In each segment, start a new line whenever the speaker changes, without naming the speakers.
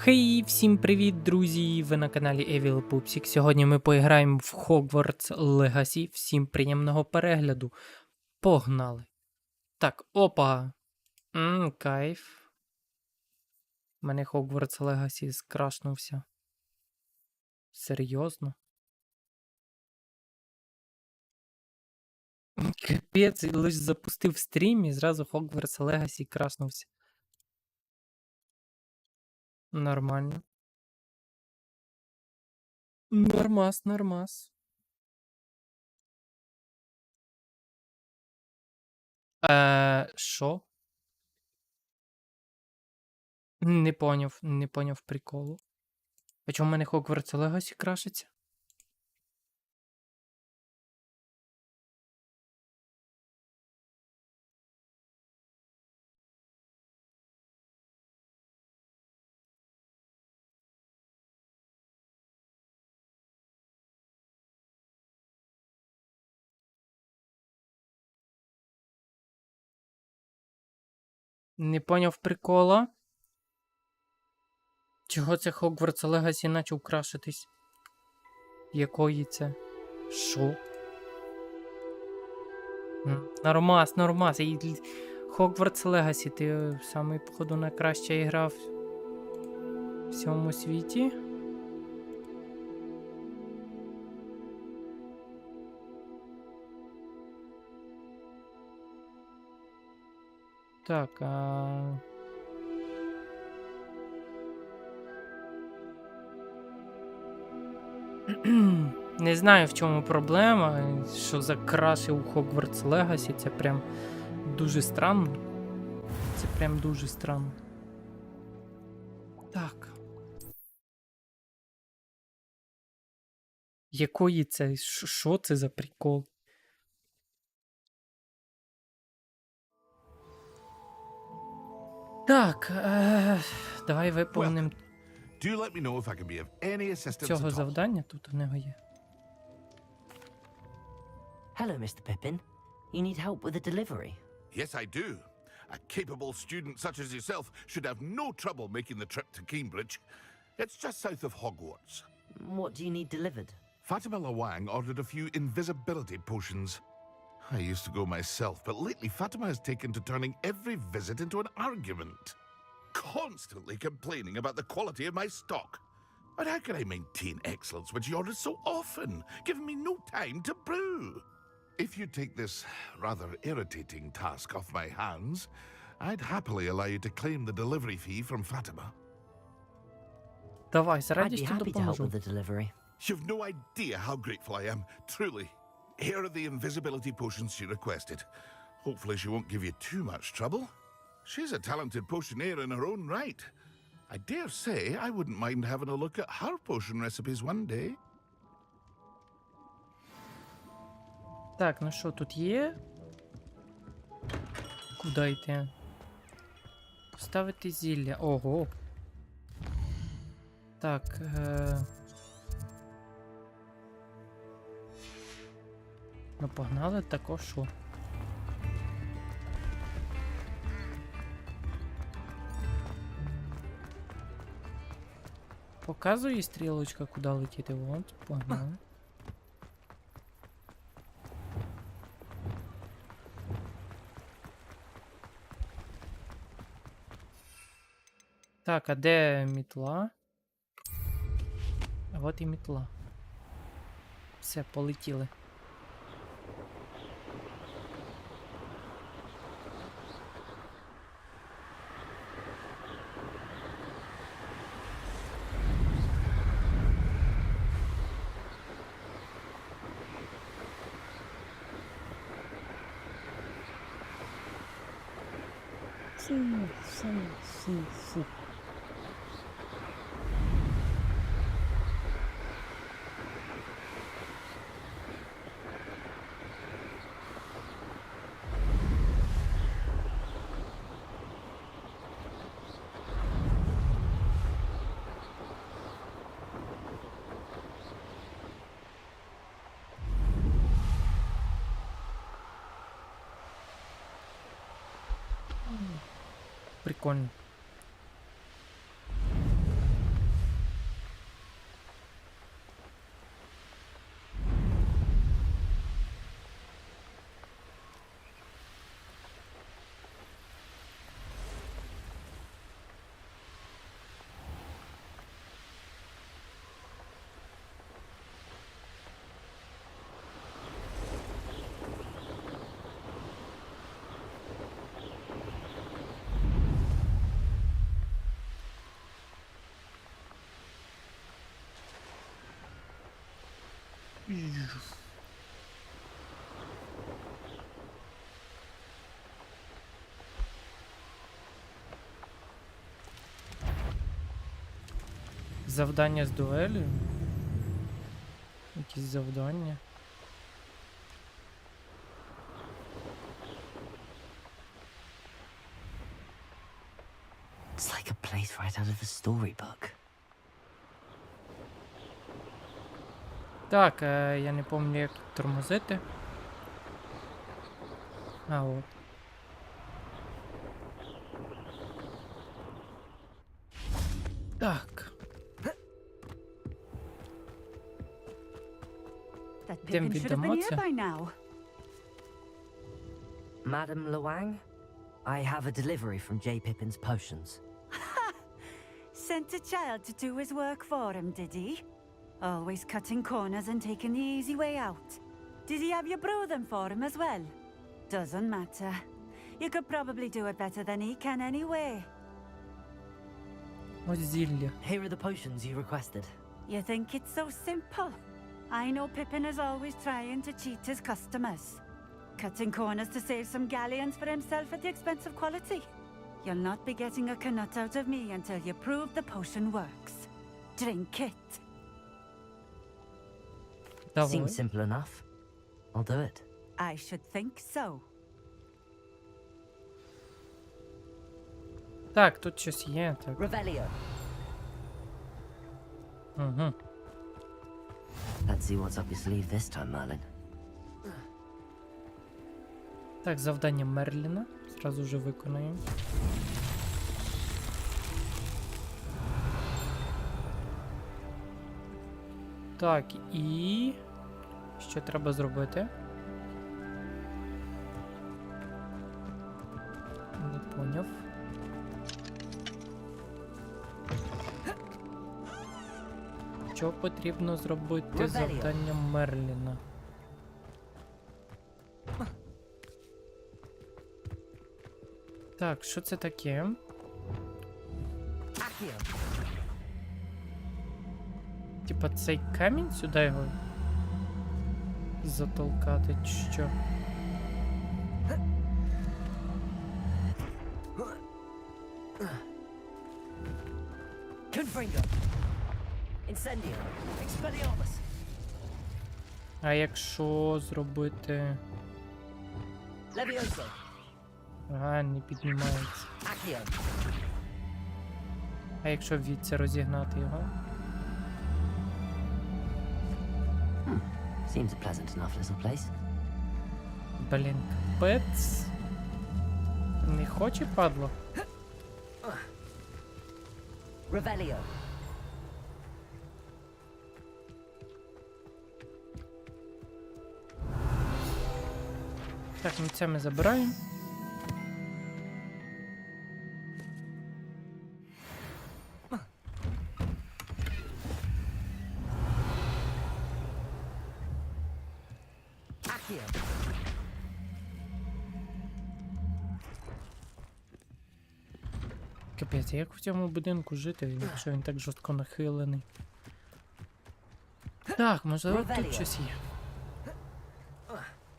Хей, всім привіт, друзі! Ви на каналі Evil Pupsik. Сьогодні ми поіграємо в Hogwarts Legacy. Всім приємного перегляду. Погнали! Так, опа! Кайф. У мене Hogwarts Legacy скрашнувся. Серйозно? Капець, лише запустив стрім і зразу Hogwarts Legacy крашнувся. Нормально. Нормас, нормас. Що? Не поняв приколу. А чому в мене Hogwarts Legacy крашиться? Не поняв прикола. Чого це Hogwarts Legacy почав крашитись? Якої це? Шо? Нормас. Hogwarts Legacy, ти самий, походу, найкраща ігра в всьому світі. Так, не знаю, в чому проблема, що закрашив Hogwarts Legacy, це прям дуже странно. Це прям дуже странно. Так. Якої це? Що це за прикол? Так, давай виповнимо цього завдання, тут у нього є.
Hello, Mr. Pippin. You need help with a delivery?
Yes, I do. A capable student such as yourself should have no trouble making the trip to Cambridge. It's just south of Hogwarts.
What do you need delivered?
Fatima Lawang ordered a few invisibility potions. I used to go myself, but lately Fatima has taken to turning every visit into an argument. Constantly complaining about the quality of my stock. But how can I maintain excellence when she orders so often, giving me no time to brew? If you take this rather irritating task off my hands, I'd happily allow you to claim the delivery fee from Fatima.
Давай, з
I'd be
радістю
happy to help
допоможу.
with the delivery.
You've no idea how grateful I am, truly. Here are the invisibility potions she requested. Hopefully she won't give you too much trouble. She's a talented potioneer in her own right. I dare say I wouldn't mind having a look at her potion recipes one day.
Так, ну що, тут є? Куди йти? Ставити зілля. Ого. Так, ну погнали, також що? Показує стрілочка, куди летіти. От, погнали. Так, а де мітла? А от і мітла. Все, полетіли. Фу. Прикольно. Завдання з дуелі? Якісь завдання?
It's like a place right out of a storybook.
Так, я не пам'ятаю, як тут тормозити. А, от. Так.
That
Dem
Pippin should have been here
віддамо це.
by now.
Madam Luang, I have a delivery from J. Pippin's potions.
Sent a child to do his work for him, did he? Always cutting corners and taking the easy way out. Did he have you brew them for him as well? Doesn't matter. You could probably do it better than he can anyway.
Ось зілля.
Here are the potions you requested.
You think it's so simple? I know Pippin is always trying to cheat his customers. Cutting corners to save some galleons for himself at the expense of quality. You'll not be getting a canut out of me until you prove the potion works. Drink it.
Давай.
Seems simple enough. I'll do it.
I should think so.
Так, тут щось є, так.
Revelio.
Угу.
Let's see what's up your sleeve this time, Merlin.
Так, завдання Мерліна. Зразу же виконаємо. Так, і... Що треба зробити? Не поняв. Що потрібно зробити з завданням Мерліна? Так, що це таке?
Accio.
Типа цей камінь сюди його затолкати, чи що?
Confringo. Incendio. Expelliarmus.
А якщо зробити...
Levioso.
Ага, не піднімається.
Accio.
А якщо від розігнати його?
Seems a pleasant enough little place.
Блін, капець. Не хоче, падло?
Revelio.
Так, ну це ми забираємо.
Accio.
Капець, як в цьому будинку жити, якщо він так жорстко нахилений? Так, можливо, тут щось є.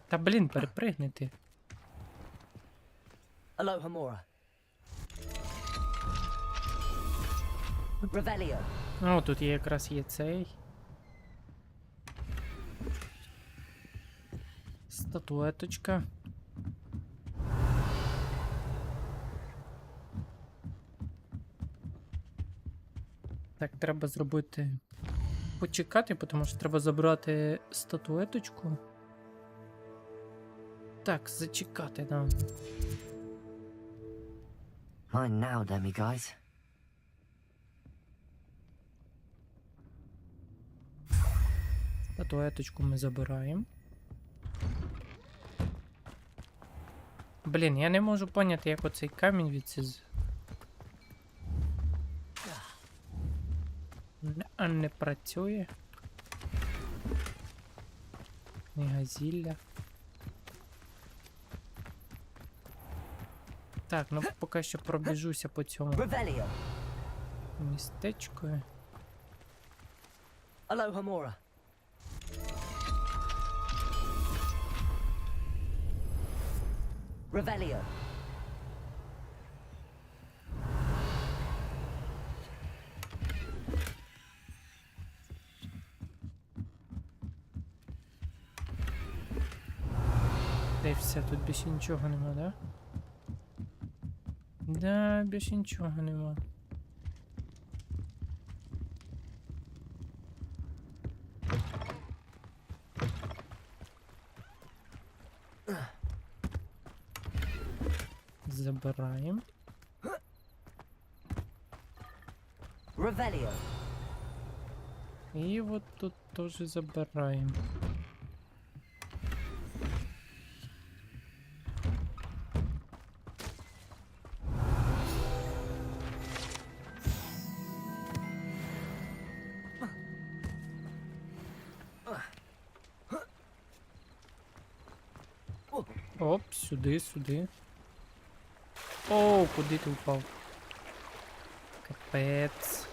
Та блін, перепригнути.
Aloha Mora. Revelio.
О, тут є якраз є цей. Статуеточка. Так, треба зробити... Почекати, тому що треба забрати статуеточку. Так, зачекати нам.
Mine now, demi guys.
Статуеточку ми забираємо. Блін, я не можу поняти, як оцей камінь відсіз. Не працює. Книга зілля. Так, ну поки що пробіжуся по цьому
Revelio.
містечку.
Aloha Mora. Revelio.
Та й все, тут більше нічого нема, да? Да, більше нічого нема. Забираємо.
Revelio.
І от тут теж забираємо. Оп, сюди, сюди. Оу, куди ти впав? Капець.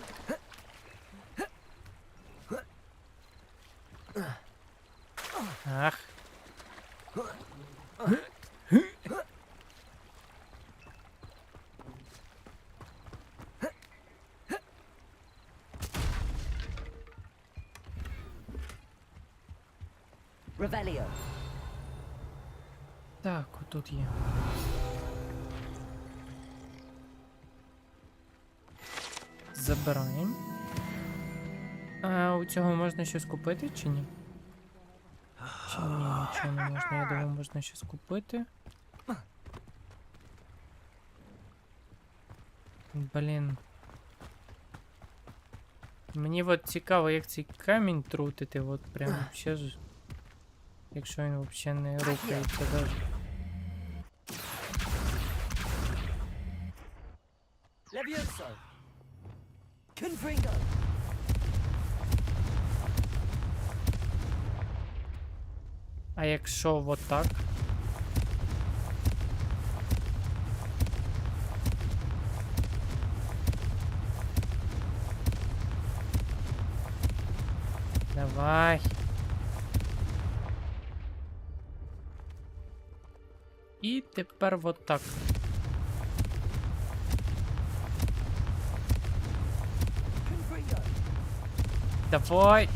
Ах.
Revelio.
Так, отут є. Забираємо. А у цього можна щось купити чи ні? Чи ні, нічого не можна. Я думаю, можна щось купити. Блін. Мені от цікаво, як цей камінь трутити, от прям вообще ж. Якщо він взагалі не рухається даже.
Levioso. Confringo.
А якщо от так? Давай. І тепер от так.
Confringo.
Давай.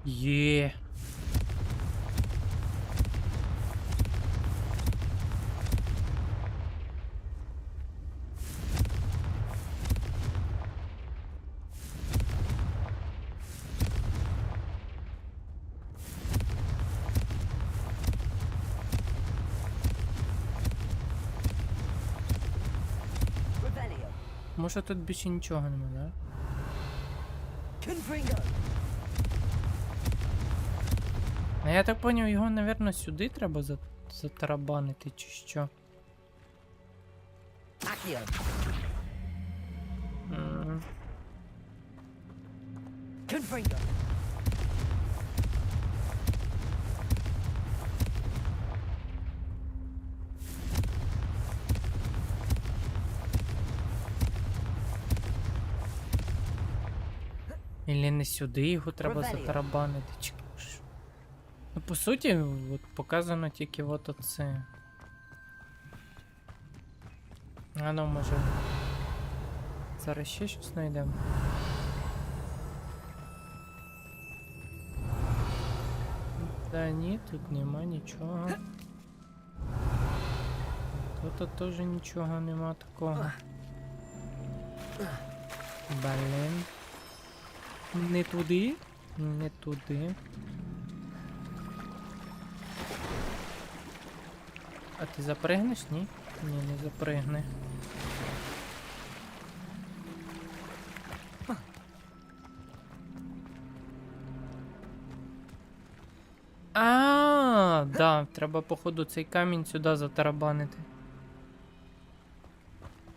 Є.
Revelio.
Може тут більше нічого нема, да?
Confringo.
А я так поняв, його, напевно, сюди треба затарабанити, чи що?
Accio. Confringo.
Ілі не сюди його треба
Revelio.
затарабанити, чи що? Ну, по суті, от показано тільки от оце. А ну, може. Зараз ще щось знайдемо. Та ні, тут нема нічого. Тут теж нічого нема такого. Блін. Не туди. Не туди. А ти запригнеш, ні? Ні, не запригне. А, да, треба походу цей камінь сюди затарабанити.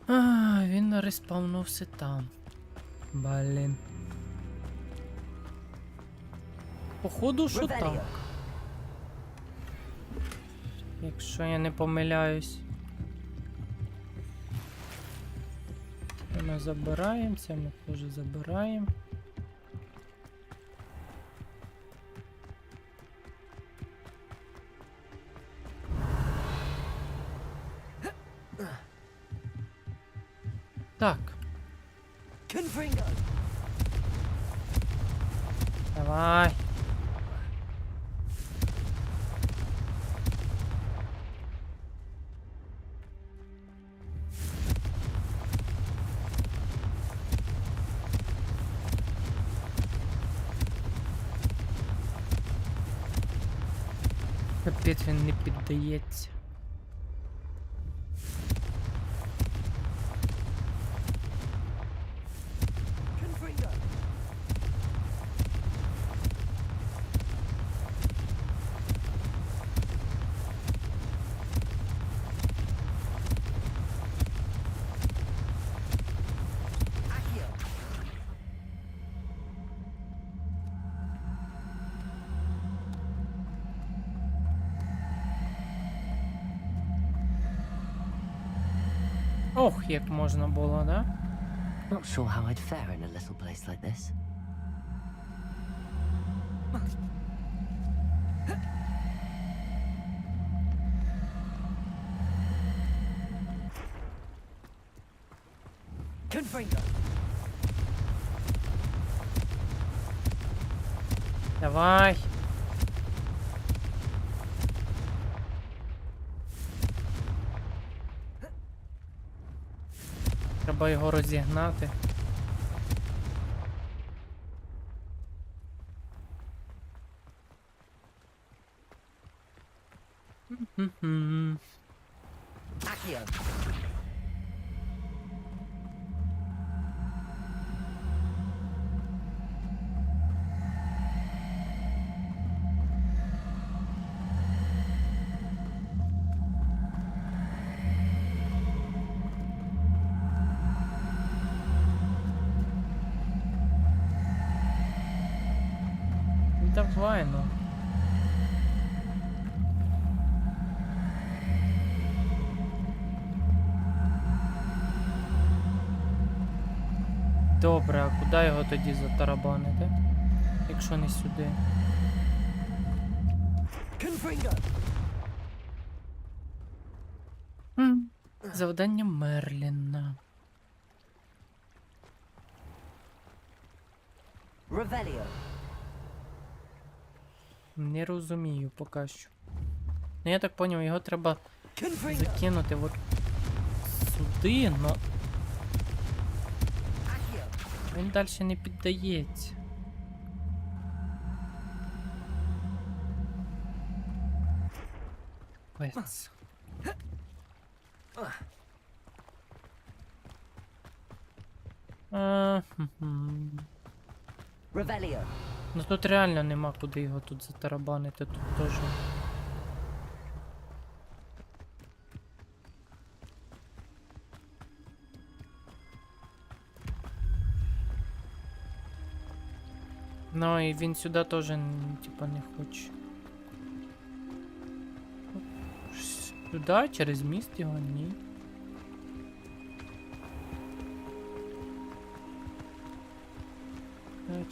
А, він респавнувся там. Блін. Походу, що
Revelio.
так. Якщо я не помиляюсь. Це ми забираємо, це ми теж забираємо. Так,
Confringo!
давай. Капець, він не піддається.
Confringo! Accio!
Ох, як можна було, да?
Not sure how I'd fare in a little place like this. Confringo!
Давай. Треба його розігнати. Мгм.
Accio!
Давай, ну. Добре, а куди його тоді затарабанити? Якщо не сюди.
Confringo!
Завдання Мерліна.
Revelio!
Не розумію поки що. Ну я так поняв, його треба
Confringo!
закинути от сюди, но
Accio!
він далі не піддається. Ось.
Revelio!
Ну тут реально нема куди його тут затарабанити, тут теж. Ну і він сюди теж, типа, не хоче. Сюди, через міст його, ні.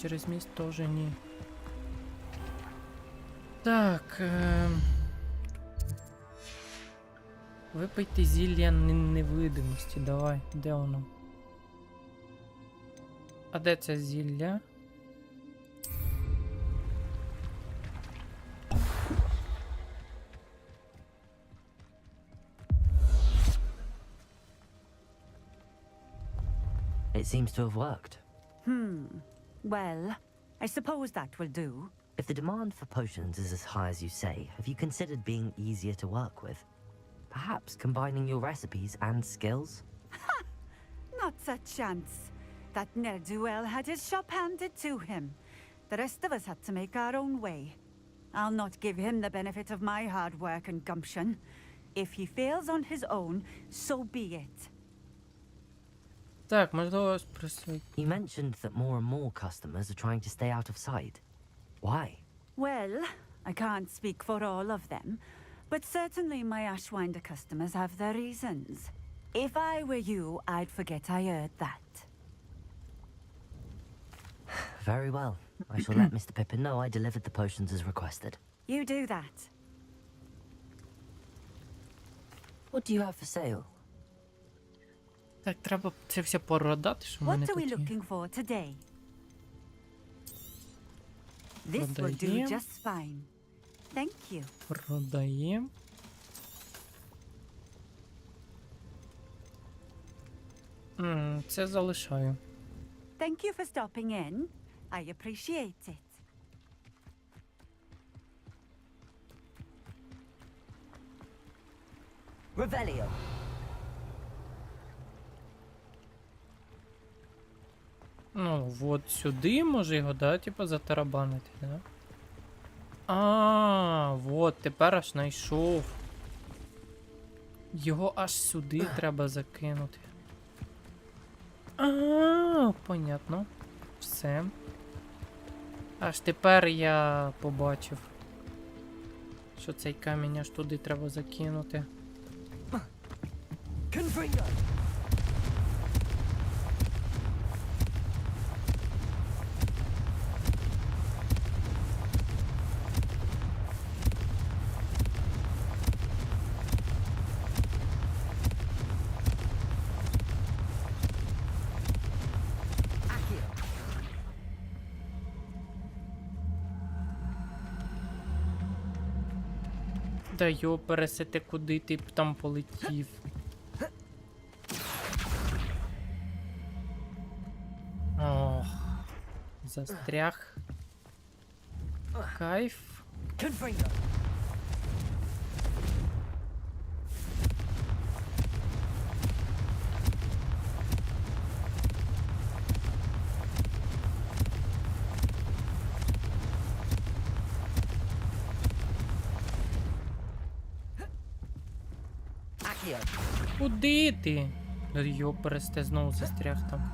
Через міст теж ні. Так. Випийте зілля невидимості, давай, де воно? А де це зілля?
It seems to have worked.
Well, I suppose that will do.
If the demand for potions is as high as you say, have you considered being easier to work with? Perhaps combining your recipes and skills?
Not a chance. That ne'er-do-well had his shop handed to him. The rest of us had to make our own way. I'll not give him the benefit of my hard work and gumption. If he fails on his own, so be it.
Так, можливо, спросити.
You mentioned that more and more customers are trying to stay out of sight. Why?
Well, I can't speak for all of them, but certainly my Ashwinder customers have their reasons. If I were you, I'd forget I heard that.
Very well. I shall let Mr. Pippin know I delivered the potions as requested.
You do that.
What do you have for sale?
Так, треба це все продати, що в
What
мене
are we
тут є.
looking for today? This will do
Продаємо.
just fine. Thank you.
Продаємо. Це залишаю.
Thank you for stopping in. I appreciate it.
Revelio.
Ну, от сюди може його, да, типу, затарабанити, да? А, вот, тепер аж знайшов. Його аж сюди треба закинути. А, понятно. Все. Аж тепер я побачив, що цей камінь аж туди треба закинути.
Confringo.
Да йо, пересете, куди ти б там полетів. Ох, застряг. Кайф.
Confringo. Accio.
Куди ти? Да йо, пересте, знову застряг там.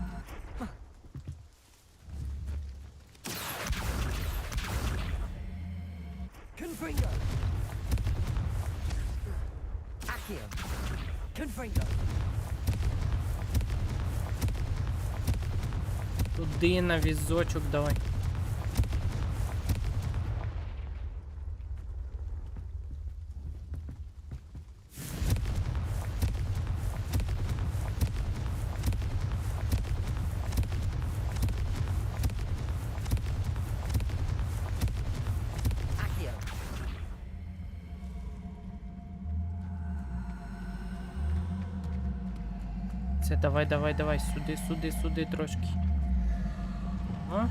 Confringo. Accio. Confringo.
Туди на візочок давай.
Accio.
Це давай, давай, давай, сюди, сюди, сюди трошки. А?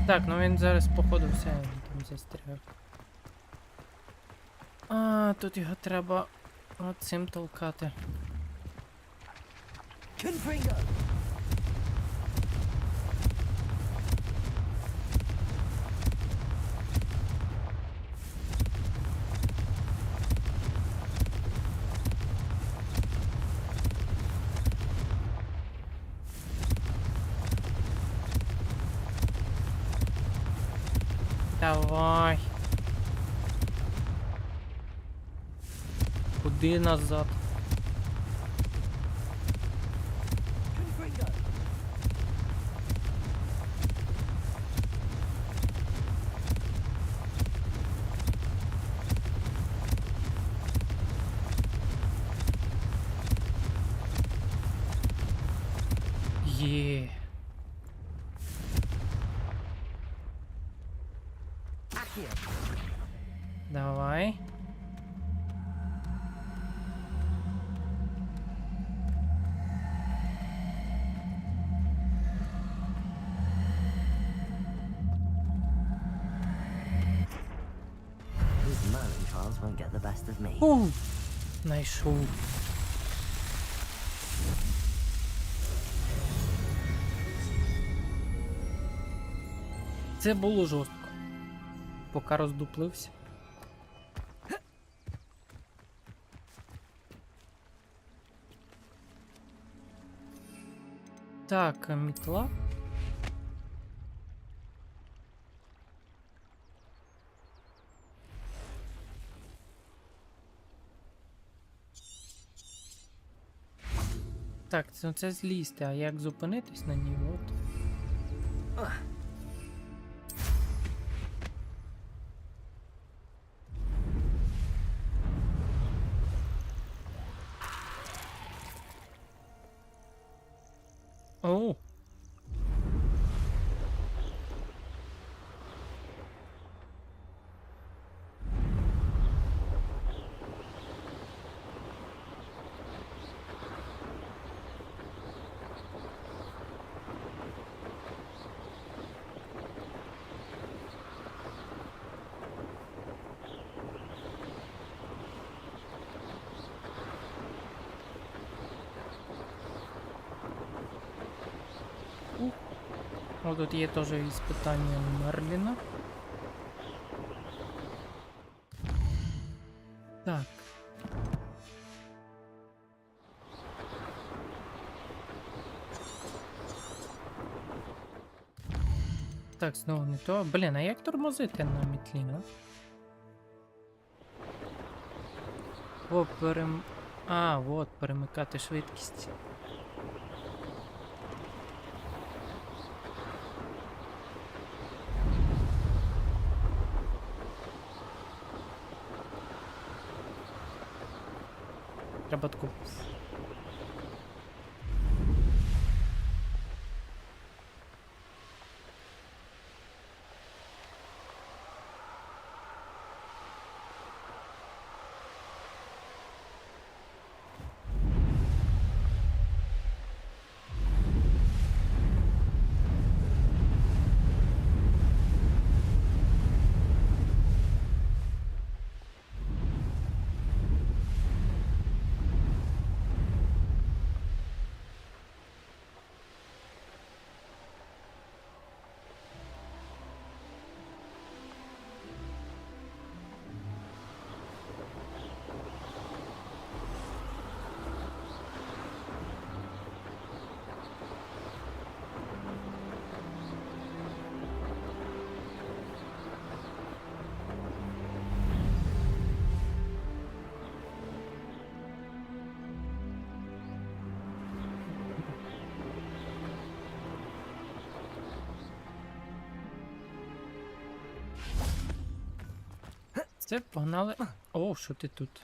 Так, ну він зараз походу все він там застряг. А, тут його треба оцим толкати.
Confringo.
Давай. Куди назад?
Confringo.
Є.
Accio.
Давай.
These Merlin trials won't get the best of me.
Знайшов. Це було жорстко. Поки роздуплився. Так, мітла. Так, це злізти, а як зупинитись на ній? От. Оу. О, тут є теж іспитання Мерліна. Так. Так, знову не то. Блін, а як тормозити на мітлі, ну? О, от, перемикати швидкість. Треба таку. Це, погнали. О, що ти тут?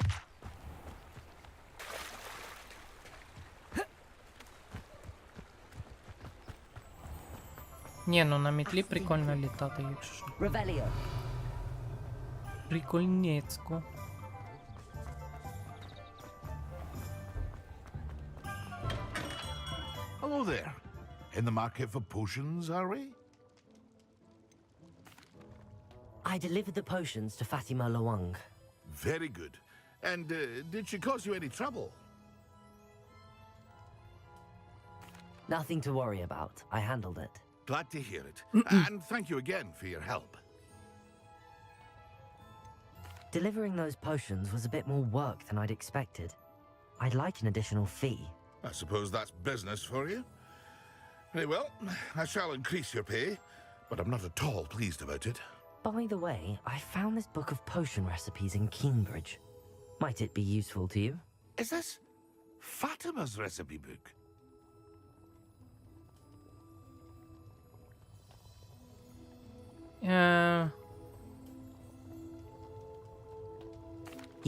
Ні, ну на мітлі прикольно літати, якщо що.
Revelio.
Прикольнецько.
Hello there. In the market for potions, are we?
I delivered the potions to Fatima Lawang.
Very good. And did she cause you any trouble?
Nothing to worry about. I handled it.
Glad to hear it. And thank you again for your help.
Delivering those potions was a bit more work than I'd expected. I'd like an additional fee.
I suppose that's business for you. Very well, I shall increase your pay, but I'm not at all pleased about it.
By the way, I found this book of potion recipes in Cambridge. Might it be useful to you?
Is this Fatima's recipe book?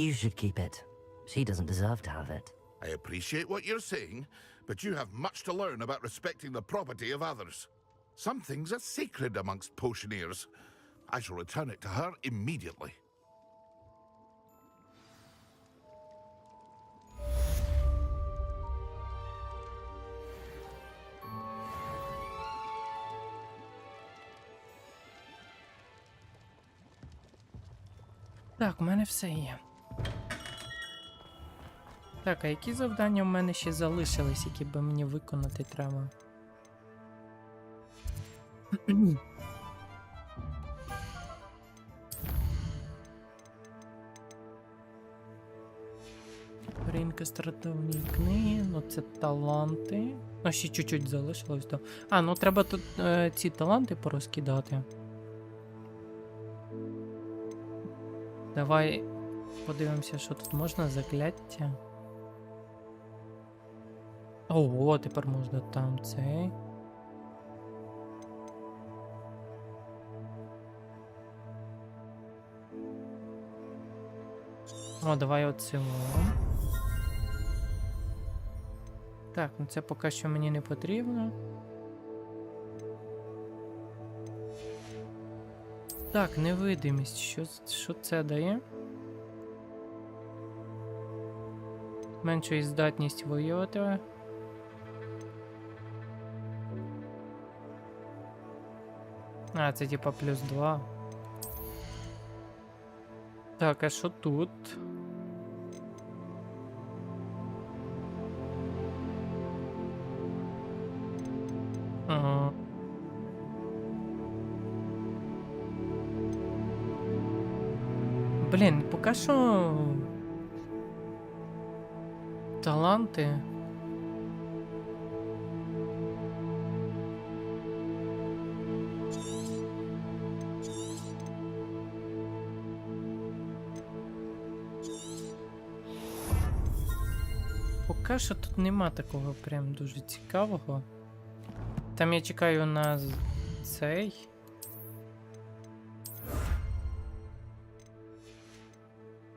You should keep it. She doesn't deserve to have it.
I appreciate what you're saying, but you have much to learn about respecting the property of others. Some things are sacred amongst potioneers. I shall return it to her immediately.
Так, у мене все є. Так, а які завдання в мене ще залишились, які би мені виконати треба? Ринка стартовні книги, ну це таланти. Ну, ще чуть-чуть залишилось до. А, ну треба тут ці таланти порозкидати. Давай подивимося, що тут можна. Закляття. Ого, тепер можна там цей. О, давай оцього. Так, ну це поки що мені не потрібно. Так, невидимість. Що це дає? Меншує здатність воювати. А, це типа +2. Так, а що тут? Ага. Блін, поки що таланти. Поки що тут нема такого прям дуже цікавого. Там я чекаю на цей.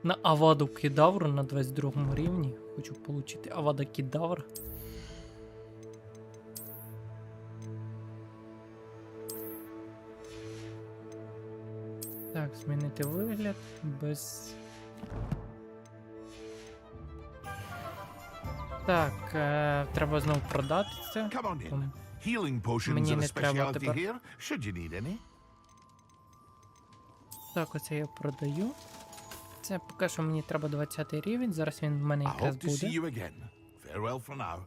На Аваду Кедавру на 22 рівні. Хочу отримати Авада Кедавр. Так, змінити вигляд без... Так, треба знову продати це.
Come on in. Healing potions
Мені
are a
не треба
specialty
тепер.
here, should you need any.
Так, оце я продаю. Це поки що мені треба 20 рівень, зараз він в мене
I
якраз
hope to see
буде.
you again. Farewell for now.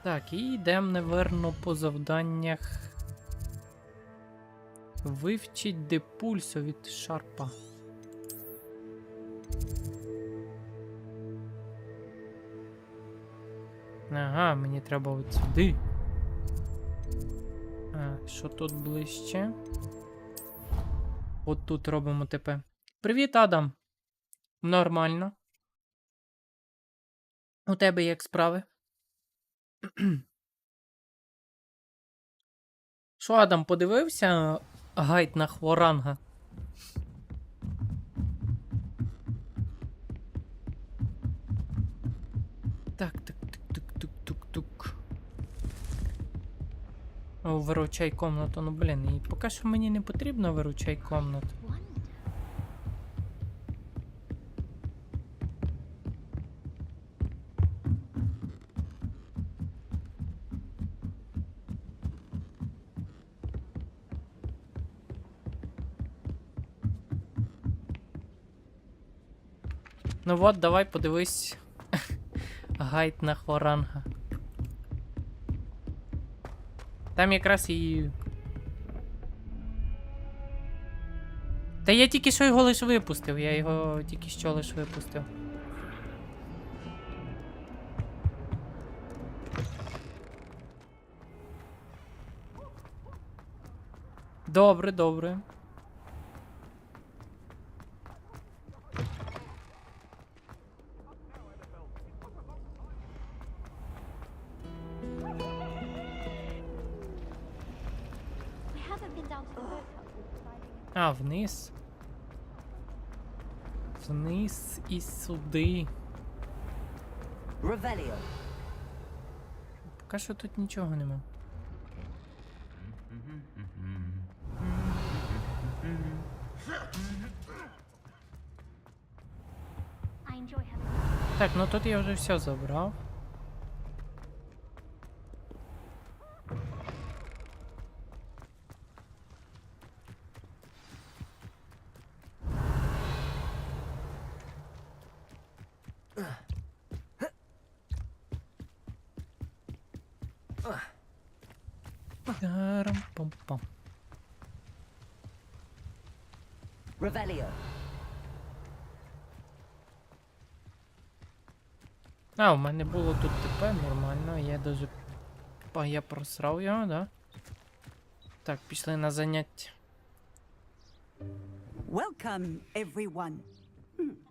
Так, і йдемо, наверно, по завданнях. Вивчіть депульсу від Шарпа. Ага, мені треба от сюди. А, що тут ближче? От тут робимо ТП. Привіт, Адам. Нормально. У тебе як справи? Що, Адам, подивився гайд на Хворанга? Так. О, виручай комнату, ну блін, і поки що мені не потрібно виручай комнату. Ну от, давай подивись гайд на Хворанга. Там якраз і... Та я тільки що його лише випустив, я його тільки що лише випустив. Добре, добре. А, вниз. Вниз і сюди.
Revelio.
Поки що тут нічого нема. Так, ну тут я вже все забрав. Тарам-пам-пам.
Revelio.
А, у мене було тут ТП, нормально, я даже... Я просрав його, да? Так, пішли на заняття.
Welcome, everyone.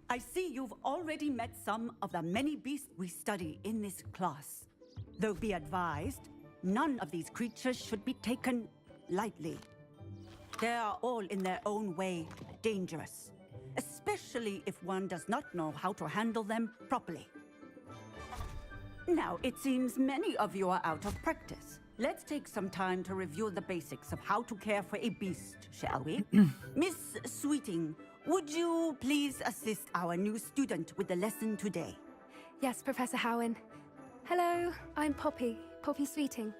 I see you've already met some of the many beasts we study in this class. Though be advised, none of these creatures should be taken lightly. They are all in their own way dangerous, especially if one does not know how to handle them properly. Now, it seems many of you are out of practice. Let's take some time to review the basics of how to care for a beast, shall we? Miss Sweeting, would you please assist our new student with the lesson today?
Yes, Professor Howen. Hello, I'm Poppy Sweeting.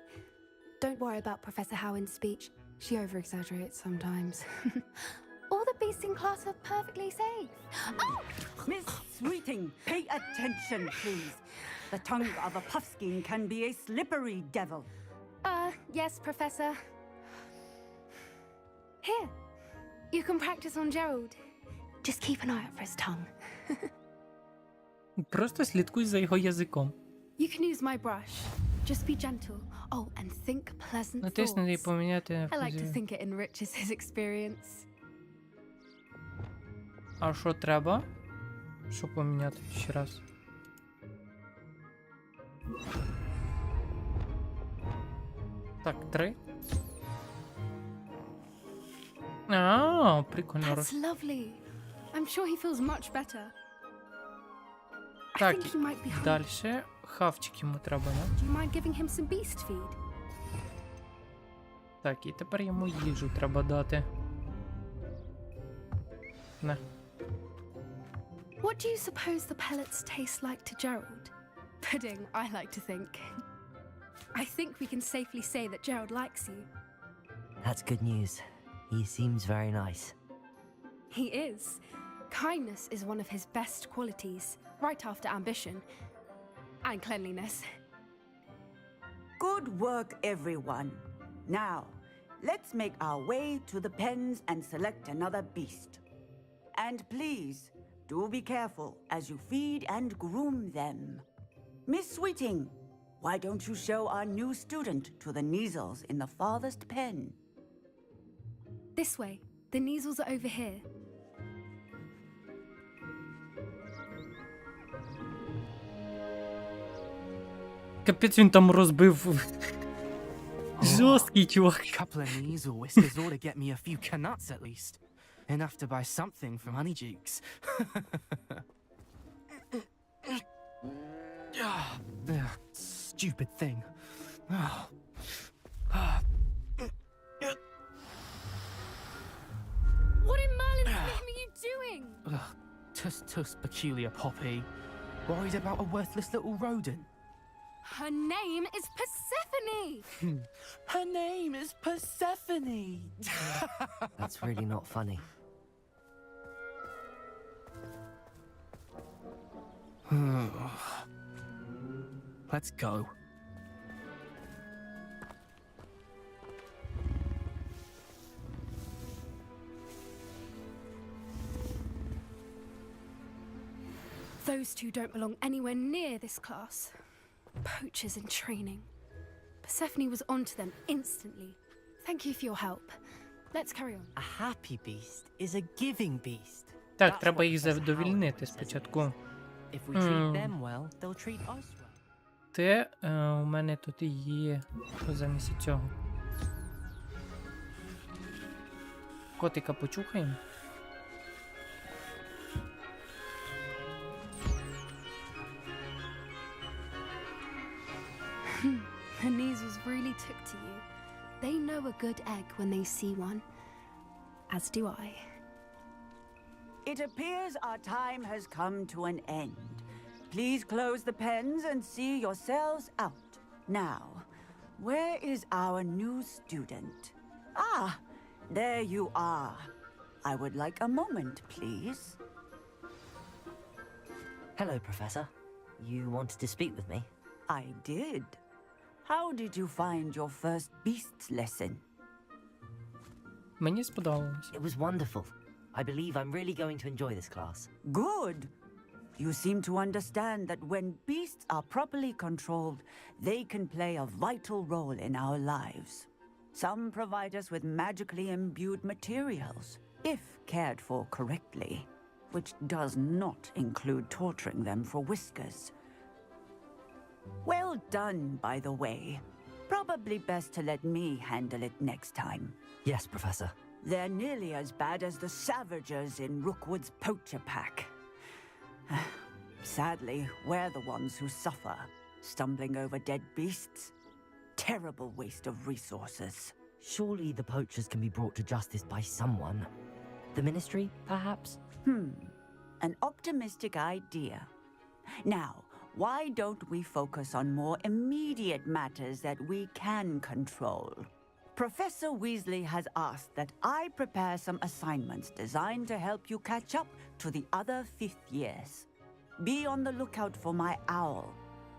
Don't worry about Professor Howen's speech. She over-exaggerates sometimes. All the beasts in class are perfectly safe. Oh!
Miss Sweeting, pay attention, please. The tongue of a puffskein can be a slippery devil.
Yes, Professor. Here, you can practice on Gerald. Just keep an eye out for his tongue.
Просто слідкуй за його язиком.
You can use my brush. Just be gentle. Oh, and think pleasant
Натисни і
thoughts.
поміняти
I like to
фузію.
think it enriches his experience.
А що треба? Що поміняти ще раз? Так, 3. А, прикольно.
That's lovely. I'm sure he feels much better. I
Так,
think he might be hungry.
дальше хавчик йому треба, не?
Do you mind giving him some beast feed?
Так, і тепер йому їжу треба дати. На.
What do you suppose the pellets taste like to Gerald? Pudding, I like to think. I think we can safely say that Gerald likes you.
That's good news. He seems very nice.
He is. Kindness is one of his best qualities, right after ambition and cleanliness.
Good work, everyone. Now, let's make our way to the pens and select another beast. And please, do be careful as you feed and groom them. Miss Sweeting, why don't you show our new student to the Neasels in the farthest pen?
This way. The Neasels are over here.
Капець він там розбив. Жорсткий чувак.
Couple of knees or whiskers ought to get me a few canuts at least. Enough to buy something from Honeydukes. Stupid thing.
What in Merlin's name are you doing?
Tus peculiar Poppy. Worried about a worthless little rodent.
Her name is Persephone!
Her name is Persephone.
That's really not funny.
Let's go.
Those two don't belong anywhere near this class. Poachers in training. Persephone was onto them instantly. Thank you for your help. Let's carry on.
A happy beast is a giving beast.
Так,
That's
треба
what
їх
Professor
задовільнити
Howard says it
спочатку.
is. If we treat them well, they'll treat us well.
Те, у мене тут є замість цього. Котика почухаємо.
The Neasels really took to you. They know a good egg when they see one. As do I.
It appears our time has come to an end. Please close the pens and see yourselves out. Now, where is our new student? Ah, there you are. I would like a moment, please.
Hello, Professor. You wanted to speak with me?
I did. How did you find your first beasts lesson?
Мені сподобалось.
It was wonderful. I believe I'm really going to enjoy this class.
Good. You seem to understand that when beasts are properly controlled, they can play a vital role in our lives. Some provide us with magically imbued materials, if cared for correctly. which does not include torturing them for whiskers. Well done, by the way. Probably best to let me handle it next time.
Yes, Professor.
They're nearly as bad as the Savagers in Rookwood's poacher pack. Sadly, we're the ones who suffer, stumbling over dead beasts. Terrible waste of resources.
Surely the poachers can be brought to justice by someone. The Ministry, perhaps?
An optimistic idea. Now, why don't we focus on more immediate matters that we can control? Professor Weasley has asked that I prepare some assignments designed to help you catch up to the other fifth years. Be on the lookout for my owl.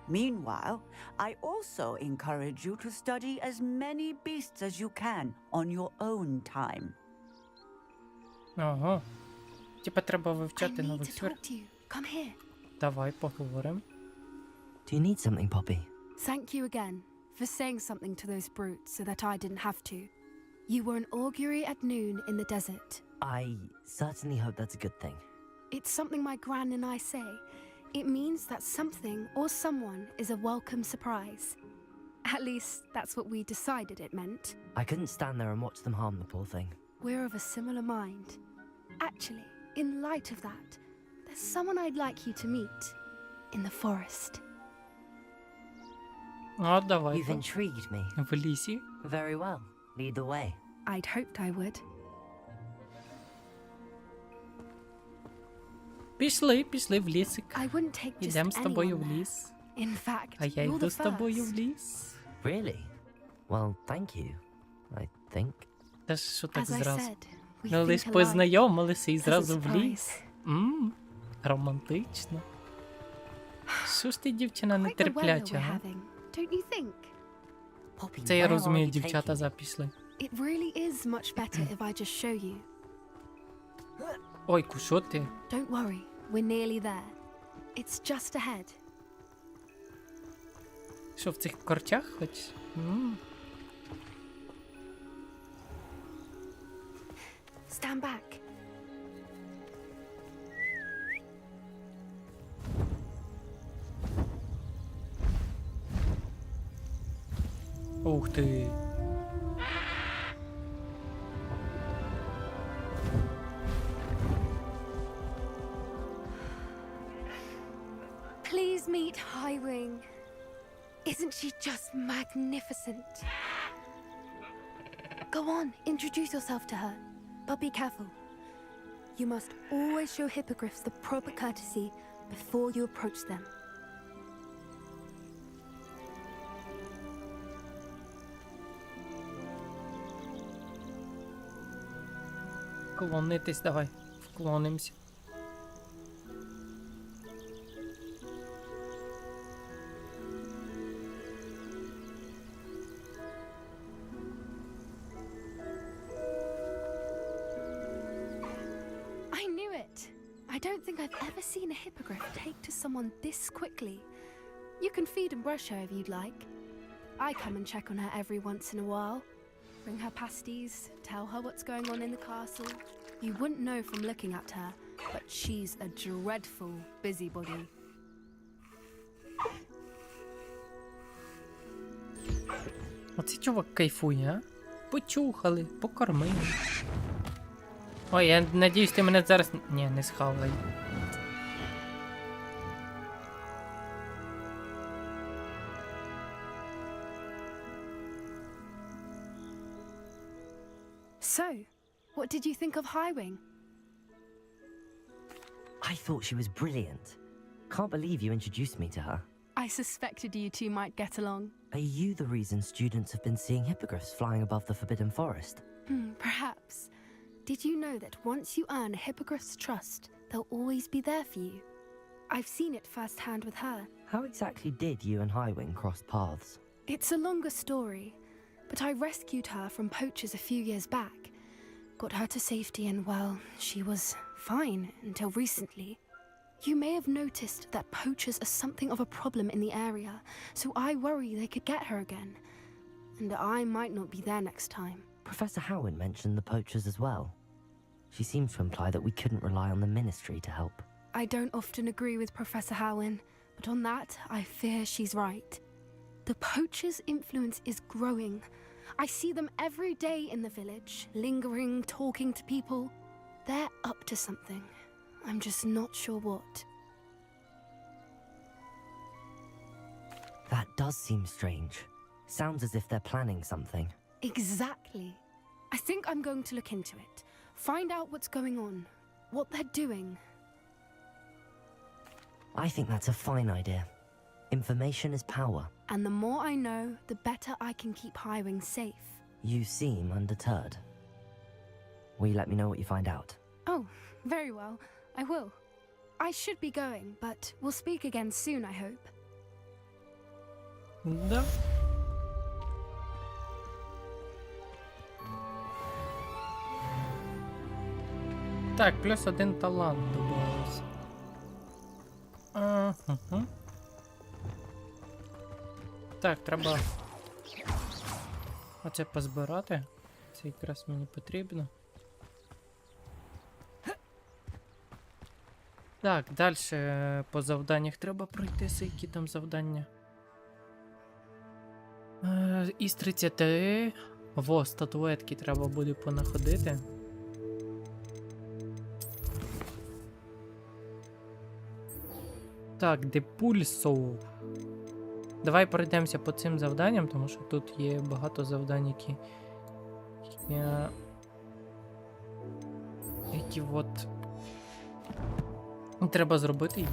Meanwhile, I also encourage you to study as many beasts as you can on your own time.
Ага. Типа треба
I
вивчати
need
нових
to
твір.
talk to you. Come here.
Давай поговоримо.
Do you need something, Poppy?
Thank you again for saying something to those brutes so that I didn't have to. You were an augury at noon in the desert.
I certainly hope that's a good thing.
It's something my gran and I say. It means that something or someone is a welcome surprise. At least, that's what we decided it meant.
I couldn't stand there and watch them harm the poor thing.
We're of a similar mind. Actually, in light of that, there's someone I'd like you to meet. In the forest.
А, давай.
You've intrigued me.
В лісі.
Very well. Lead the way.
I'd hoped I would.
Пішли в лісик.
I wouldn't take just
Ідемо з тобою
anyone
в
there.
ліс.
In fact,
А я
you're
йду
the
з тобою в
first.
ліс.
Really? Well, thank you. I think.
Та що так
As I
зразу?
said, we
Ну лиш
think alike.
познайомилися і
As a
зразу в
surprise.
ліс. Романтично. Що ж ти, дівчина,
Quite the weather
нетерпляча,
we're
га?
having, don't you think?
Poppy,
Це я
where are
розумію,
you
дівчата
taking me?
запішли.
It really is much better if I just show you.
Ой, що ти?
Don't worry, we're nearly there. It's just ahead.
Що, в цих корчах хоч?
Stand back.
Ух ти.
Please meet Highwing. Isn't she just magnificent? Go on, introduce yourself to her. But be careful. You must always show hippogriffs the proper courtesy before you approach them.
Вклонитись, давай. Вклонимся.
I knew it! I don't think I've ever seen a hippogriff take to someone this quickly. You can feed and brush her if you'd like. I come and check on her every once in a while. Bring her pasties, tell her what's going on in the castle. You wouldn't know from looking at her, but she's a dreadful busybody.
Оцей чувак кайфує, а? Почухали, покормили. Ой, я надіюсь, ти мене зараз... Ні, не схавай.
So, what did you think of Highwing?
I thought she was brilliant. Can't believe you introduced me to her.
I suspected you two might get along.
Are you the reason students have been seeing hippogriffs flying above the Forbidden Forest?
Perhaps. Did you know that once you earn a hippogriff's trust, they'll always be there for you? I've seen it firsthand with her.
How exactly did you and Highwing cross paths?
It's a longer story, but I rescued her from poachers a few years back. Got her to safety and, well, she was fine until recently. You may have noticed that poachers are something of a problem in the area, so I worry they could get her again. And I might not be there next time.
Professor Howard mentioned the poachers as well. She seems to imply that we couldn't rely on the ministry to help.
I don't often agree with Professor Howin, but on that, I fear she's right. The poachers' influence is growing. I see them every day in the village, lingering, talking to people. They're up to something. I'm just not sure what.
That does seem strange. Sounds as if they're planning something.
Exactly. I think I'm going to look into it. Find out what's going on. What they're doing.
I think that's a fine idea. Information is power.
And the more I know, the better I can keep hiring safe.
You seem undeterred. Will you let me know what you find out?
Oh, very well. I will. I should be going, but we'll speak again soon, I hope.
Да. Так, плюс 1 талант добавився. Ага. Так, треба оце позбирати. Це якраз мені потрібно. Так, далі по завданнях треба пройтися, які там завдання. Із 30 во статуетки треба буде понаходити. Так, де пульсов. Давай пройдемося по цим завданням, тому що тут є багато завдань, які от треба зробити.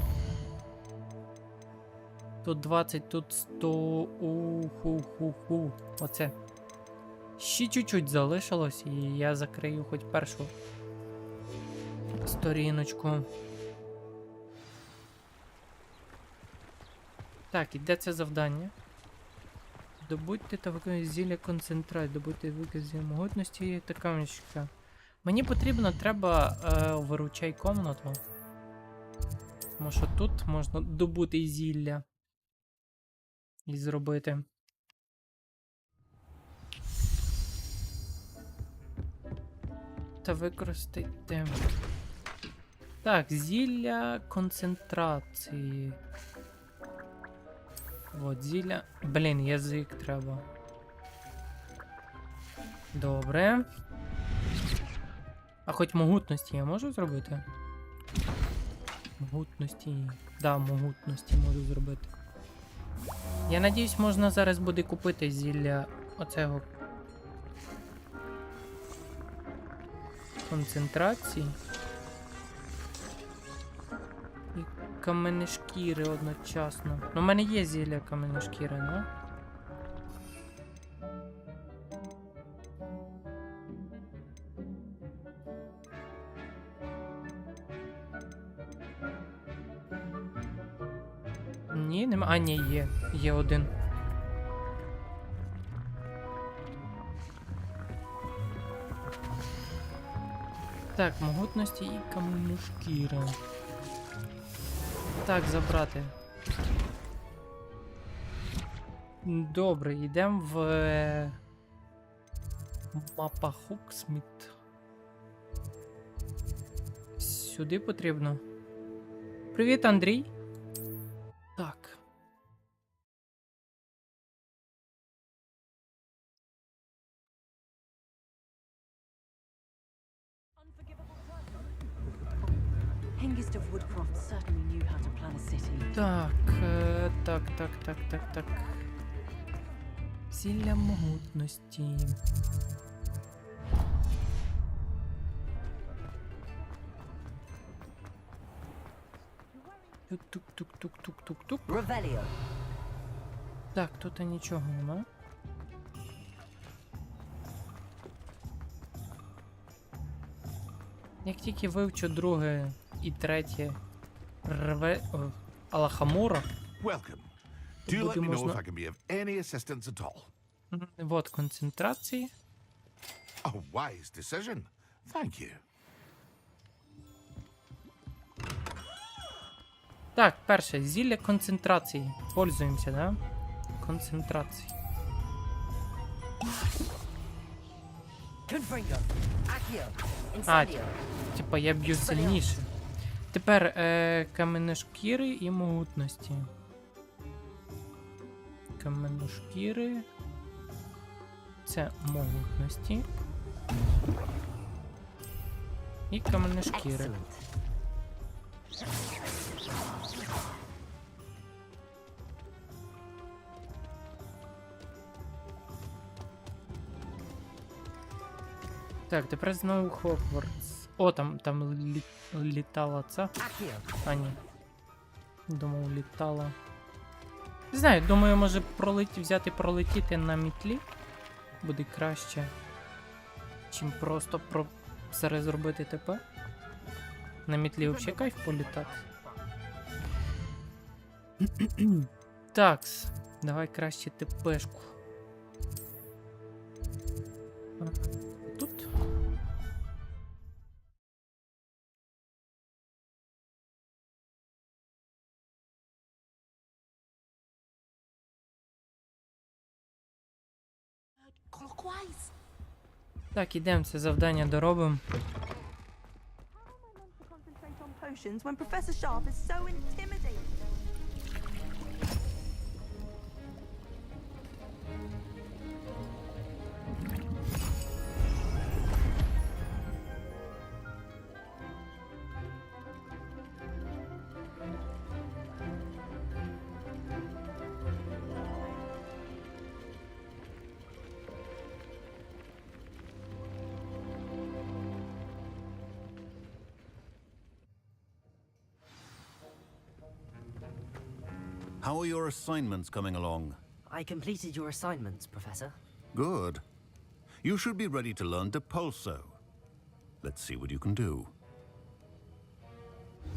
Тут 20, тут 100. Уху. Оце. Ще чуть-чуть залишилось, і я закрию хоч першу сторіночку. Так, і де це завдання? Добудьте та виконуйте зілля концентрат, добудьте виказі могутності та камінчика. Мені потрібно, треба виручай комнату. Тому що тут можна добути зілля. І зробити. Та використайте. Так, зілля концентрації. От, зілля. Блін, язик треба. Добре. А хоч могутності я можу зробити? Могутності. Да, могутності можу зробити. Я надіюсь, можна зараз буде купити зілля оцього концентрації. І каменешкіри одночасно. Ну, в мене є зілля каменешкіри, ну? Ні, нема. А, ні, є. Є один. Так, могутності і каменешкіри. Так, забрати. Добре, йдемо в мапа Хоксміт. Сюди потрібно. Привіт, Андрій. Так. Так. Зілля могутності. Тук-тук-тук-тук-тук-тук. Так, тут нічого нема. Як тільки вивчу друге і третє Алахамура.
Welcome. Do let me know if I can be of any assistance at all.
Вот концентрації.
A wise decision. Thank you.
Так, перше, зілля концентрації. Пользуємося, да? Концентрації.
Confringo. Accio.
А,
Incendio.
типа я б'ю сильніше. Тепер каменошкіри і могутності. Каменошкіри. Це могутності. І каменошкіри.
Excellent.
Так, тепер знову Хогвартс. О, там літала ця.
Accio.
А, ні. Думав, літала. Не знаю, думаю, може взяти пролетіти на мітлі. Буде краще. Чим просто зараз зробити ТП. На мітлі взагалі кайф політати. Такс. Давай краще ТПшку. Тут.
Clockwise.
Так, ідемо, це завдання доробимо.
Concentrate on potions when Professor Sharp is so intimidating.
How are your assignments coming along?
I completed your assignments, Professor.
Good. You should be ready to learn Depulso. Let's see what you can do.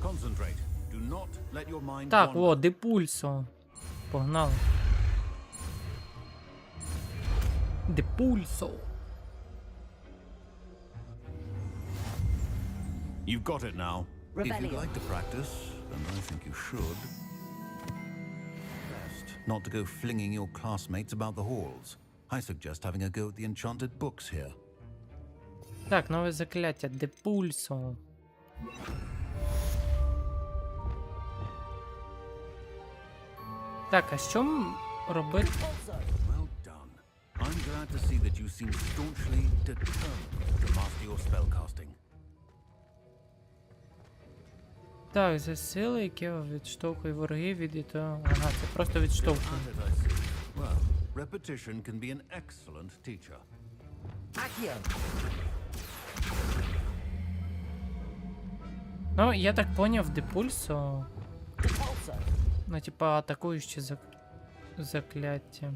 Concentrate. Do not let your mind
Так,
wander.
о, Депульсо. Погнали. Депульсо.
You've got it now. If
Rebellion.
you'd like to practice, and I think you should, best not to go flinging your classmates about the halls. I suggest having a go at the enchanted books here.
Так, нове закляття. Депульсо. Так, а що робити?
Well done. I'm glad to see that you seem staunchly determined to master your spellcasting.
Так, за сили, яке відштовхує ворогів від того. Ага, це просто відштовхує.
At it, I see. Well, repetition can be an excellent teacher.
Accio.
Ну, я так поняв, Депульсо.
Depulso.
Ну, типа, атакуюче закляття.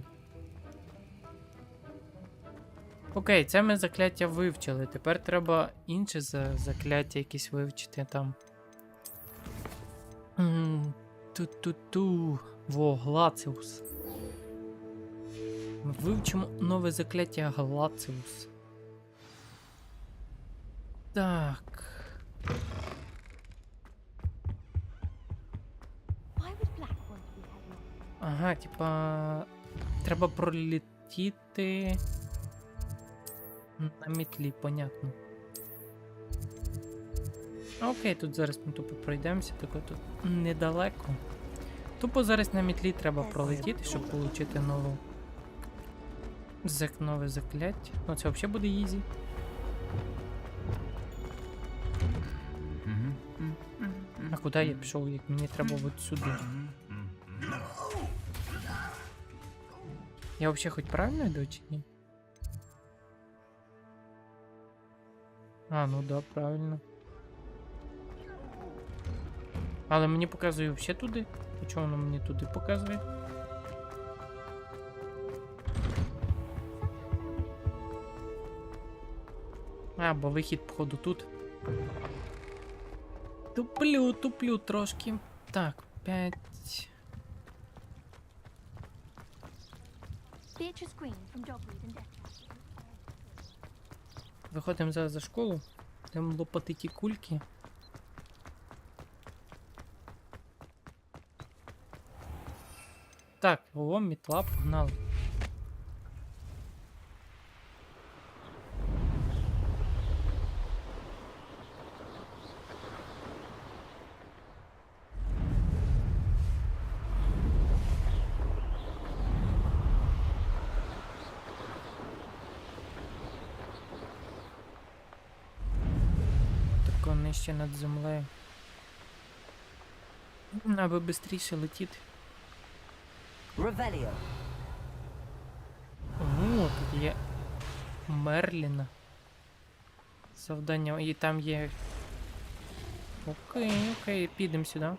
Окей, це ми закляття вивчили. Тепер треба інше закляття якесь вивчити там. Ту-ту-ту. Во, Глаціус. Ми вивчимо нове закляття Глаціус. Так.
Why would Black want to be heading?
Ага, типа. Треба пролетіти на мітлі, понятно. Окей, тут зараз ми тупо пройдемося, тако тут недалеко. Тупо зараз на мітлі треба пролетіти, щоб отримати нове закляття. Ну це взагалі буде ізі. А куди я пішов, як мені треба от сюди? Я взагалі хоч правильно йду чи ні? А, ну да, правильно. Але мені показує взагалі туди. Чому воно мені туди показує? А, бо вихід, походу, тут. Туплю трошки. Так, 5.
Beatrice Green from Dogweed and Death.
Виходимо зараз за школу. Йдемо лопати ті кульки. Так, о, мітла, погнали. нижче над землею. Аби швидше летіти.
Revelio.
О, тут є Мерліна. Завдання. І там є... Окей, підемо сюди.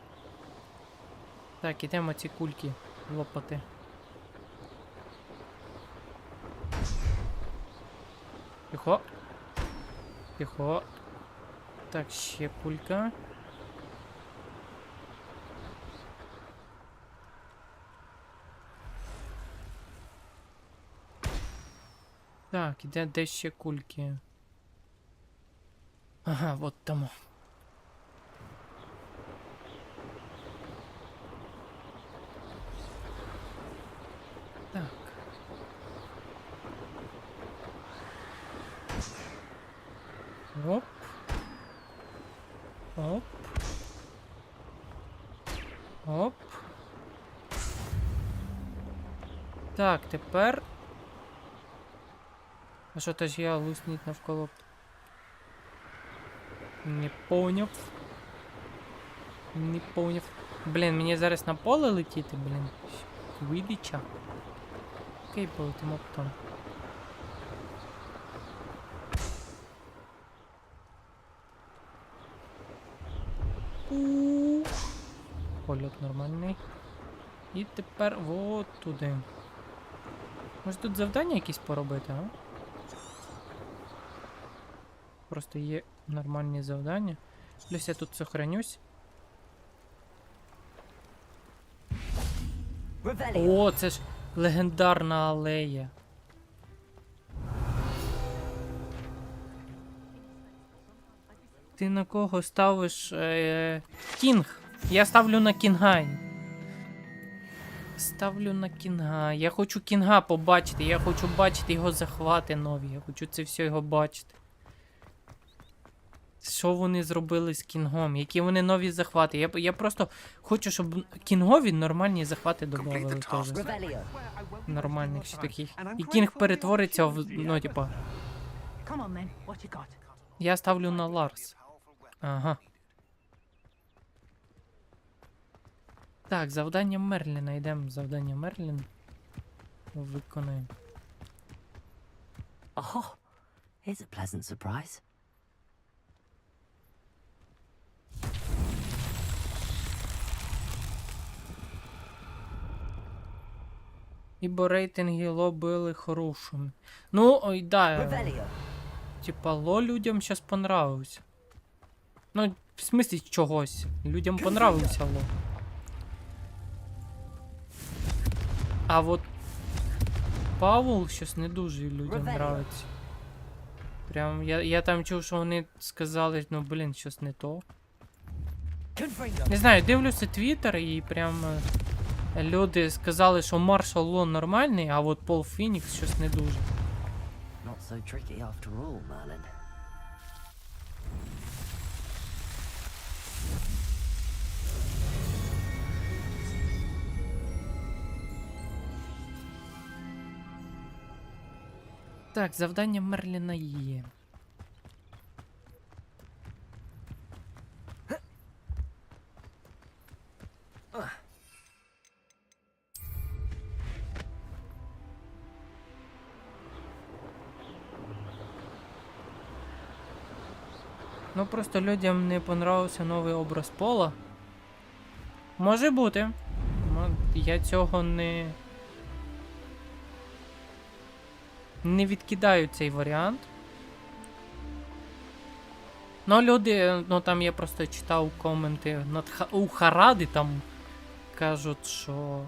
Так, ідемо ці кульки лопати. Тихо. Тихо. Так, ще кулька. Так, іде де ще кульки. Ага, от тому. Так. Оп. Оп. Оп. Так, тепер... А що то ж я лусніть навколо? Не поняв. Не поняв. Блін, мені зараз на поле летіти, блін. Квідича. Окей, полетимо потім. Польот нормальний. І тепер вот туди. Може тут завдання якісь поробити, а? Просто є нормальні завдання. Плюс я тут сохранюсь. О, це ж легендарна алея. Ти на кого ставиш? Кінг. Я ставлю на Кінга. Ставлю на Кінга. Я хочу Кінга побачити. Я хочу бачити його захвати нові. Я хочу це все його бачити. Що вони зробили з Кінгом? Які вони нові захвати? Я просто хочу, щоб Кінгові нормальні захвати додавали теж. Нормальних ще таких. І Кінг перетвориться в, ну, типа... Я ставлю на Ларс. Ага. Так, завдання Мерліна. Йдемо завдання Мерліна. Виконуємо.
Oh, here's a pleasant surprise.
Ібо рейтинги Ло були хорошими. Ну, ой, да.
Revelio.
Типа, Ло людям щас понравився. Ну, в смислі чогось. Людям понравився Ло. А от Павел щось не дуже людям нравиться. Прям, я там чув, що вони сказали, ну, блін, щось не то. Не знаю, дивлюся Твіттер і прям люди сказали, що Маршал Ло нормальний, а от Пол Фінікс щось не дуже.
Not so tricky after all, Merlin.
Так, завдання Мерліна є. Ну просто людям не понравився новий образ Пола. Може бути. Я цього не відкидаю цей варіант. Ну, люди, ну там я просто читав коменти у Харади, там кажуть, що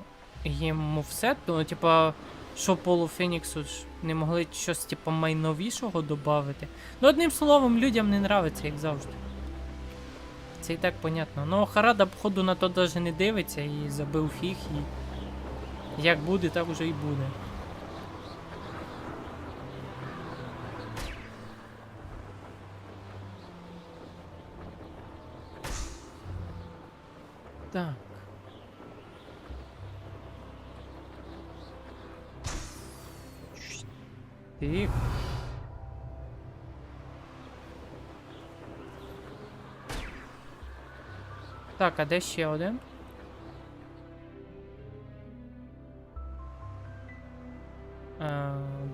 їм мувсет, ну, типа, що Полу Феніксу ж не могли щось, типа, майновішого додати. Ну, одним словом, людям не нравиться, як завжди. Це і так понятно. Ну, Харада, походу, на то навіть не дивиться і забив фіг, і як буде, так уже і буде. Так. Тихо. Так, а де ще один?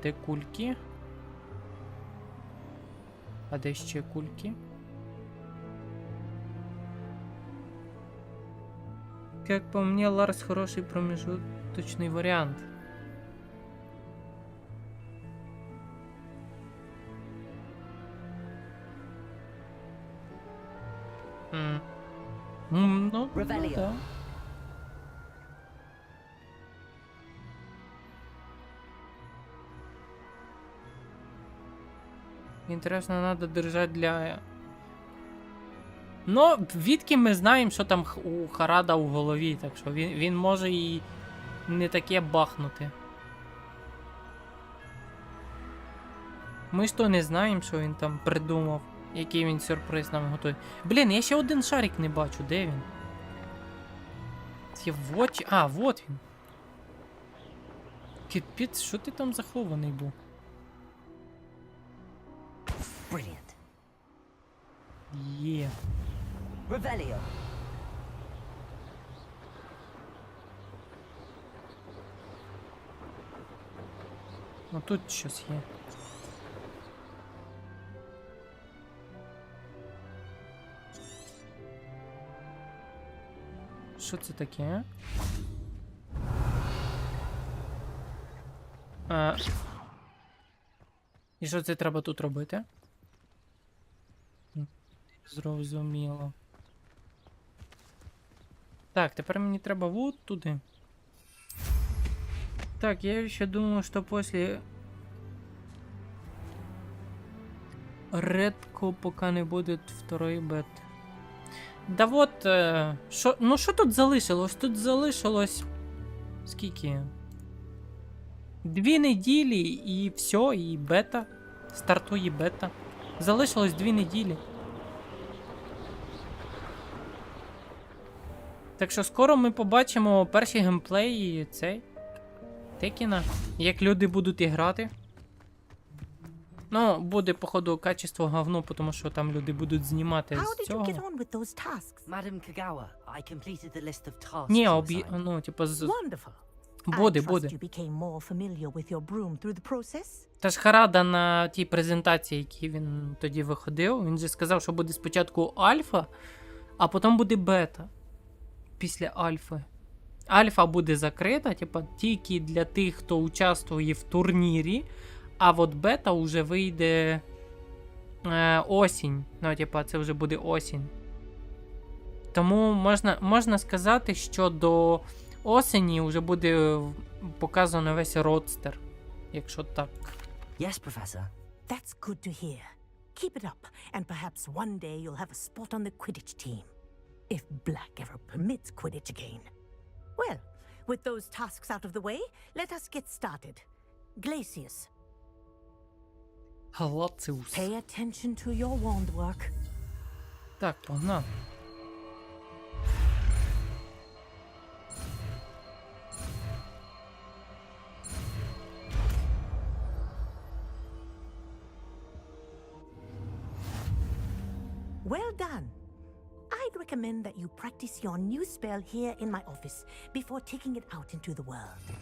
Де кульки? А де ще кульки? Как по мне, Ларс хороший промежуточный вариант. Ну,
Ревелио.
да. Интересно, надо держать для... Ну, відки ми знаємо, що там у Харада у голові, так що він може і не таке бахнути. Ми ж то не знаємо, що він там придумав, який він сюрприз нам готує. Блін, я ще один шарик не бачу, де він? Це в очі... А, вот він. Кипець, що ти там захований був?
Brilliant.
Є.
Revelio.
Ну тут щось є. Що це таке? І що це треба тут робити? Зрозуміло. Так, тепер мені треба вот туди. Так, я ще думаю, що після редко поки не буде второї бет. Да вот, ну що тут залишилось? Тут залишилось... Скільки? 2 неділі і все, і бета. Стартує бета. Залишилось 2 неділі. Так що скоро ми побачимо перші геймплеї Текіна, як люди будуть грати. Ну, буде, походу, качество говно, тому що там люди будуть знімати з цього.
Madam Kagawa, I completed the list of tasks.
Ні, ну, типу, буде. Та ж Харада на тій презентації, якій він тоді виходив, він же сказав, що буде спочатку альфа, а потім буде бета. Після альфи. Альфа буде закрита, типа, тільки для тих, хто участвує в турнірі, а от бета вже вийде осінь. Ну, типа, це вже буде осінь. Тому можна сказати, що до осені вже буде показано весь родстер, якщо так.
Yes, Professor.
That's good to hear. Keep it up, and perhaps one day you'll have a spot on the Quidditch team. If Black ever permits Quidditch again. Well, with those tasks out of the way, let us get started. Glacius,
Галациус.
pay attention to your wand work.
Так, погнали.
Well done. I'd recommend that you practice your new spell here in my office before taking it out into the world.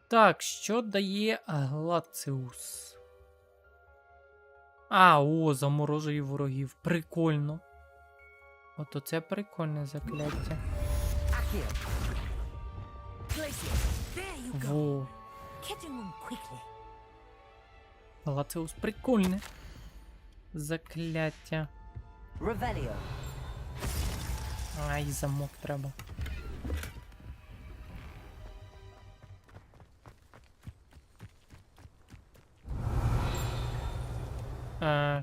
Так, що дає Глациус? Заморожує ворогів. Прикольно. От оце прикольне закляття.
Accio.
Glacius, there you go.
Во.
Catching them quickly.
Глациус прикольне. Закляття.
Revelio.
Ай, замок треба.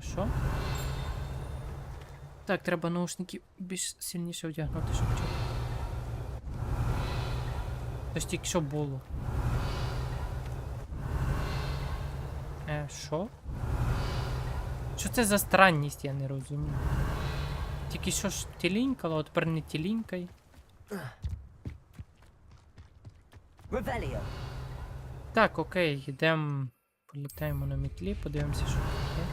Що? Так, треба наушники більш сильніше вдягнути, щоб чути. Це ж тільки що було. Що? Що це за странність, я не розумію. Тільки що ж тілінькало, а тепер не тілінькай.
Revelio.
Так, окей, йдемо, політаємо на мітлі, подивимося, що таке.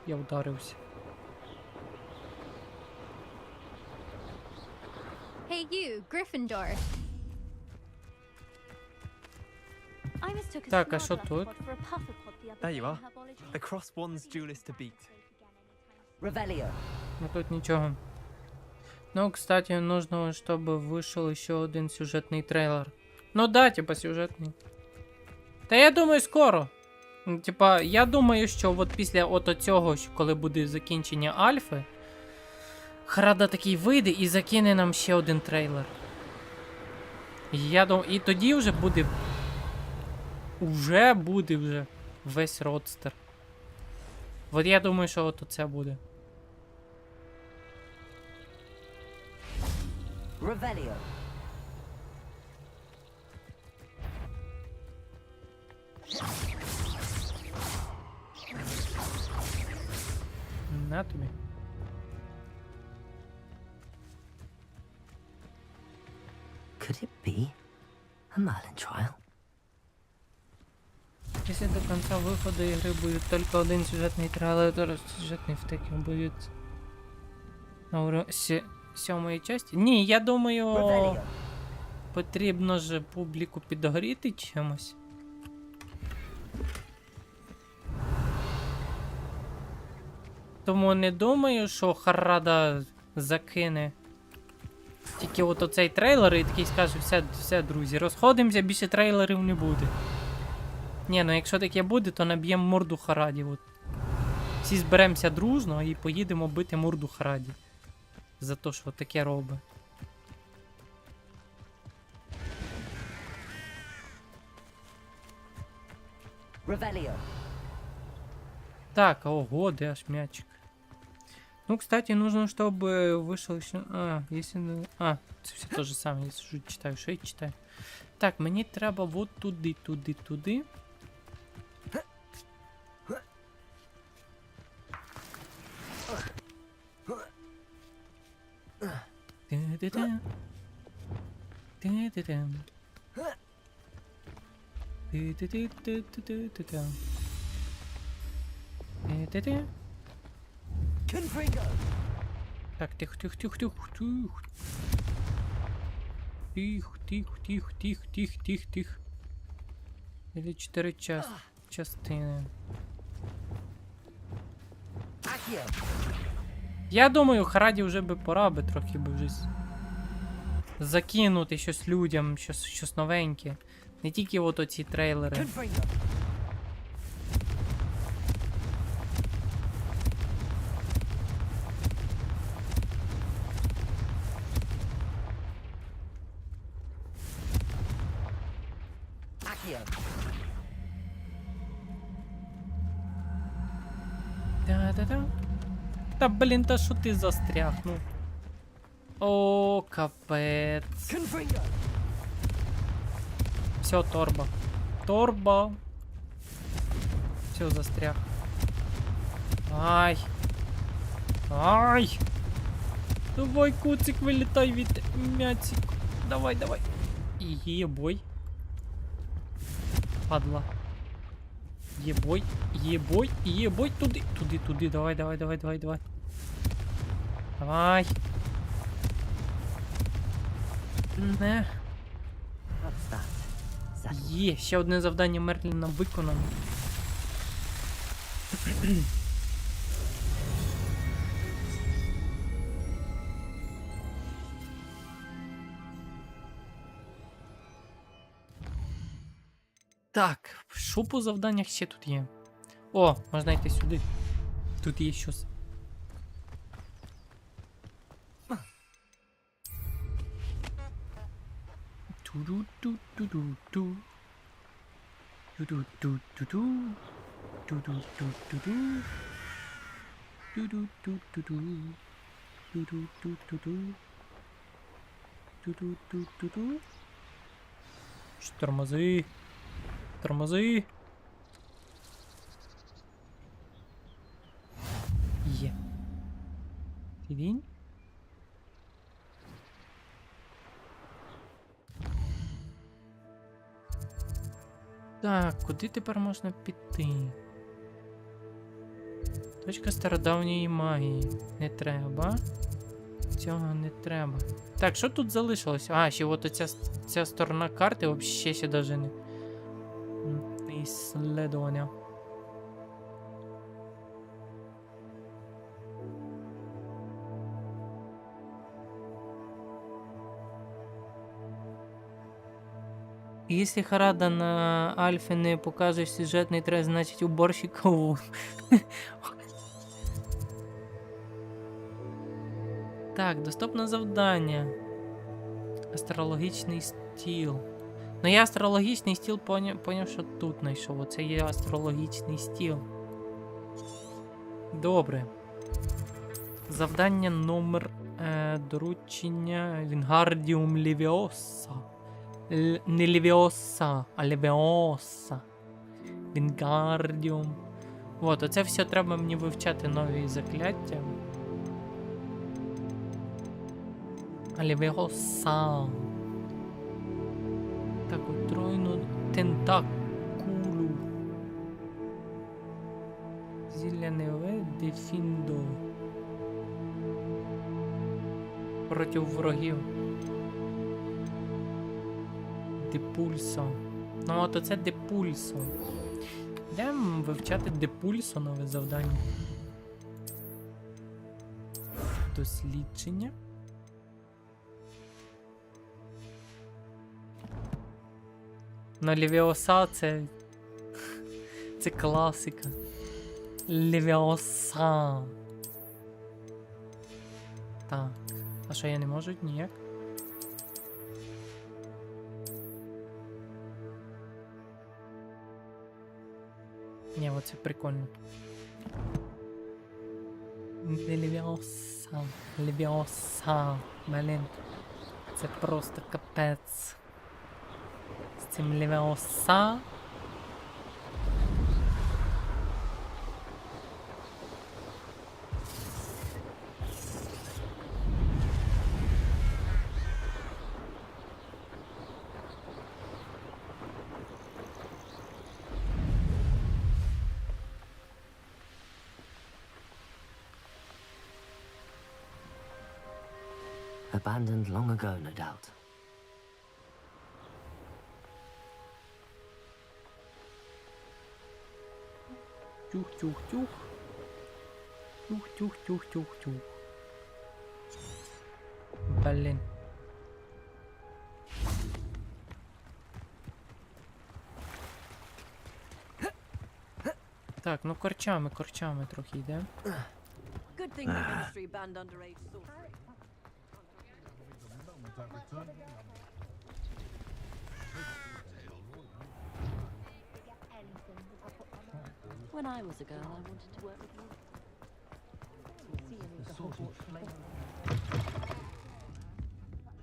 я вдарився.
Hey you, Gryffindor.
Так, а що тут?
There you are. The cross one's duelist to beat.
Revelio.
Ну тут ничего. Ну, кстати, нужно, чтобы вышел еще один сюжетный трейлер. Ну да, типа сюжетний. Та я думаю, скоро. Типа, я думаю, що от після от цього, коли буде закінчення альфи, Харада такий вийде і закине нам ще один трейлер. Я думаю, і тоді вже буде. Уже буде весь родстер. От я думаю, що от це буде.
Revelio.
На тобі.
Could it be a Merlin trial?
Если до конца выхода игры будет только один сюжетный трейлер, то сюжетный втеки будет на уровні 7-ї часті. Ні, я думаю,
Revelio.
потрібно ж публіку підогріти чимось. Тому не думаю, що Харада закине тільки от оцей трейлер і такий скаже, все, друзі, розходимося, більше трейлерів не буде. Ні, ну якщо таке буде, то наб'ємо морду Хараді. От. Всі зберемося дружно і поїдемо бити морду Хараді. За те, що таке робить.
Revelio.
Так, ого, де аж мячик. Ну, кстати, нужно, чтобы вышел еще... если... это все то же самое, я сижу, читаю, что я читаю. Так, мені треба вот туди.
Confringo.
Так, тихо. Тихо. Или 4 частини.
Accio.
Я думаю, Хараді вже би пора би трохи би вже закинути щось людям, щось новеньке. Не тільки от оці трейлери.
Confringo. Accio.
Да. Та блін, та що ти застряг, ну. О, капець.
Confringo.
Все, торба. Все, застряг. Ай. Давай, куцик, вилітай від м'яцику. Давай. Єбой. Падла. Єбой. Туди. Давай. Не.
What's that? Settled.
Є, ще одне завдання Мерліна виконано. Так, що по завданнях ще тут є? О, можна йти сюди. Тут є щось. Ту-ду-ду-ду-ду-ду. Ту-ду-ду-ду-ду. Ту-ду-ду-ду-ду. Ту-ду-ду-ду-ду. Ту-ду-ду-ду-ду. Ту-ду-ду-ду-ду. Тормози. Є. Він? Так, куди тепер можна піти? Точка стародавньої магії. Не треба. Цього не треба. Так, що тут залишилось? А, ще от ця сторона карти взагалі ще даже не ісследування. Если Харада на Альфі не покаже сюжетний трек, значить уборщикову. Так, доступне завдання. Астрологічний стіл. Ну я астрологічний стіл поняв, що тут знайшов. Оце є астрологічний стіл. Добре. Завдання номер доручення Вінгардіум Левіоса. Не Левіоса, а Левіоса. Вінгардіум. Вот, оце все треба мені вивчати нові закляття. Левіоса. Таку тройну тентакулу. Зілля неве дефіндо. Проти ворогів. Депульсо. Ну от оце депульсо. Йдемо вивчати депульсо, нове завдання. Дослідження. Ну, Левіоса це... Це класика. Левіоса. Так. А що я не можу? Ніяк? Ні, оце прикольно. Левіоса. Левіоса. Блін. Це просто капець. З цим Левіоса.
Abandoned long ago, no doubt.
Тюх-тюх-тюх. Тюх-тюх-тюх-тюх-тюх. Блін. Так, ну корчами трохи йде.
Good thing the ministry banned underage sorcery. When I was a girl, I wanted to work with you.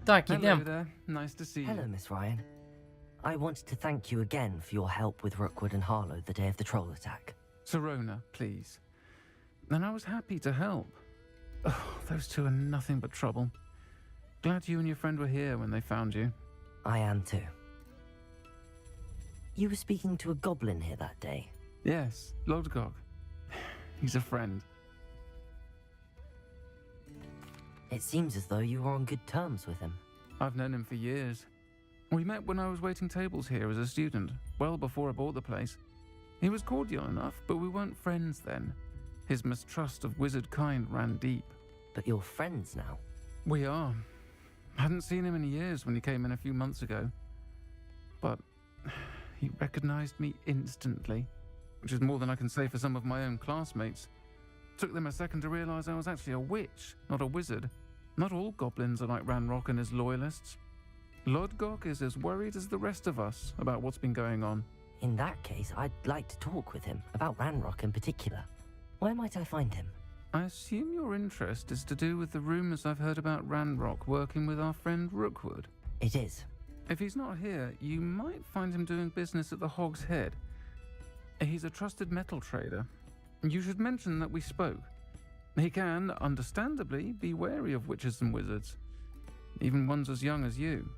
Так,
Hello
ідемо.
there. Nice to see you.
Hello, Miss Ryan. I wanted to thank you again for your help with Rookwood and Harlow the day of the troll attack.
Serona, please. And I was happy to help. Oh, those two are nothing but trouble. Glad you and your friend were here when they found you.
I am too. You were speaking to a goblin here that day.
Yes, Lodgok. He's a friend.
It seems as though you were on good terms with him.
I've known him for years. We met when I was waiting tables here as a student, well before I bought the place. He was cordial enough, but we weren't friends then. His mistrust of wizard kind ran deep.
But you're friends now.
We are. Hadn't seen him in years when he came in a few months ago. But he recognized me instantly, which is more than I can say for some of my own classmates. Took them a second to realize I was actually a witch, not a wizard. Not all goblins are like Ranrock and his loyalists. Lodgok is as worried as the rest of us about what's been going on.
In that case, I'd like to talk with him, about Ranrock in particular. Where might I find him?
I assume your interest is to do with the rumors I've heard about Ranrock working with our friend Rookwood.
It is.
If he's not here, you might find him doing business at the Hog's Head. He's a trusted metal trader. You should mention that we spoke. He can, understandably, be wary of witches and wizards, even ones as young as you.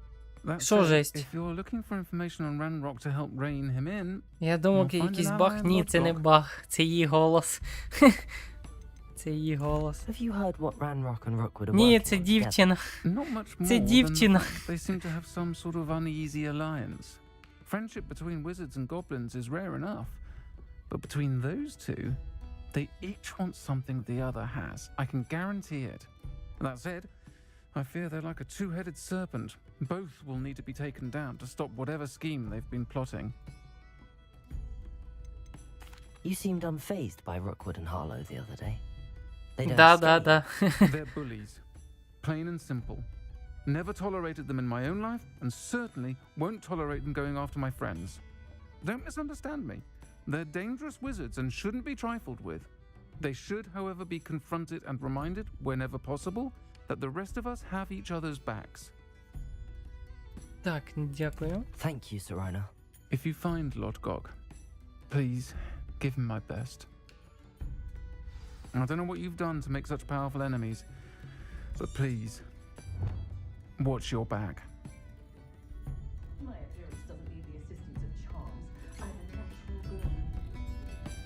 That
Що
said,
жесть?
if you're looking for information on Ranrock to help rein him in,
Я думав,
You'll find
якийсь
an
баг.
ally in
Ні, це не
Lockdock.
баг. Це її голос. Це її голос.
Have you heard what Ranrock and Rookwood are
Ні,
working
це
on together?
дівчина.
not much more
Це
than
дівчина.
they seem to have some sort of uneasy alliance. Friendship between wizards and goblins is rare enough, but between those two, they each want something the other has. I can guarantee it. That said, I fear they're like a two-headed serpent. Both will need to be taken down to stop whatever scheme they've been plotting.
You seemed unfazed by Rookwood and Harlow the other day. They don't
Да,
scare
да,
you.
да.
They're bullies. Plain and simple. Never tolerated them in my own life, and certainly won't tolerate them going after my friends. Don't misunderstand me. They're dangerous wizards and shouldn't be trifled with. They should, however, be confronted and reminded, whenever possible, that the rest of us have each other's backs.
Так, дякую.
Thank you, Serona.
If you find Lord Gog, please give him my best. I don't know what you've done to make such powerful enemies, but please, watch your back.
My appearance doesn't need the assistance of charms. I'm a natural girl.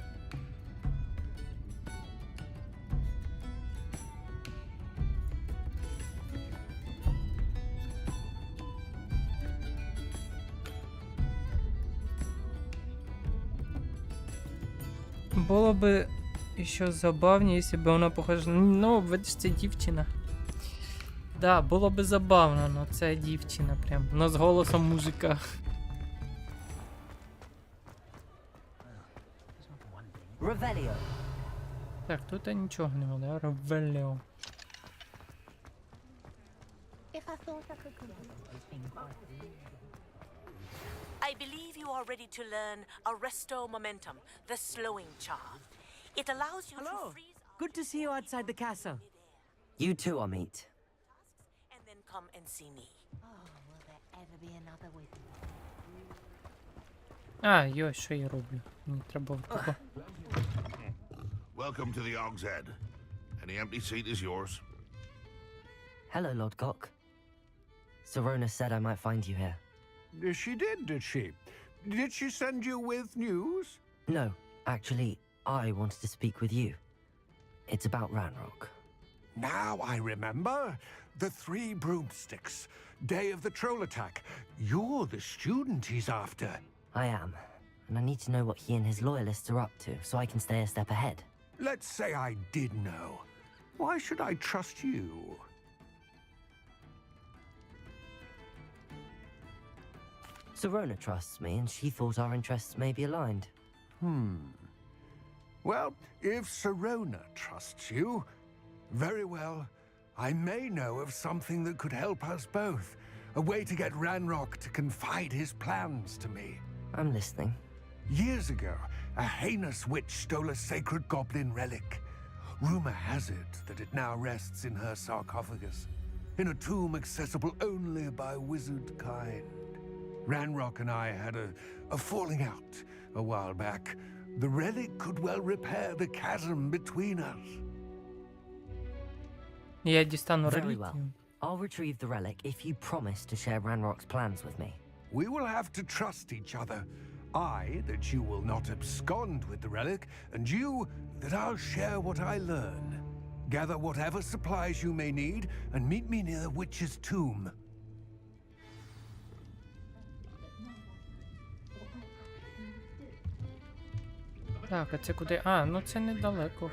Було би ще забавніше, якщо б вона похожа. Ну, видиш, це дівчина. Да, було би забавно, но це дівчина прям. Но з голосом мужика.
Revelio.
Так, тут нічого нема, да? Ревеліо.
I believe you are ready to learn Arresto Momentum, the slowing charm. It allows you
Hello.
to freeze
Good to see you outside the castle.
You too, Amit.
and then come and see me.
А, йой, що я роблю? Мені треба отако.
Welcome to the Og's Head. Any empty seat is yours.
Hello, Lord Gok. Serona said I might find you here.
She did she? Did she send you with news?
No, actually, I wanted to speak with you. It's about Ranrock.
Now I remember. The 3 broomsticks. Day of the troll attack. You're the student he's after.
I am, and I need to know what he and his loyalists are up to so I can stay a step ahead.
Let's say I did know. Why should I trust you?
Serona trusts me, and she thought our interests may be aligned.
Well, if Serona trusts you, very well. I may know of something that could help us both. A way to get Ranrock to confide his plans to me.
I'm listening.
Years ago, a heinous witch stole a sacred goblin relic. Rumor has it that it now rests in her sarcophagus, in a tomb accessible only by wizard kind. Ranrock and I had a falling out a while back. The relic could well repair the chasm between us.
Я дістану
Very
реліквію.
well. I'll retrieve the relic if you promise to share Ranrock's plans with me.
We will have to trust each other. I, that you will not abscond with the relic, and you, that I'll share what I learn. Gather whatever supplies you may need, and meet me near the witch's tomb.
Так, а це куди? А, ну це недалеко.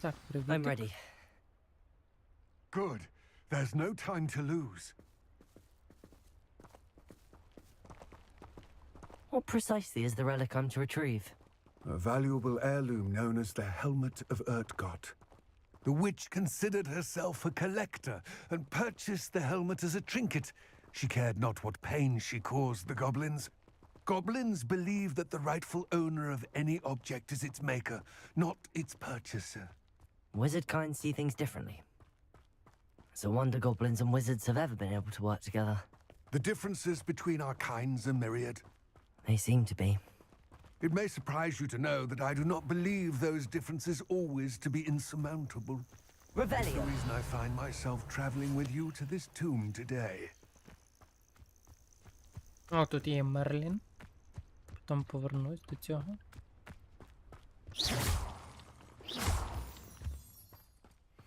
Так,
I'm
привіт.
ready.
Good. There's no time to lose.
What precisely is the relic I'm to retrieve?
A valuable heirloom known as the Helmet of Urtgott. The witch considered herself a collector and purchased the helmet as a trinket. She cared not what pain she caused the goblins. Goblins believe that the rightful owner of any object is its maker, not its purchaser.
Wizard kind see things differently. It's a wonder goblins and wizards have ever been able to work together.
The differences between our kinds are myriad.
They seem to be.
It may surprise you to know that I do not believe those differences always to be insurmountable. That's the reason I find myself traveling with you to this tomb today.
О, тут є Мерлін. Потім повернусь до цього.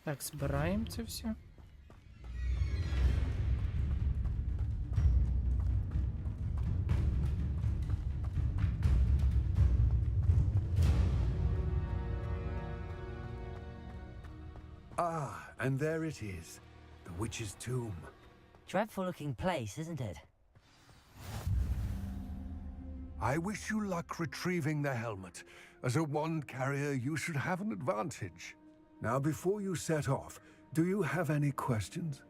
Так, збираємо це все.
Ah, and there it is. The witch's tomb.
Dreadful looking place, isn't it?
I wish you luck retrieving the helmet. As a wand carrier, you should have an advantage. Now, before you set off, do you have any questions?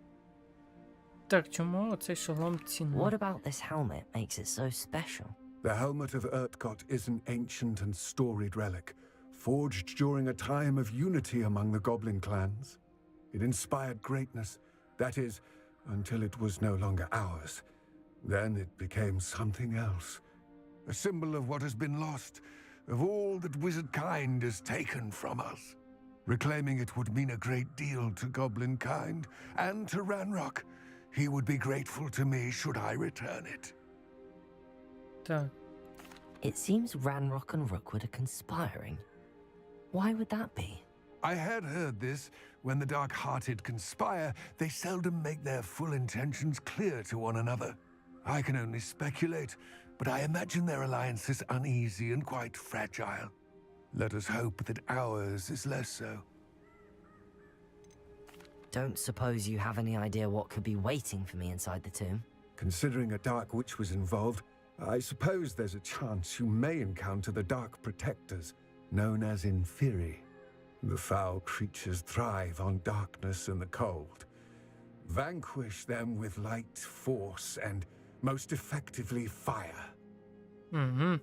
Так, чому оцей шолом цінний?
What about this helmet makes it so special?
The helmet of Urtkot is an ancient and storied relic, forged during a time of unity among the goblin clans. It inspired greatness, that is, until it was no longer ours. Then it became something else. A symbol of what has been lost, of all that wizard kind has taken from us. Reclaiming it would mean a great deal to goblin kind, and to Ranrock. He would be grateful to me should I return it.
Так.
It seems Ranrock and Rookwood are conspiring. Why would that be?
I had heard this. When the dark-hearted conspire, they seldom make their full intentions clear to one another. I can only speculate, but I imagine their alliance is uneasy and quite fragile. Let us hope that ours is less so.
Don't suppose you have any idea what could be waiting for me inside the tomb?
Considering a dark witch was involved, I suppose there's a chance you may encounter the dark protectors, known as Inferi. The foul creatures thrive on darkness and the cold. Vanquish them with light, force, and most effectively fire.
Mm-hmm.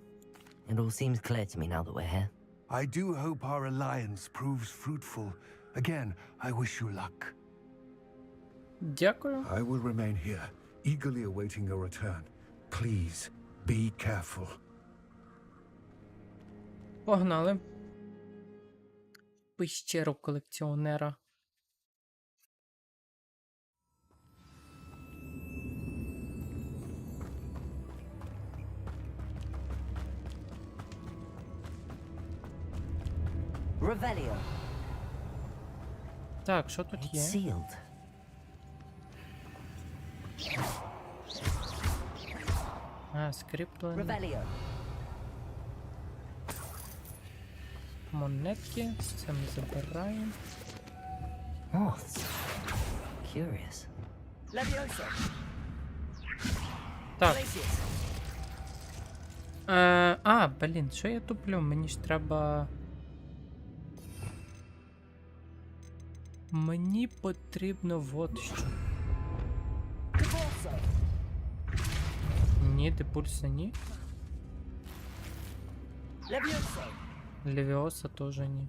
It all seems clear to me now that we're here.
I do hope our alliance proves fruitful. Again, I wish you luck.
Дякую.
I will remain here, eagerly awaiting your return. Please, be careful.
Погнали. Пещеру колекціонера.
Revelio.
Так, що тут є?
Sealed.
А, скріплений.
Revelio.
Монетки. Це ми забираємо.
Moths. Curious. Levioso.
Так. Блін, що я туплю? Мені ж треба... Мені потрібно вот що. Ні, депульса ні. Левіоса теж ні.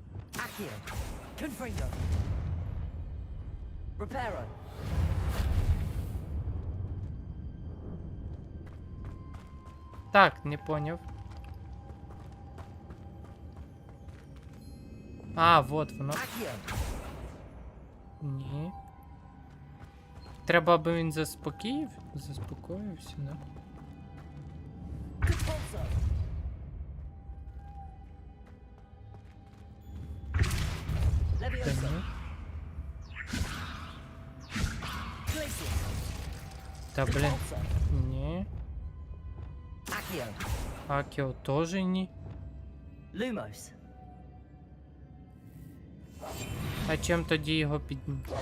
Так, не поняв. А, вот воно. Ні. Треба, аби він заспокоївся, да? Та блін. Ні. Акіо теж ні.
Lumos.
А чим тоді його підняти?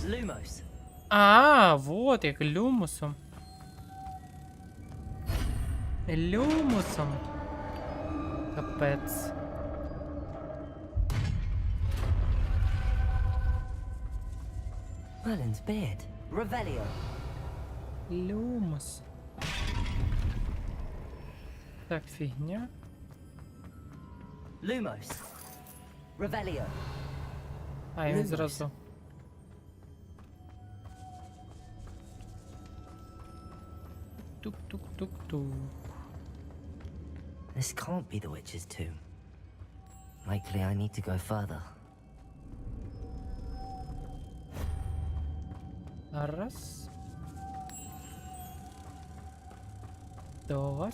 Lumos.
А, вот як люмусом. Люмусом. Капець.
Merlin's beard. Revelio.
Люмос. Так, фігня.
Lumos. Revelio.
А, я зразу. Тук-тук-тук-тук.
This can't be the witch's tomb. Likely I need to go further.
Раз. Два.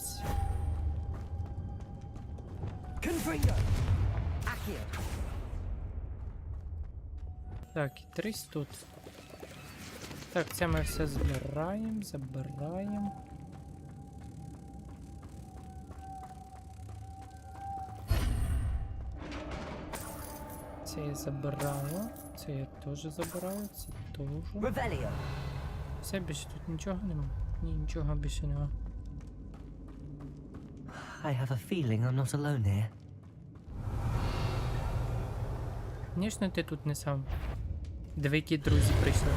Confringo. Accio.
Так, і 3 тут. Так, це ми все збираємо, забираємо. Це я забираю, це я теж забираю, це теж.
Revelio.
Все, більше тут нічого нема. Ні, нічого більше нема.
I have a feeling I'm not alone here.
Звісно, ти тут не сам. Диви, які друзі прийшли.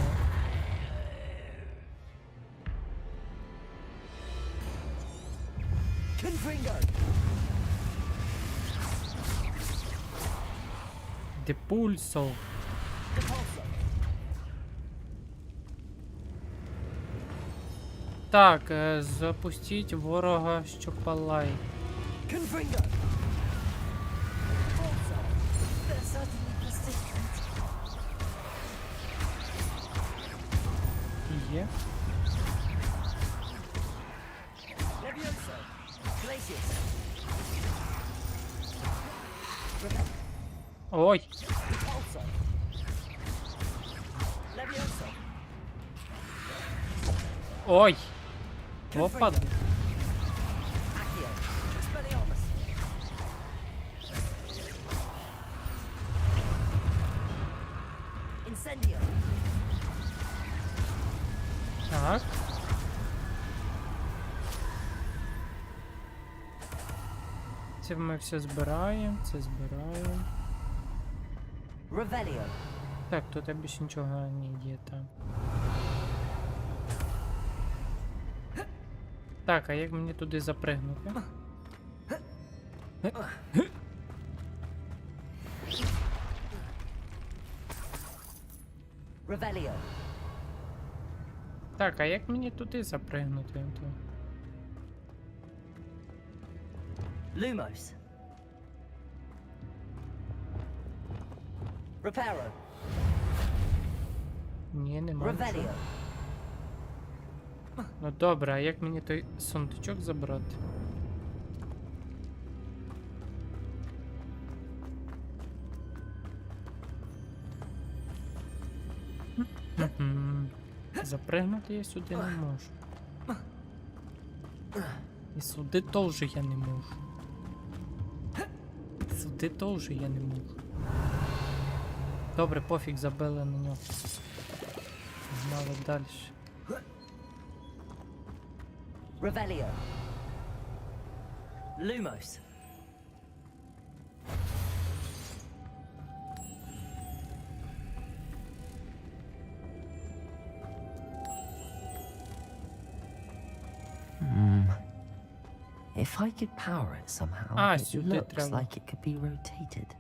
Confringo.
Де пульсо. Так, запустіть ворога, що палає.
Confringo.
Є.
Levioso. Glacius.
Ой!
Repulso. Levioso.
Ой! Опа!
Accio. Expelliarmus. Incendio.
Так. Це ми все збираємо, це збираємо.
Revelio.
Так, тут більше нічого не є там. Так, а як мені туди запригнути?
Revelio.
Так, а як мені туди запригнути?
Lumos. Reparo.
Ні, нема.
Revelio.
нічого. Ну добре, а як мені той сундучок забрати? Запригнути я сюди не можу. І сюди теж я не можу. Сюди теж я не можу. Добре, пофіг, забили на нього. Погнали далі.
Revelio. Lumos. If I could power it somehow,
Ah,
it
сюди
looks
треба.
like it could be rotated.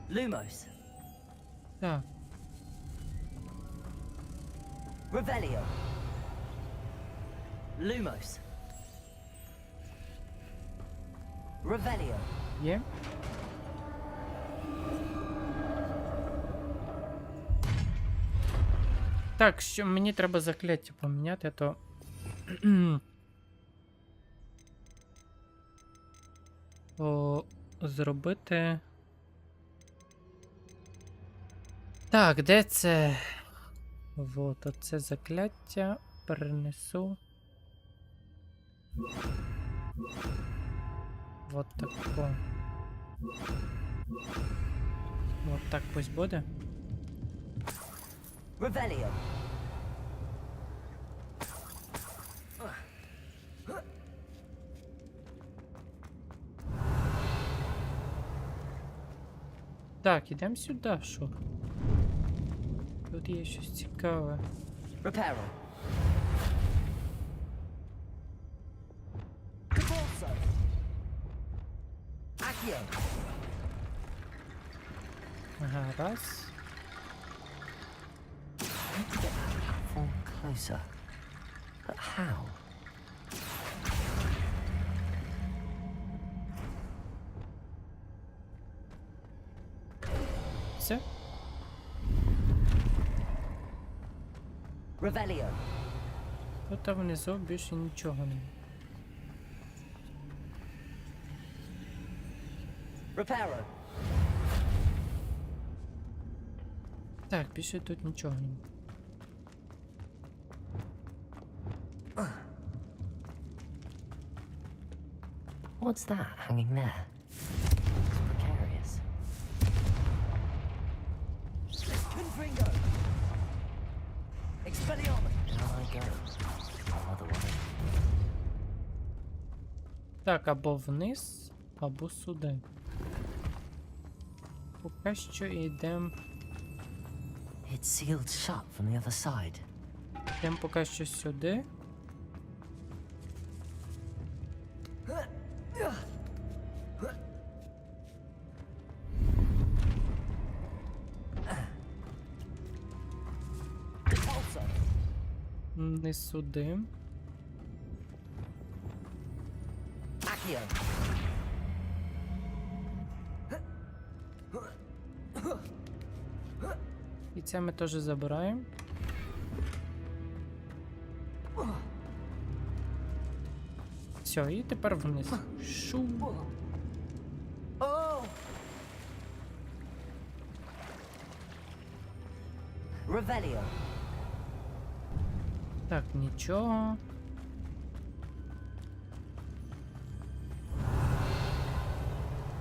Lumos.
Так.
Revelio. Lumos. Revelio.
Є? Так, що мені треба закляття поміняти, то. Зробити. Так, де це? Вот, оце закляття перенесу. Вот тако. От так пусть буде.
Rebellion.
Так, ідемо сюди, що? Тут є щось цікаве.
Reparo. Accio.
Ага, раз.
Need to get that platform closer. But how?
Все?
Revelio.
Тут внизу більше нічого немає.
Reparo.
Так, більше тут нічого немає.
What's that hanging there? It's precarious. Confringo. Expelliarmus. Down I go. Another way.
Так, або вниз, або сюди. Поки що йдемо.
It's sealed shut from the other side.
Йдемо поки що сюди. Не сюди.
Accio.
І це ми теж забираємо. Все, і тепер вниз. Шу.
Revelio.
Так, нічого.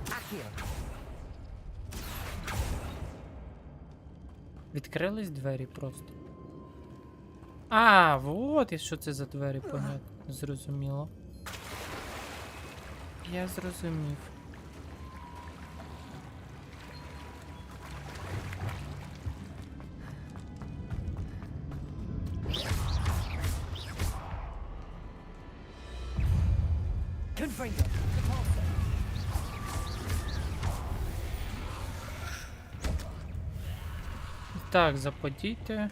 Accio.
Відкрились двері просто. А, вот і що це за двері, понятно. Зрозуміло. Я зрозумів.
Confringo.
Так, заподійте.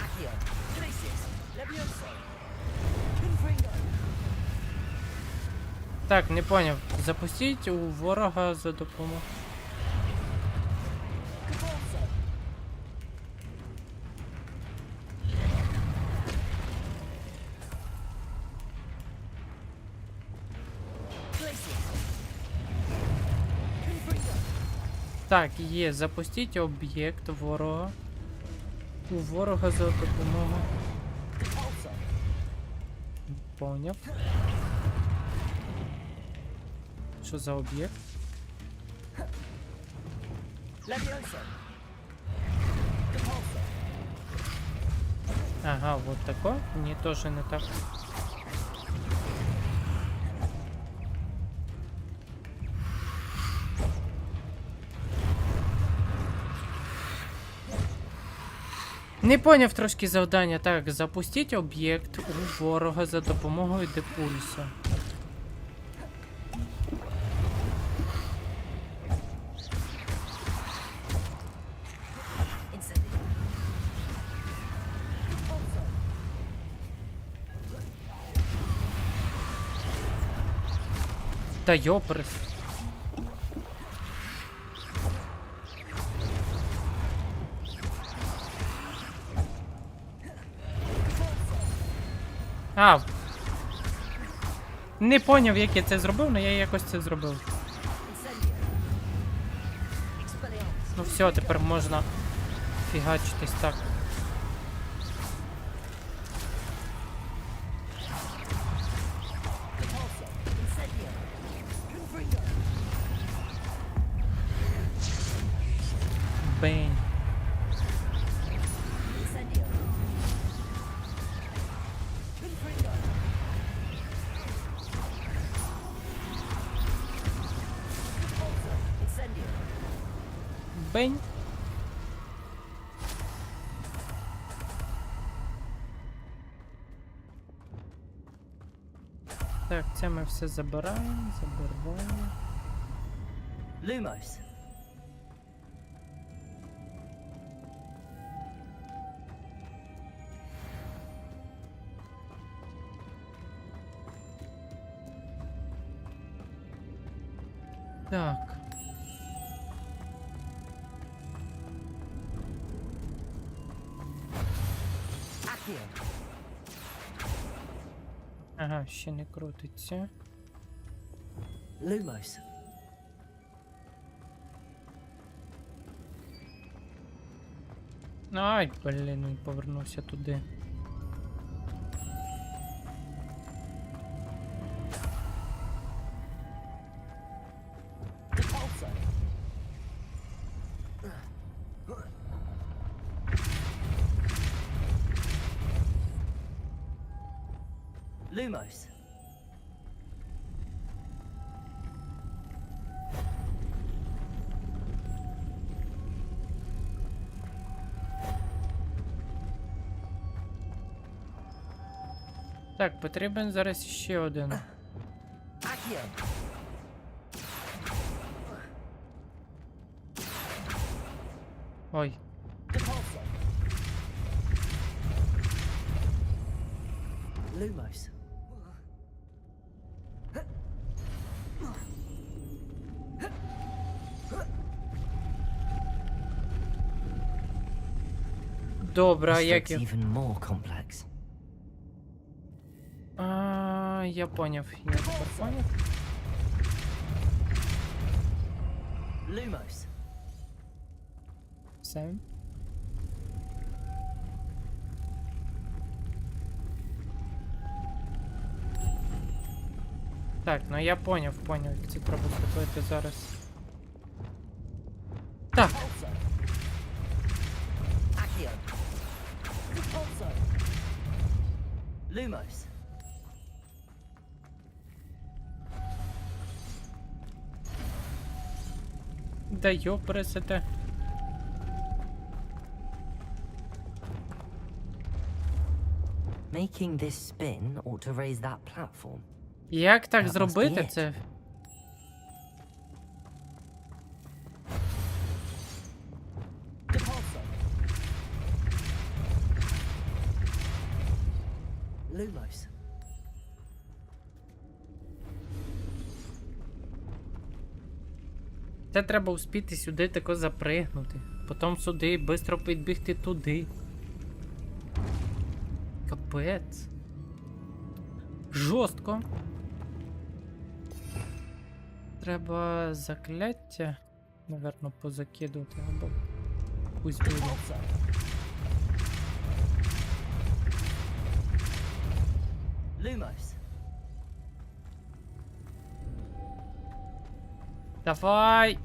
Accio. Glacius. Levioso. Confringo.
Так, не поняв. Запустіть у ворога за допомогою. Так, є. Запустіть об'єкт ворога. У ворога за допомогою. Поняв. Що за об'єкт? Ага, вот тако. Ні, теж не так. Не поняв трошки завдання. Так, запустіть об'єкт у ворога за допомогою депульсу. Та йоперс. А. Не поняв, як я це зробив, але я якось це зробив. Ну все, тепер можна фігачитись так. Бень. Бень. Так, це ми все забираємо.
Lumos.
Так. Ага, ще не крутиться.
Lumos.
Ай, блін, він повернувся туди.
Lumos.
Так, потрібен зараз ще один. Ой.
Lumos.
Добре, а
This
як
looks
я...
even more complex.
Я поняв. Я тепер поняв.
Lumos.
Все. Так, ну я поняв, як це треба зробити зараз. Так.
Lumos.
Да йопресете.
Making this spin ought to raise that platform.
Як так
That must
зробити
be it.
це?
Lumos.
Це треба успіти сюди тако запригнути. Потім сюди, швидко підбігти туди. Капець. Жорстко. Треба закляття, наверно, позакидувати, або пусть буде.
Lumos.
Давай!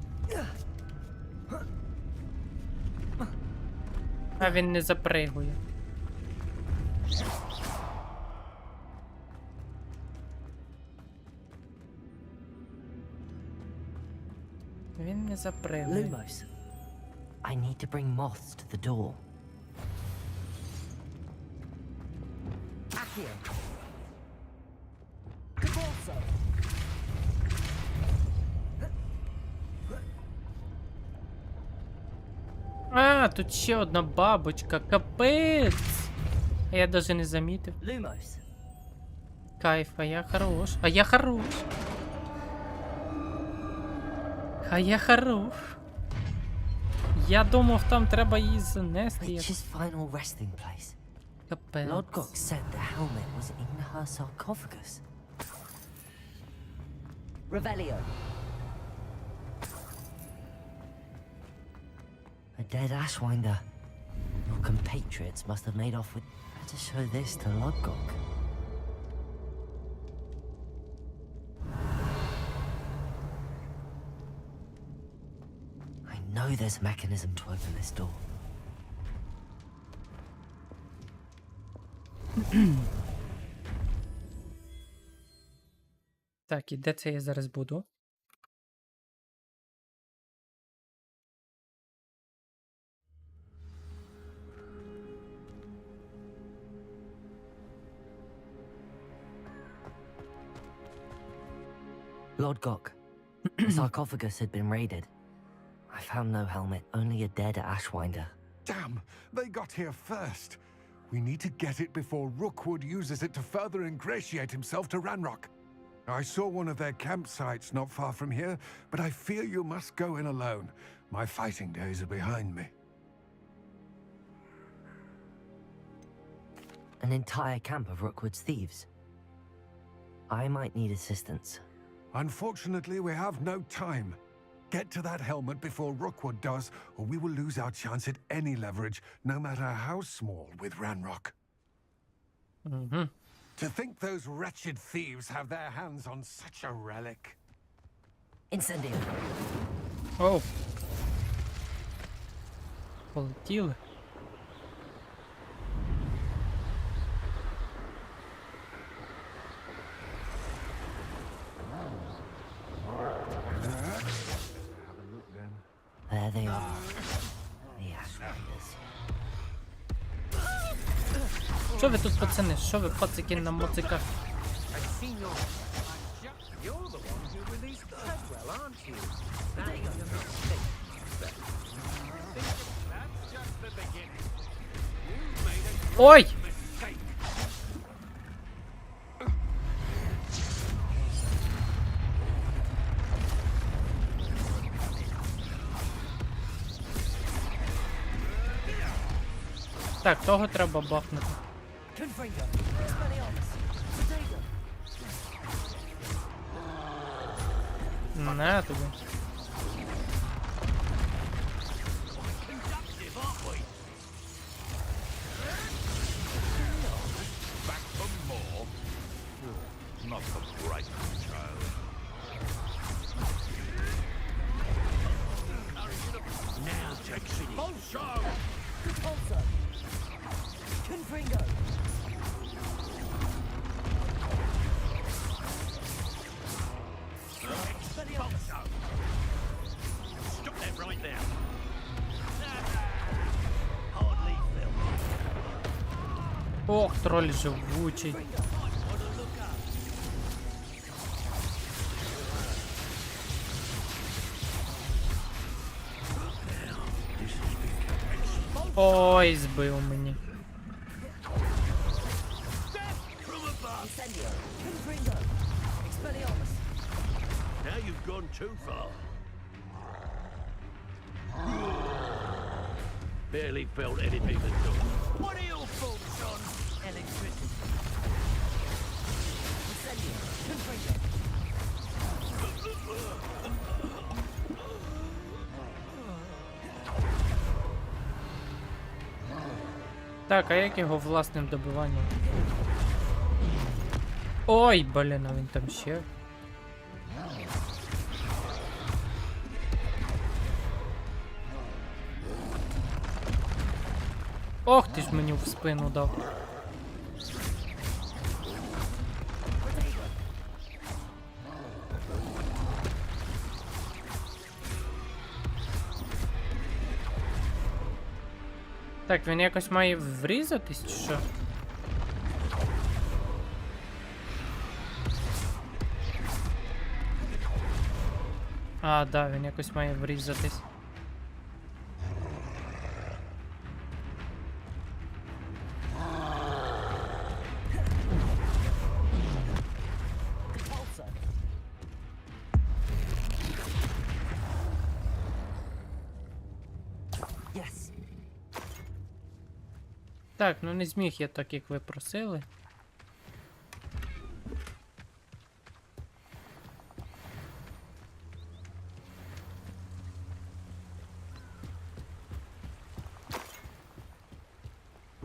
А він не запригує. Він не запригує.
Lumos.
I need to bring moths to the door.
Accio.
А, тут ще одна бабочка, капець! А я даже не замітив.
Lumos.
Кайф, а я хорош. А я хорош. А я хорош. Я думав, там треба її занести.
Witch's final resting place.
Капець.
Lodgok said the helmet was in her sarcophagus.
Revelio.
A dead Ashwinder. compatriots must have made off with... Better show this to Lodgok. I know there's a mechanism to open this door.
Так, і де це я зараз буду?
Lodgok, the sarcophagus had been raided. I found no helmet, only a dead Ashwinder.
Damn, they got here first. We need to get it before Rookwood uses it to further ingratiate himself to Ranrock. I saw one of their campsites not far from here, but I fear you must go in alone. My fighting days are behind me.
An entire camp of Rookwood's thieves. I might need assistance.
Unfortunately, we have no time. Get to that helmet before Rookwood does, or we will lose our chance at any leverage, no matter how small, with Ranrock.
Угу.
To think those wretched thieves have their hands on such a relic.
Incendio.
Оу. Полетіли.
There they are. The Ashwinders.
Що ви тут, пацани? Що ви, пацики, на моциках? Ой! Так, того треба бахнути. На тобі.
Back for more? Not the bright child.
Now take city.
Bolsho!
Repulsor. Confringo.
Stop that right now. Hardly felt.
Ох, троль живучий. Ой, збив мені.
Incendio. Confringo. Expelliarmus.
Now you've gone too far. Barely felt anything at all. What are your thoughts on electricity?
Incendio. Confringo.
Так, а як його власним добиванням? Ой, блін, а він там ще. Ох, ти ж мені в спину дав. Так, він якось має врізатись, чи що? А, да, він якось має врізатись.
Yes.
Так, ну не зміг я так, як ви просили.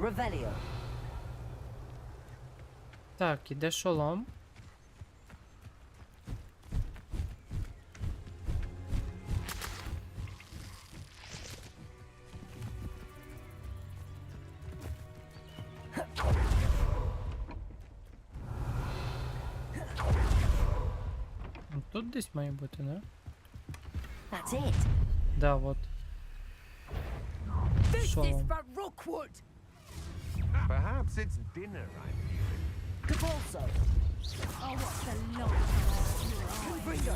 Revelio.
Так, іде шолом. Тут десь має бути, да?
That's it.
Да, вот.
This is
Шолом.
for Rookwood.
Perhaps it's dinner I'm hearing.
Capulso.
Oh, what's the lot?
Confringo.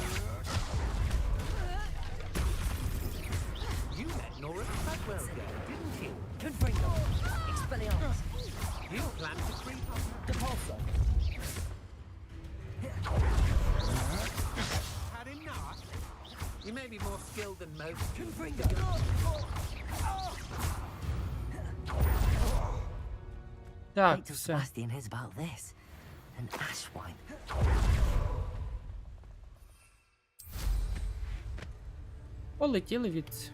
You met Nora Bagwell again, didn't you?
Confringo. Expelliarmus.
You planned to creep up.
Capulso.
Had enough? You may be more skilled than most.
Confringo.
Так,
Wait till
все.
Sebastian hears about this. An ashwine.
Полетіли від...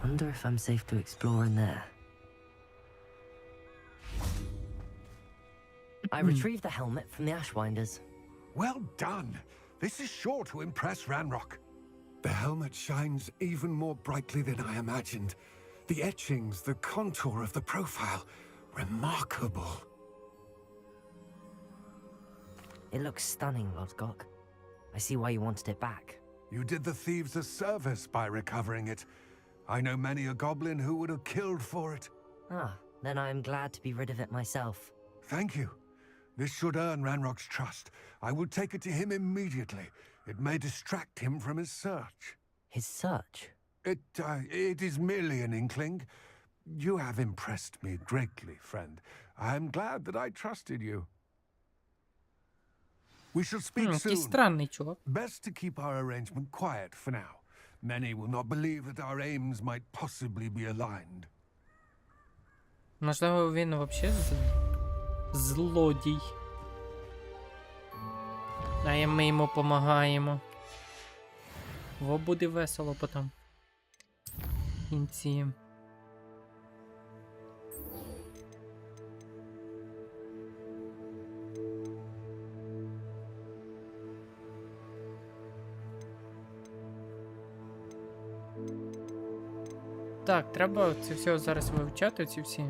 Wonder if I'm safe to explore in there. I retrieved the helmet from the Ashwinders.
Well done. This is sure to impress Ranrock. The helmet shines even more brightly than I imagined. The etchings, the contour of the profile, remarkable.
It looks stunning, Lodgok. I see why you wanted it back.
You did the thieves a service by recovering it. I know many a goblin who would have killed for it.
Ah, then I am glad to be rid of it myself.
Thank you. This should earn Ranrock's trust. I will take it to him immediately. It may distract him from his search.
His search?
It is merely an inkling. You have impressed me greatly, friend. I am glad that I trusted you. We shall speak
Який
soon.
странний чувак.
Best to keep our arrangement quiet for now. Many will not believe that our aims might possibly be aligned.
Можливо, він взагалі злодій. А ми йому допомагаємо. Во буде весело потім. В кінці. Так, треба це все зараз вивчати, ці всі.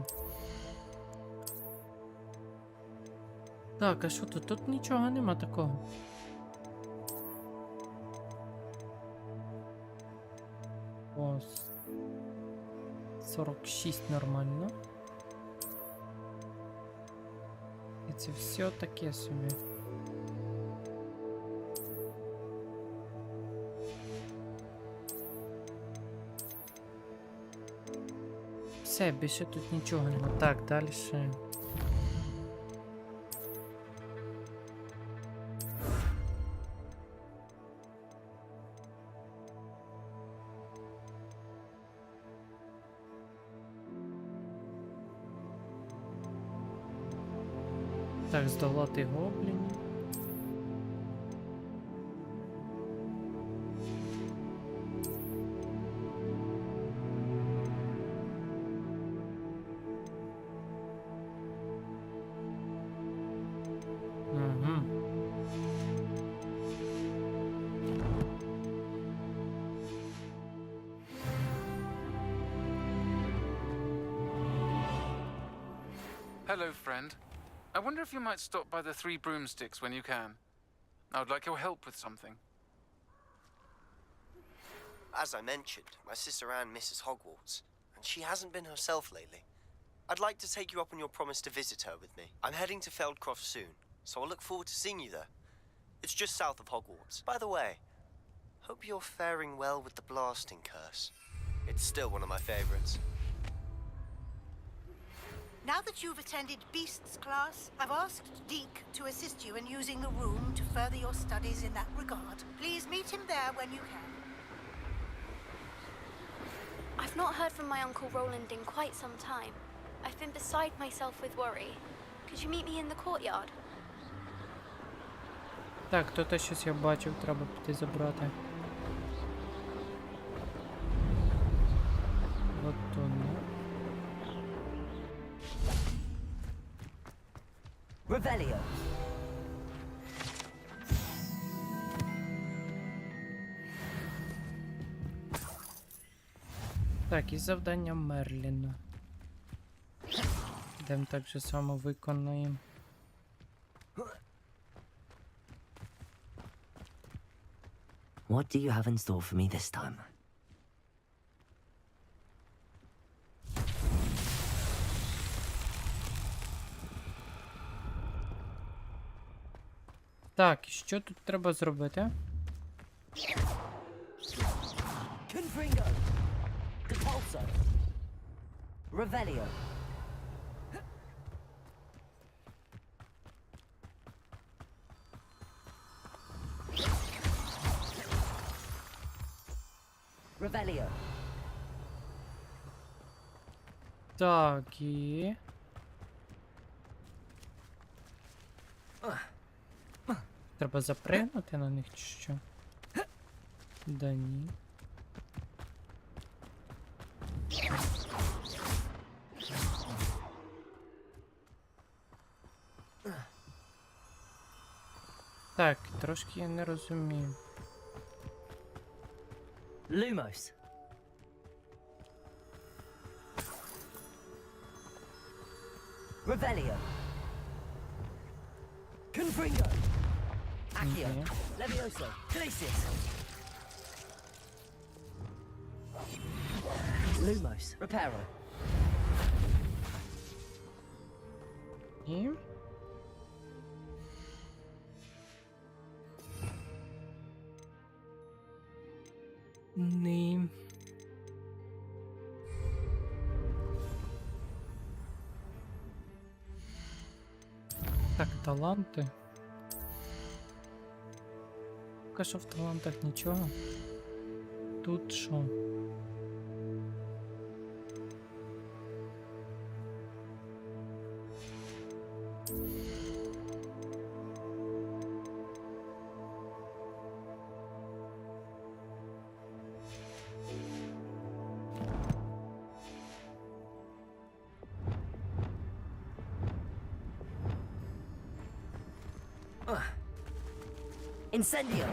Так, а що тут? Тут нічого нема такого. Ось. 46 нормально. І це все таке собі. Все, більше тут нічого нема. Так, далі. Так, здолати гоблінів.
Hello, friend. I wonder if you might stop by the Three Broomsticks when you can. I would like your help with something.
As I mentioned, my sister Anne misses Hogwarts, and she hasn't been herself lately. I'd like to take you up on your promise to visit her with me. I'm heading to Feldcroft soon, so I'll look forward to seeing you there. It's just south of Hogwarts. By the way, hope you're faring well with the blasting curse. It's still one of my favorites.
Now that you've attended Beasts class, I've asked Deke to assist you in using the room to further your studies in that regard. Please meet him there when you can.
I've not heard from my Uncle Roland in quite some time. I've been beside myself with worry. Could you meet me in the courtyard?
Так, тут щось я бачив, треба піти забрати. От воно.
Revelio.
Так, і завдання Мерліна. Йдемо так же само виконаємо.
What do you have in store for me this time?
Так, і що тут треба зробити?
Confringo. Compulso. Revelio. Revelio.
Так, і... Треба запригнути на них чи що? Да ні. Так, трошки я не розумію.
Lumos. Revelio. Confringo. Accio.
Ні.
Levioso. Glacius. Lumos. Reparo.
І... Ні. Так, таланти. Поки що в талантах нічого. Тут що?
Incendio.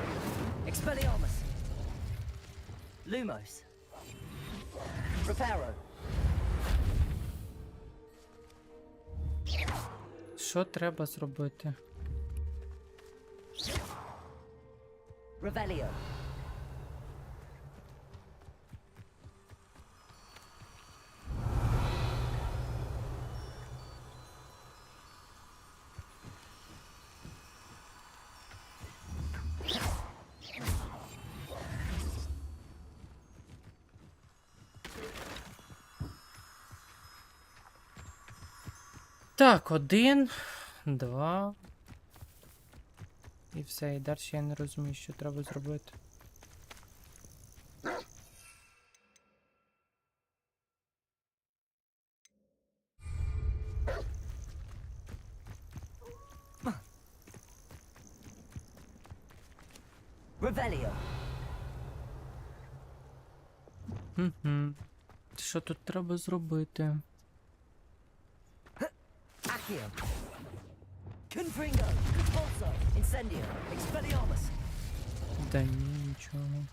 Expelliarmus. Lumos. Reparo.
Що треба зробити?
Revelio.
Так, 1, 2. І все, і далі я не розумію, що треба зробити.
Revelio.
Угу. Що тут треба зробити?
Accio. Confringo. Compulso. Incendio. Expelliarmus.
Да ні, нічого.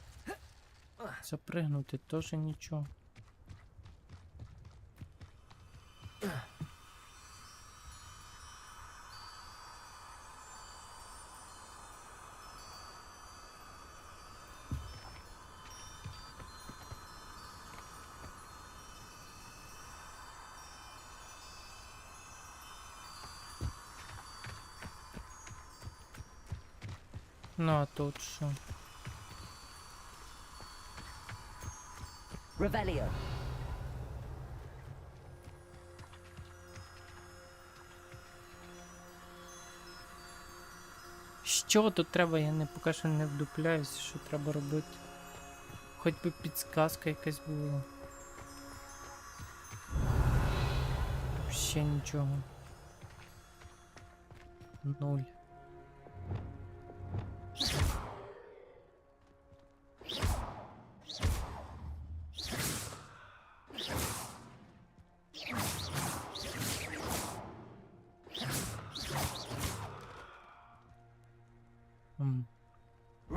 Запригнути теж нічого. Ну а тут що?
Revelio.
Що тут треба? Я поки що не вдупляюсь, що треба робити. Хоч би підсказка якась була. Ще нічого. 0.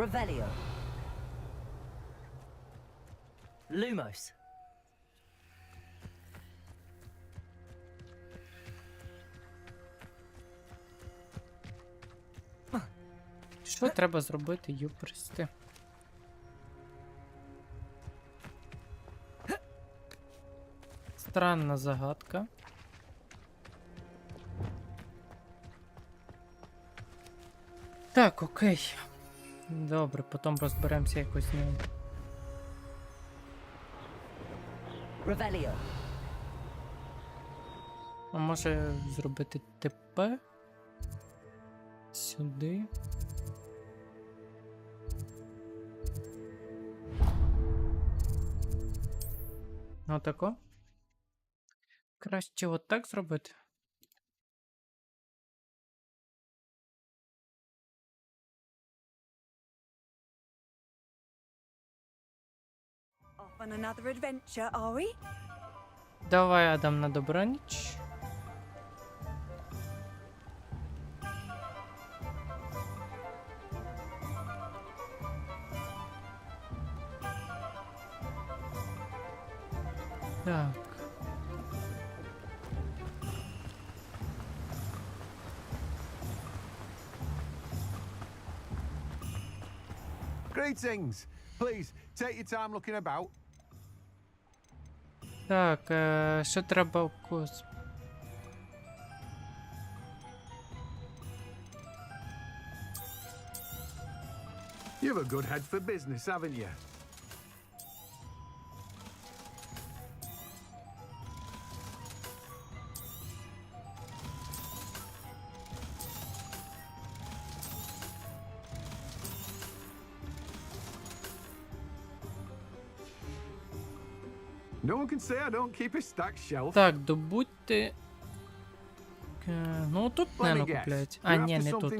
Revelio. Lumos.
Що треба зробити, юпристи? Странна загадка. Так, окей. Добре, потім розберемося якось з ним.
Revelio.
А може зробити ТП? Сюди. Отако. Краще отак зробити.
Off on another adventure, are we?
Давай, Адам, на добраніч. Так.
Greetings. Please, take your time looking about.
Так, що треба в кос?
You've a good head for business, haven't you? No one can say I don't keep a stacked shelf.
Так, добудьте. Ну тут не накупляється. А, ні, не тут.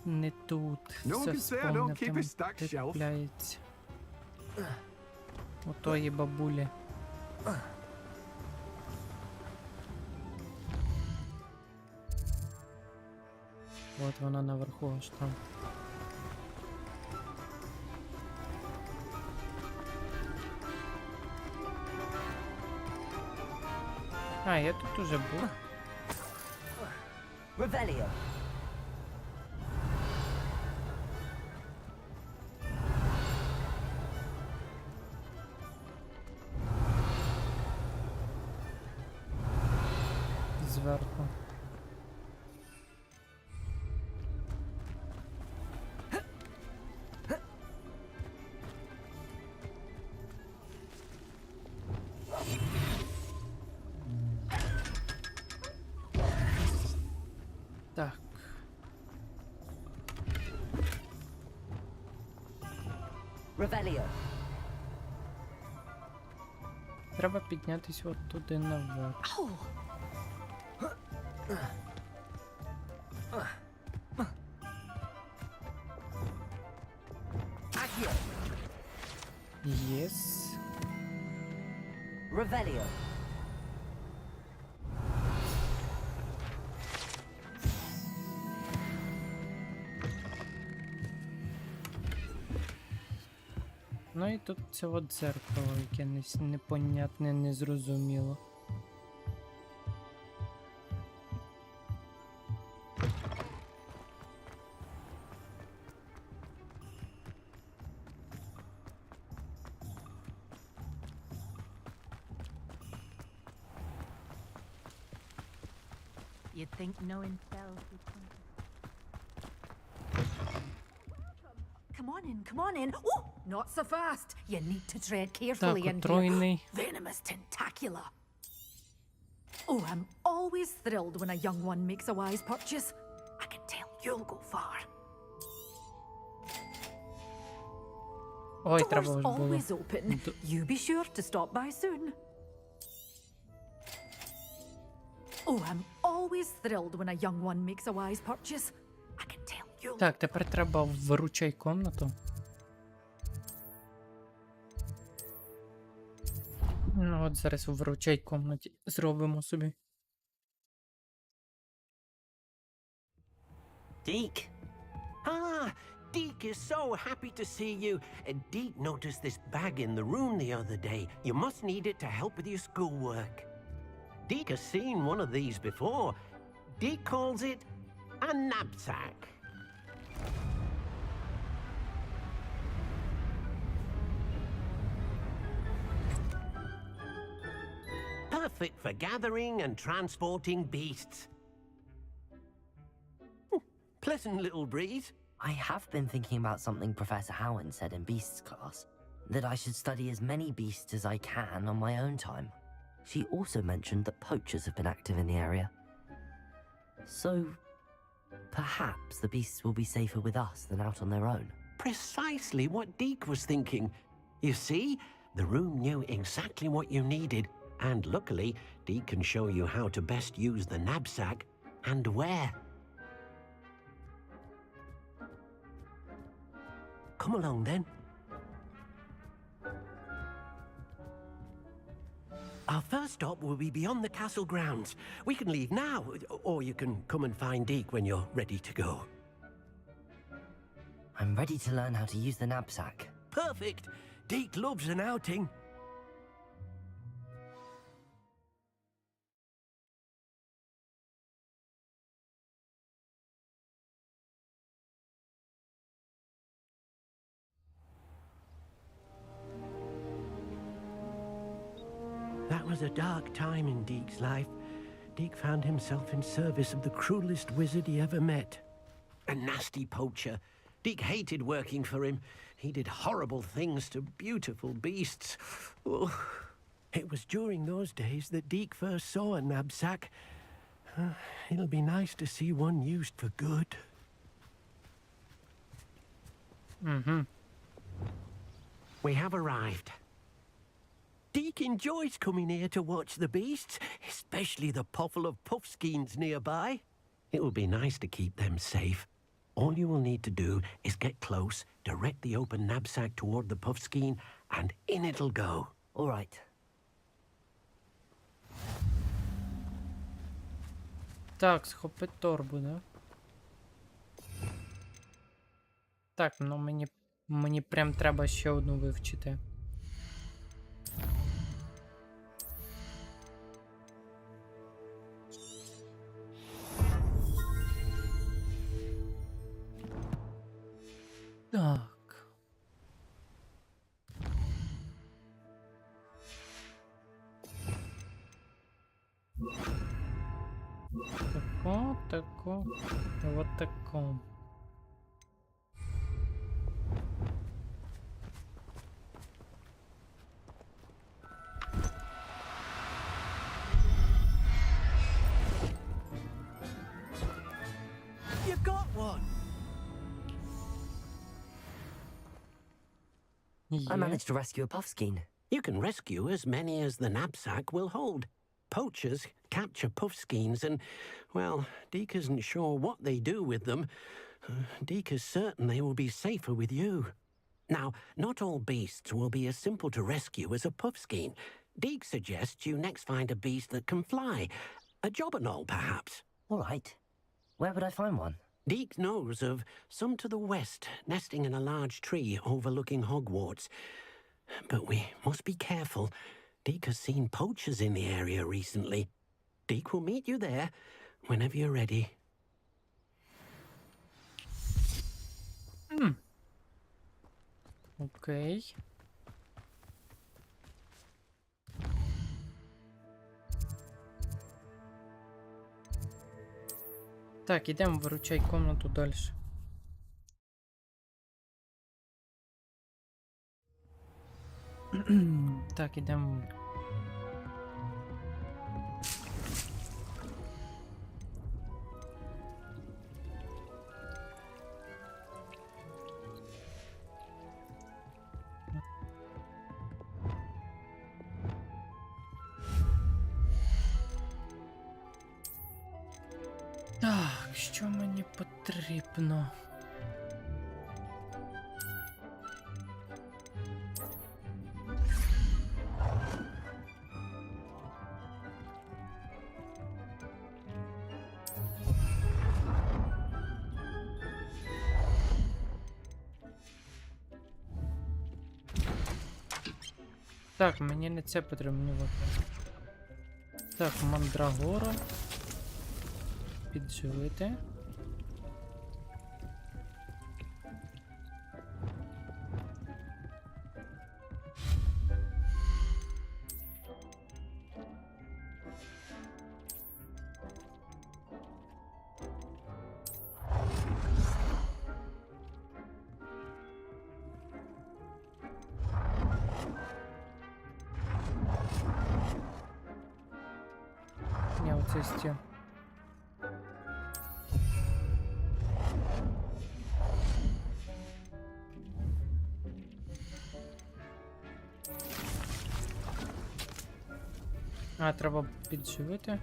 Не тут. Все вспомнив, там купляється. У тої бабулі. От вона наверху аж там. А, я тут уже був.
Revelio.
Зверху. Так.
Revelio.
Треба піднятися от туди наверх. Єс.
Revelio.
Ну і тут це от дзеркало, яке непонятне, незрозуміло.
You'd think knowing spells would come. Come on in. Oh, not so fast. You need to tread carefully
Так,
and
отруйний.
venomous tentacular. Oh, I'm always thrilled when a young one makes a wise purchase. I can tell you'll go far.
Ой, треба
Doors
ж було.
always open. You be sure to stop by soon. Oh, I'm always thrilled when a young one makes a wise purchase. I can tell you'll...
Так, тепер треба виручай комнату. Ну от зараз у виручай комнаті зробимо собі.
Deke. Ah,
Deke is so happy to see you. Deke noticed this bag in the room the other day. You must need it to help with your schoolwork. Deke has seen one of these before. Deke calls it a knapsack. Perfect for gathering and transporting beasts. Pleasant little breeze.
I have been thinking about something Professor Howard said in Beasts class, that I should study as many beasts as I can on my own time. She also mentioned that poachers have been active in the area. So, perhaps the beasts will be safer with us than out on their own.
Precisely what Deke was thinking. You see, the room knew exactly what you needed, and luckily, Deke can show you how to best use the knapsack and where. Come along then. Our first stop will be beyond the castle grounds. We can leave now, or you can come and find Deke when you're ready to go.
I'm ready to learn how to use the knapsack.
Perfect! Deke loves an outing. That was a dark time in Deke's life. Deke found himself in service of the cruelest wizard he ever met. A nasty poacher. Deke hated working for him. He did horrible things to beautiful beasts. Oh. It was during those days that Deke first saw a knapsack. It'll be nice to see one used for good. We have arrived. Deke enjoys coming here to watch the beasts, especially the potful of puffskeins nearby. It will be nice to keep them safe. All you will need to do is get close, direct the open knapsack toward the puffskein, and in it'll go.
All right.
Так, схопи торбу, да? Так, ну мені прям треба ще одну вивчити. Так. Тако, вот тако.
You got one!
I managed to rescue a puffskein.
You can rescue as many as the knapsack will hold. Poachers capture puffskeins and, well, Deke isn't sure what they do with them. Deke is certain they will be safer with you. Now, not all beasts will be as simple to rescue as a puffskein. Deke suggests you next find a beast that can fly. A jobberknoll, perhaps.
All right. Where would I find one?
Deke knows of some to the west, nesting in a large tree overlooking Hogwarts. But we must be careful. Deke has seen poachers in the area recently. Deke will meet you there whenever you're ready.
Окей. Так, ідемо, виручай комнату далі. Так, ідемо. Так, що мені потрібно? Так, мені не це потрібно. Так, мандрагора. Підживити. Ні, оце стіл. А, треба підживити.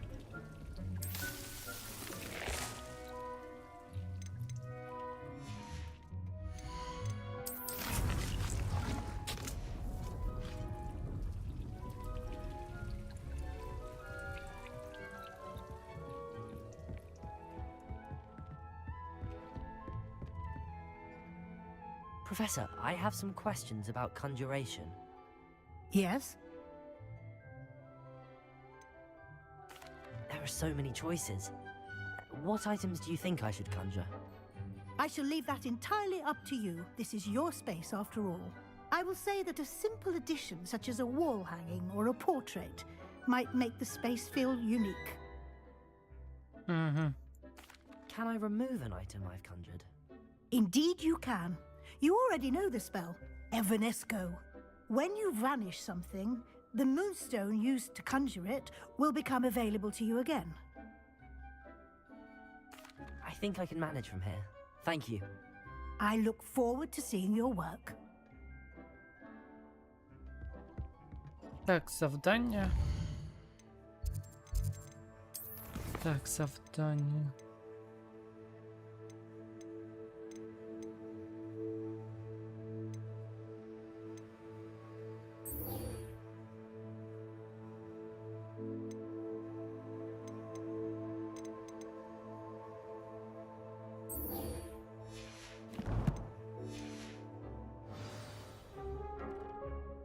Professor, I have some questions about conjuration.
Yes?
There are so many choices. What items do you think I should conjure?
I shall leave that entirely up to you. This is your space after all. I will say that a simple addition such as a wall hanging or a portrait might make the space feel unique.
Can I remove an item I've conjured?
Indeed you can. You already know the spell, Evanesco. When you vanish something, the moonstone used to conjure it will become available to you again.
I think I can manage from here. Thank you.
I look forward to seeing your work.
Так, завдання. Так, завдання.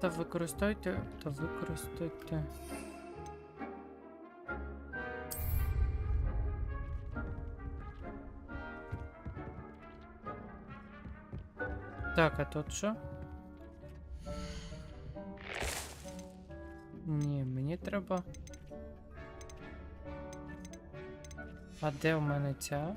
Та використовуйте. Так, а тут що? Ні, мені треба. А де у мене ця?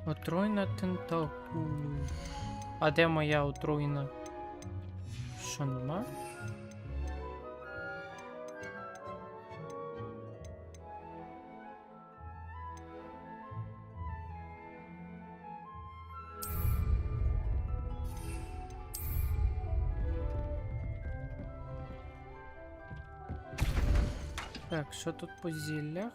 Отруйна тентакулю. А де моя отруйна? Що, нема? Так, що тут по зіллях?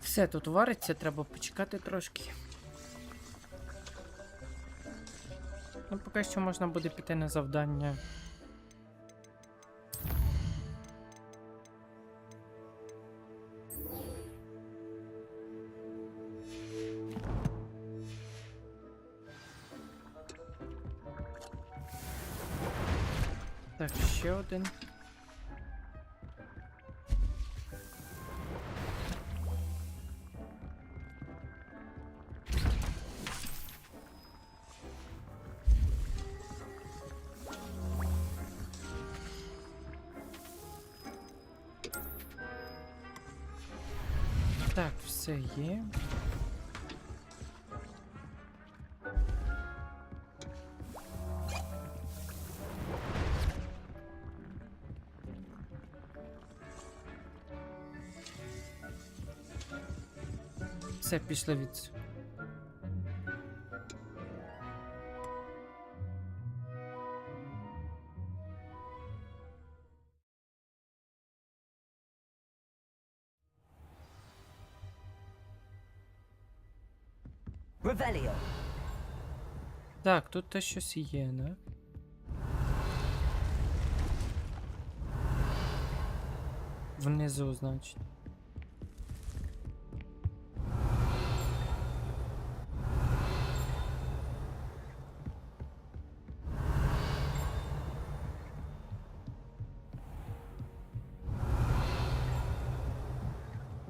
Все, тут вариться, треба почекати трошки. Ну, поки що можна буде піти на завдання. Так, ще один. Так, все є. Все, пішли від...
Revelio.
Так, тут те щось є, да? Внизу, значить.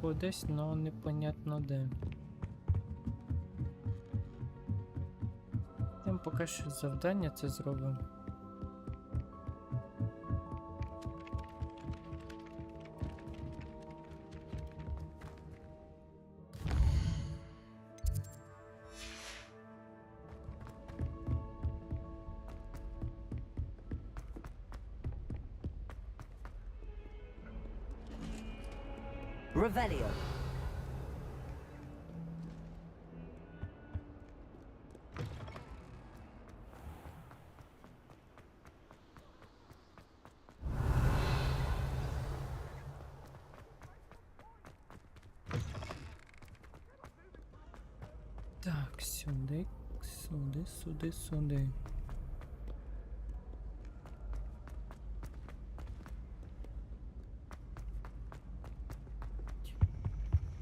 Кудись, но непонятно де. Тим поки що завдання це зробимо.
Revelio.
Так, сюди, сюди, сюди, сюди.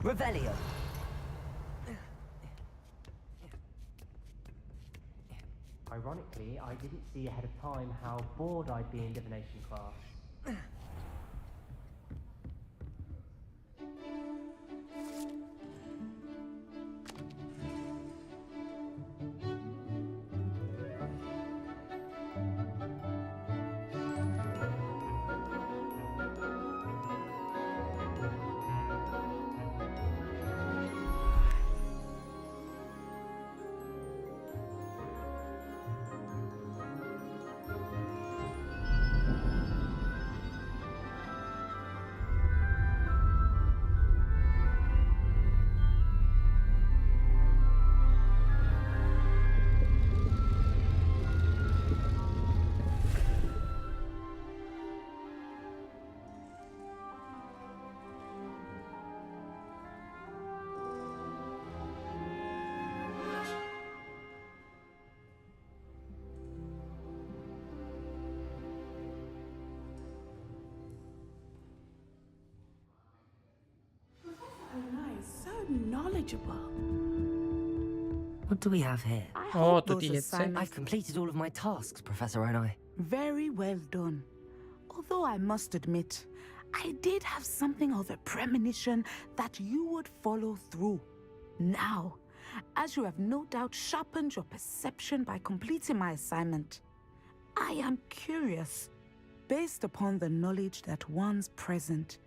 Revelio.
Ironically, I didn't see ahead of time how bored I'd be in divination class.
Knowledgeable.
What do we have here?
О, тут є це.
I've completed all of my tasks, Professor Onai.
Very well done. Although I must admit, I did have something of a premonition that you would follow through. Now, as you have no doubt sharpened your perception by completing my assignment, I am curious, based upon the knowledge that one's present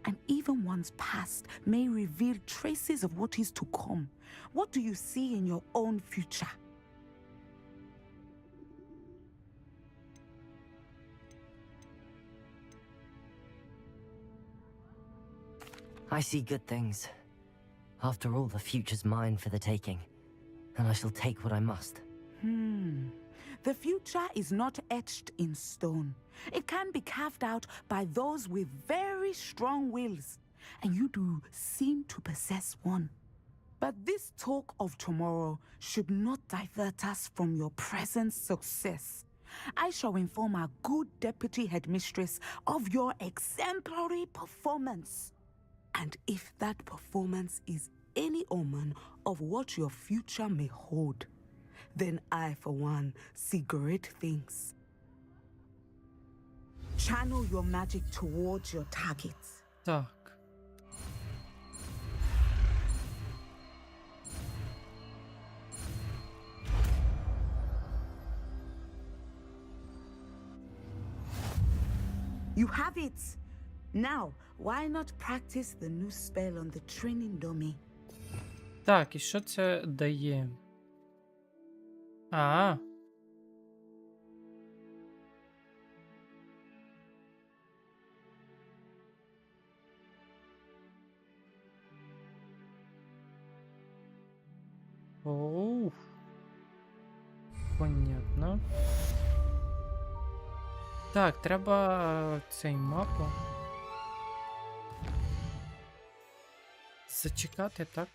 and even one's past may reveal traces of what is to come. What do you see in your own future?
I see good things. After all, the future's mine for the taking, and I shall take what I must.
The future is not etched in stone. It can be carved out by those with very strong wills, and you do seem to possess one. But this talk of tomorrow should not divert us from your present success. I shall inform our good deputy headmistress of your exemplary performance. And if that performance is any omen of what your future may hold, then I, for one, see great things. Channel your magic towards your targets.
Так.
You have it! Now, why not practice the new spell on the training dummy?
Так, і що це дає? А. Оу. Понятно. Так, треба цей мапу зачекати, так?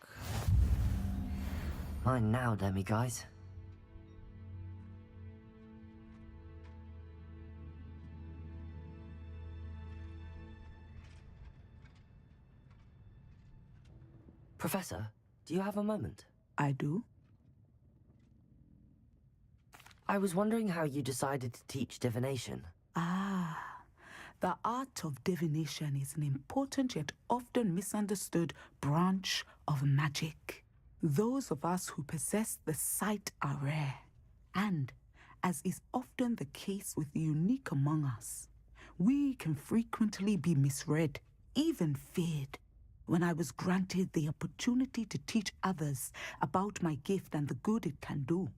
Mine now, demi guys. Professor, do you have a moment?
I do.
I was wondering how you decided to teach divination.
Ah, the art of divination is an important yet often misunderstood branch of magic. Those of us who possess the sight are rare, and, as is often the case with the unique among us, we can frequently be misread, even feared. When I was granted the opportunity to teach others about my gift and the good it can do,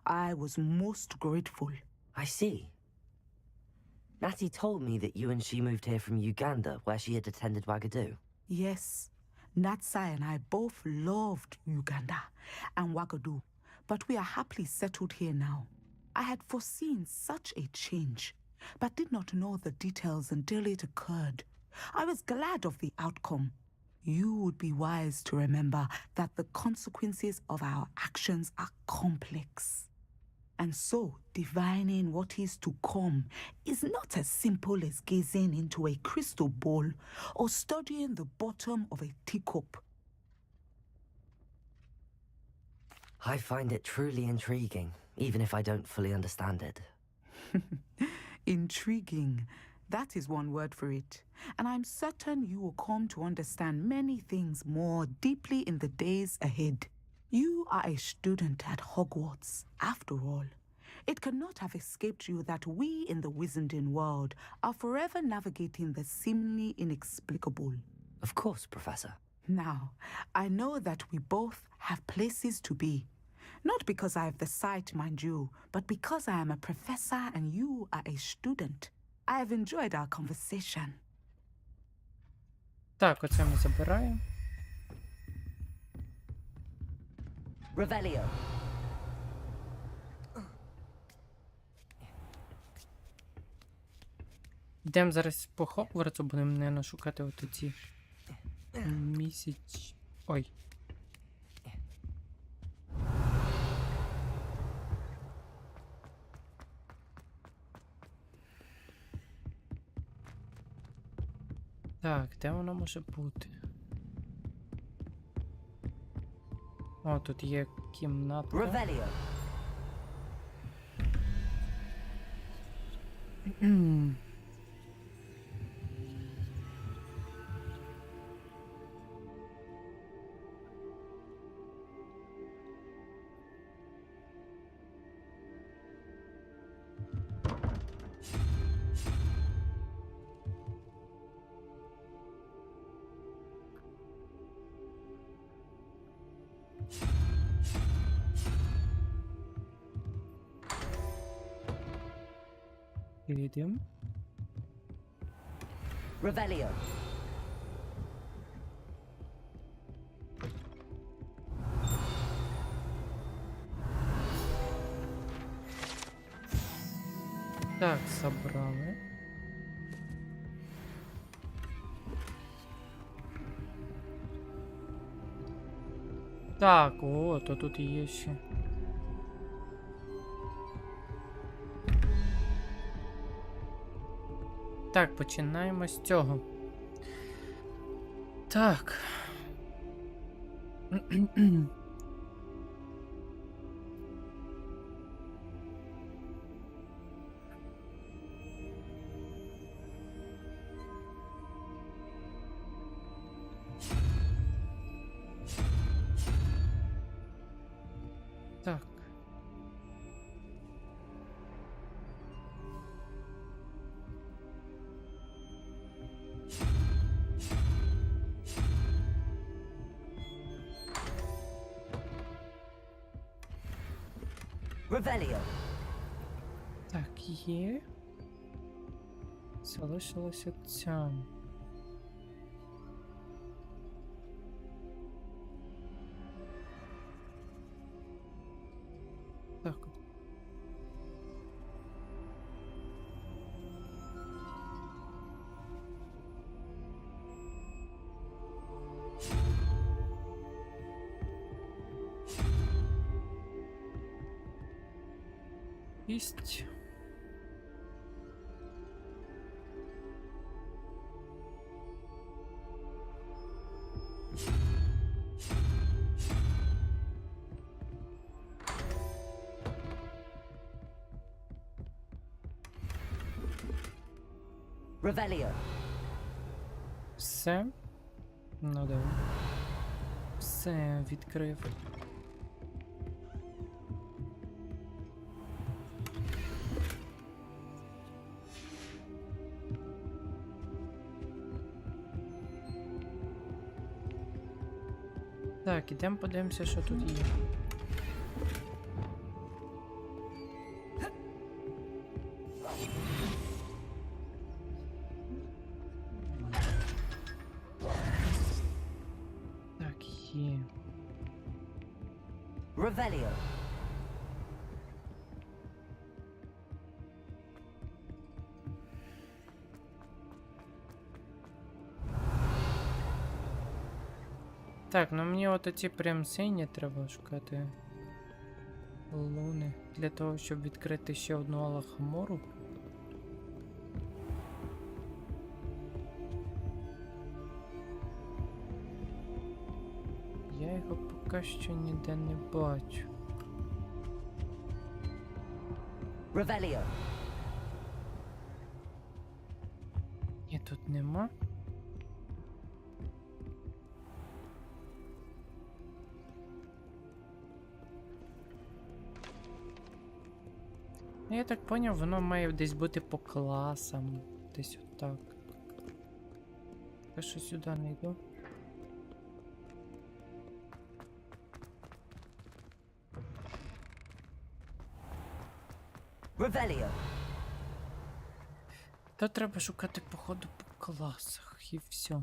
I was most grateful.
I see. Natty told me that you and she moved here from Uganda, where she had attended Wagadu.
Yes, Natsai and I both loved Uganda and Wagadu, but we are happily settled here now. I had foreseen such a change, but did not know the details until it occurred. I was glad of the outcome. You would be wise to remember that the consequences of our actions are complex. And so, divining what is to come is not as simple as gazing into a crystal ball or studying the bottom of a teacup.
I find it truly intriguing, even if I don't fully understand it.
Intriguing. That is one word for it. And I'm certain you will come to understand many things more deeply in the days ahead. You are a student at Hogwarts, after all. It cannot have escaped you that we in the wizarding world are forever navigating the seemingly inexplicable.
Of course, Professor.
Now, I know that we both have places to be. Not because I have the sight, mind you, but because I am a professor and you are a student. I have enjoyed our conversation.
Так, оце ми забираємо.
Revelio.
Йдемо зараз по Хогвартсу, будемо, мабуть, шукати от ці місяць... Ой. Так, де воно може бути? О, тут є кімната.
Revelio.
Йдемо.
Revelio.
Так, забрали. Так, о, то тут є ще. Так, починаємо з цього. Так. Так.
Revelio.
Так, є. Залишилося ця. Так. 6.
Revelio.
Все. Ну давай. Все, відкрив. Так, ідемо подивимося, що тут є. Так, є.
Revelio.
Так, ну мені от оці прям сині треба шукати луни для того, щоб відкрити ще одну Алахамору. Я його поки що ніде не бачу.
Revelio.
Ні, тут нема. Я так поняв, воно має десь бути по класам. Десь отак. Я що сюди не йду.
Revelio.
Та треба шукати, походу, по класах і все.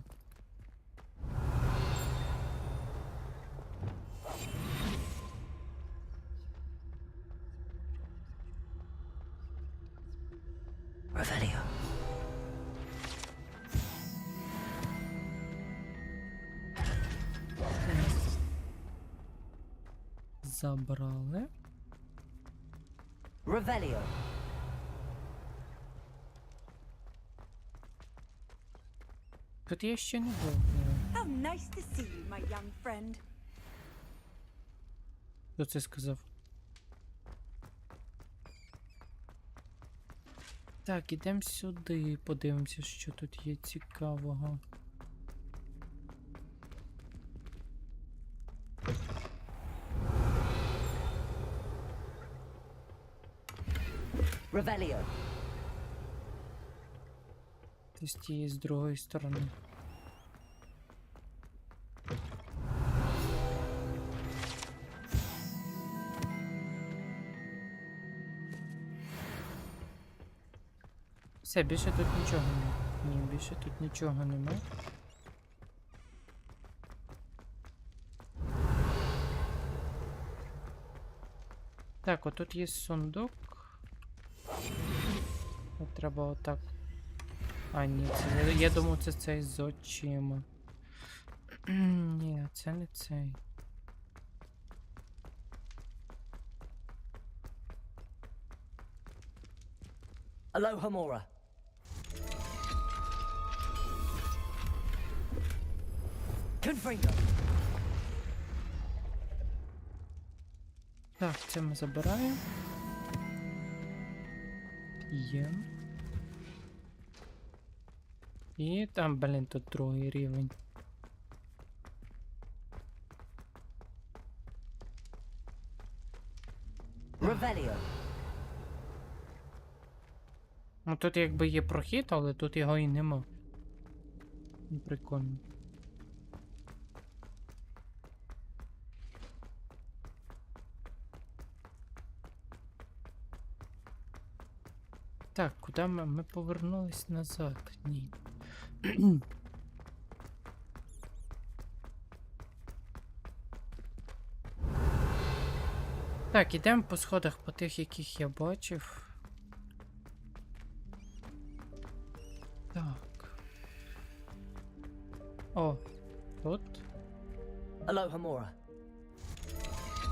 Revelio.
Забрали.
Revelio.
Тут я ще не був.
How nice to see you, my young friend.
Хто це сказав? Так, ідемо сюди, подивимося, що тут є цікавого.
Revelio.
З тієї, з другої сторони. Все, більше тут нічого немає. Ні, більше тут нічого немає. Так, отут є сундук. От треба отак. А, ні, це, я думав, це цей з очима. Ні, це не цей.
Alohomora. Confringo.
Так, це ми забираємо. Є. І там, блін, тут другий рівень.
Revelio.
Ну тут якби є прохід, але тут його і нема. Ну, прикольно. Так, куди ми? Ми повернулись назад. Ні. Так, ідемо по сходах, по тих, яких я бачив. Так. О, тут.
Alohomora.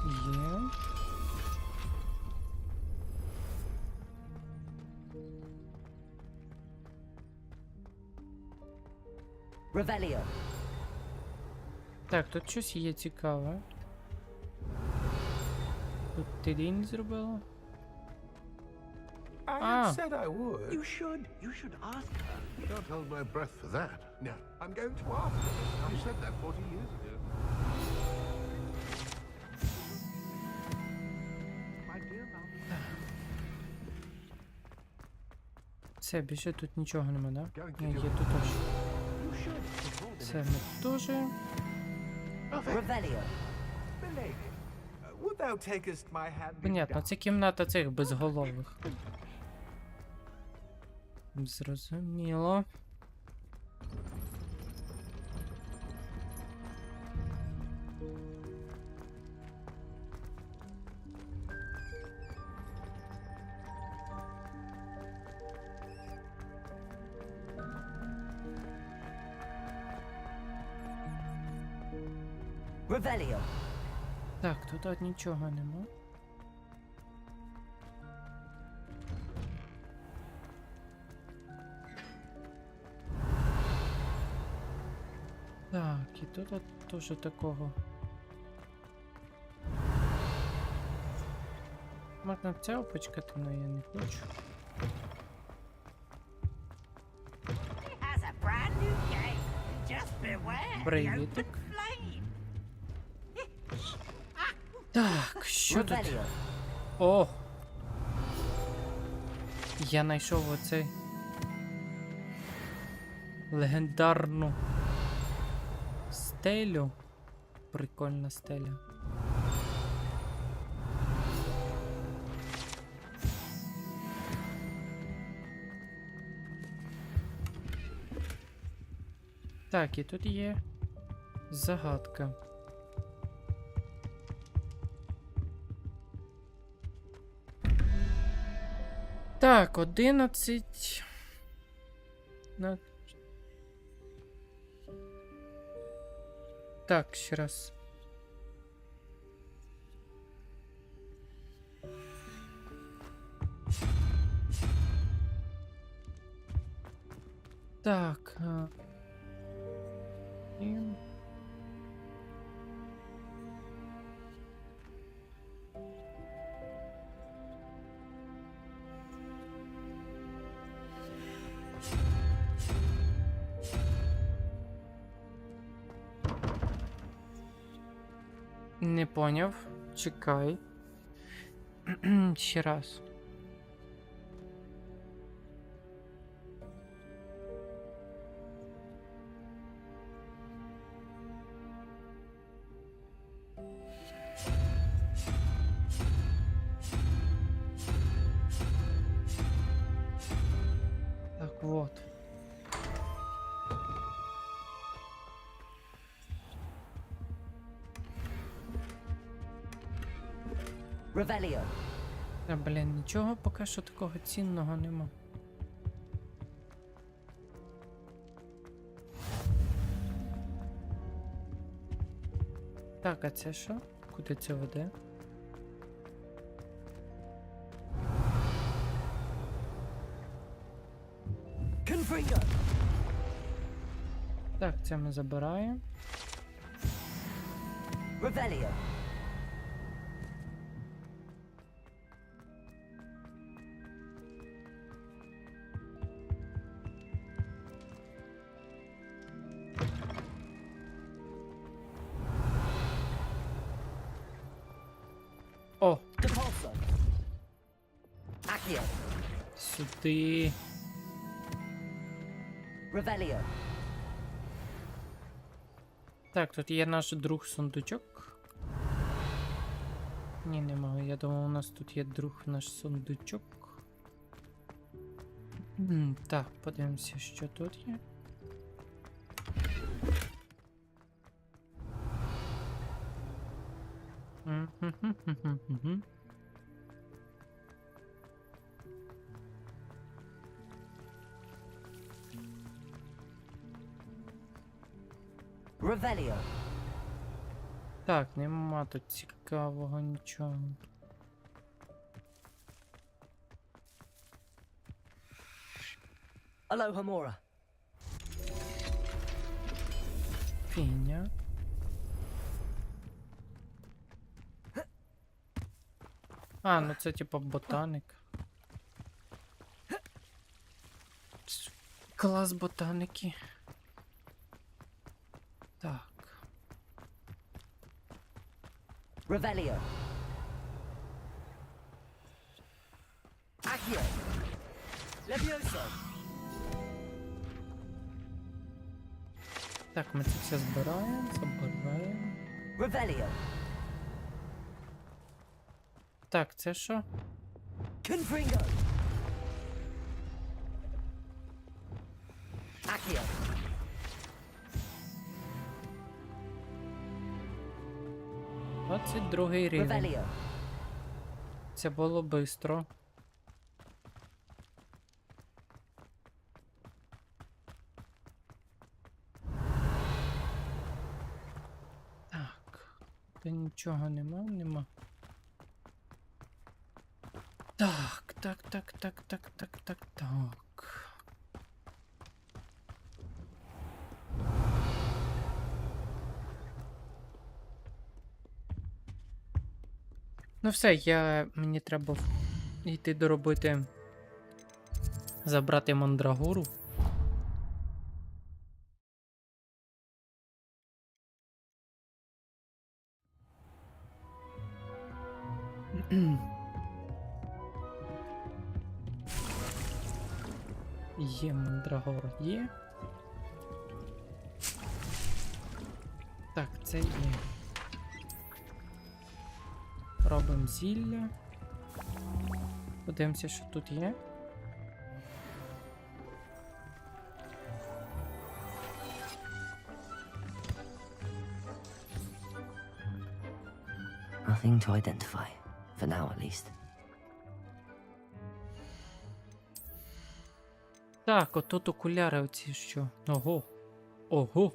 Є.
Revelio.
Так, тут щось є цікаве. Тут ти день зробила?
I
Ah.
said I would.
You should ask her.
Don't hold my breath for that.
No, I'm going to ask her.
You said that 40 years ago.
My dear mouth.
Все, більше тут нічого нема, да?
Going to
Ні,
do
є
it.
тут теж.
You should. before the
Це
next-
ми теж.
Revelio.
Milady, would thou takest my hand?
Понятно, це кімната цих безголових. Зрозуміло.
Revelio.
Так, тут нічого нема. Так, і тут теж такого. Можна це опочкати, але я не хочу.
Has a brand new game. Just beware.
Привітик. Так, що тут?
Revelio.
О! Я знайшов оцей легендарну стелю. Прикольна стеля. Так, і тут є загадка. Так, 11. Так, ще раз. Так. І... Не поняв. Чекай. Ще раз. Так, вот.
Revelio.
Та, блін, нічого поки що такого цінного нема. Так, а це що? Куди це веде?
Confringo.
Так, це ми забираємо.
Revelio.
О!
Depulso. Accio.
Сюди.
Revelio.
Так, тут є наш друг сундучок. Ні, немає. Я думав, у нас тут є друг наш сундучок. Так, подивимося, що тут є.
Revelio.
Так, нема тут цікавого нічого.
Aloha Mora.
фігня. А, ну це типа ботаник. Клас ботаники. Так.
Revelio. Accio. Levioso.
Так, ми це все збираємо, забираємо.
Revelio.
Так, це що?
Confringo. Accio.
22-й рівень.
Revelio.
Це було бистро. Так. Та нічого нема. Так. Ну все, мені треба йти доробити, забрати мандрагору. Є мандрагора, є. Так, це є. Робимо зілля. Подивимося, що тут є.
Nothing to identify, for now at least.
Так, отут окуляри оці що. Ого.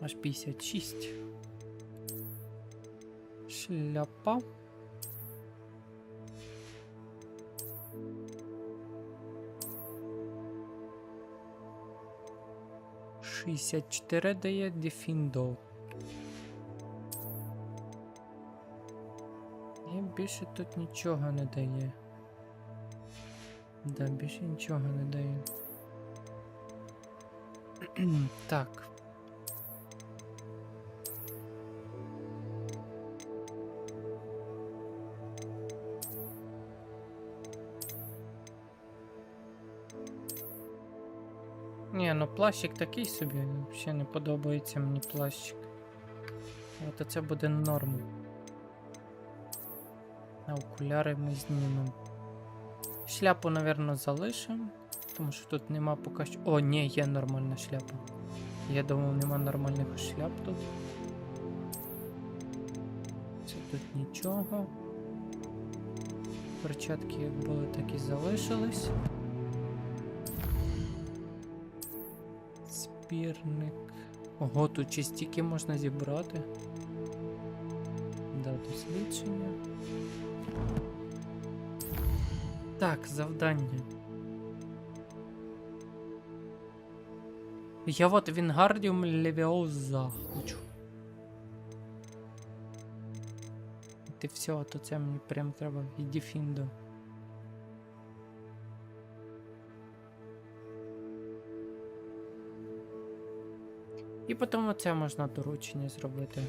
Аж 56. Шляпа. «64» дає Дефіндо. І більше тут нічого не дає. Да, більше нічого не дає. Так. Ні, ну плащик такий собі, взагалі не подобається мені плащик. От це буде норм. А окуляри ми знімемо. Шляпу, напевно, залишимо, тому що тут нема поки що... О, ні, є нормальна шляпа. Я думав, нема нормальних шляп тут. Це тут нічого. Перчатки як були, так і залишились. Спірник. Ого, тут частіки можна зібрати. Да, дослідження. Так, завдання. Я от Вінгардіум Левіоза хочу. Ти все, то це мені прям треба в Дефіндо. І потім оце можна доручення зробити.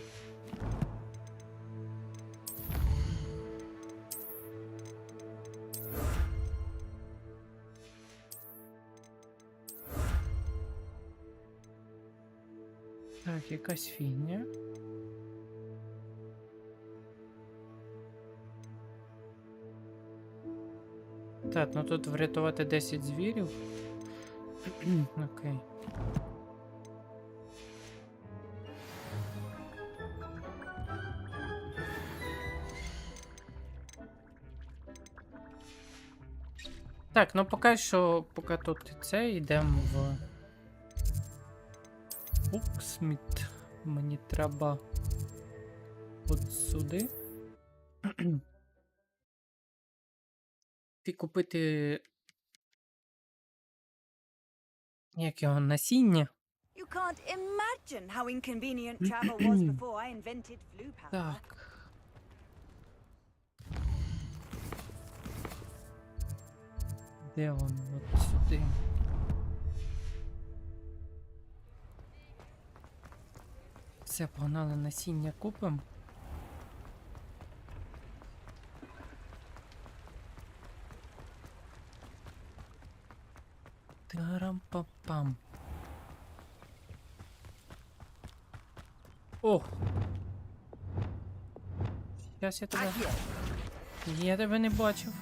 Так, якась фігня. Так, ну тут врятувати 10 звірів. Окей. Так, ну поки що, поки тут це, йдемо в Буксміт. Мені треба от сюди. І купити як його насіння.
You
can't imagine how inconvenient travel was before I invented flu power.
Так. Де воно? От сюди. Все, погнали, насіння купимо. Тарам-па-пам. О! Щас я тебе... Я тебе не бачив.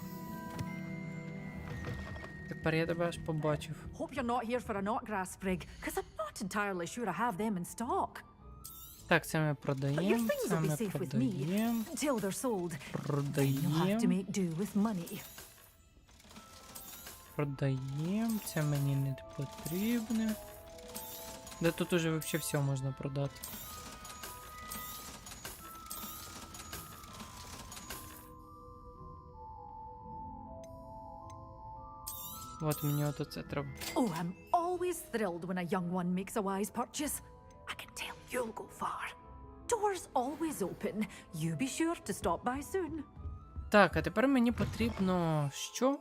Тепер я тебе аж побачив.
Hope you're not here for a knotgrass sprig, because I'm not entirely sure I have them in stock.
Так, це ми
But your
продаємо,
things
це
will be
ми
safe with me
продаємо.
until they're sold. You'll have to
Продаємо.
make do with money.
Продаємо, це мені не потрібне. Да тут уже вообще все можна продати. От мені от оце треба.
Oh, I'm always thrilled when a young one makes a wise purchase. I can tell you'll go far. Doors always open. You be sure to stop by soon.
Так, а тепер мені потрібно... Що?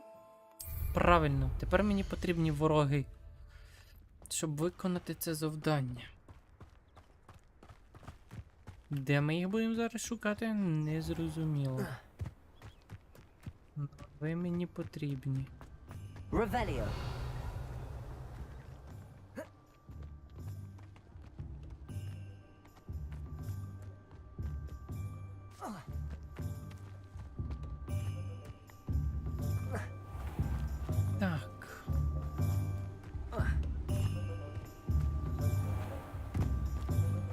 Правильно, тепер мені потрібні вороги, щоб виконати це завдання. Де ми їх будемо зараз шукати? Не зрозуміло. Ви мені потрібні.
Revelio.
Так.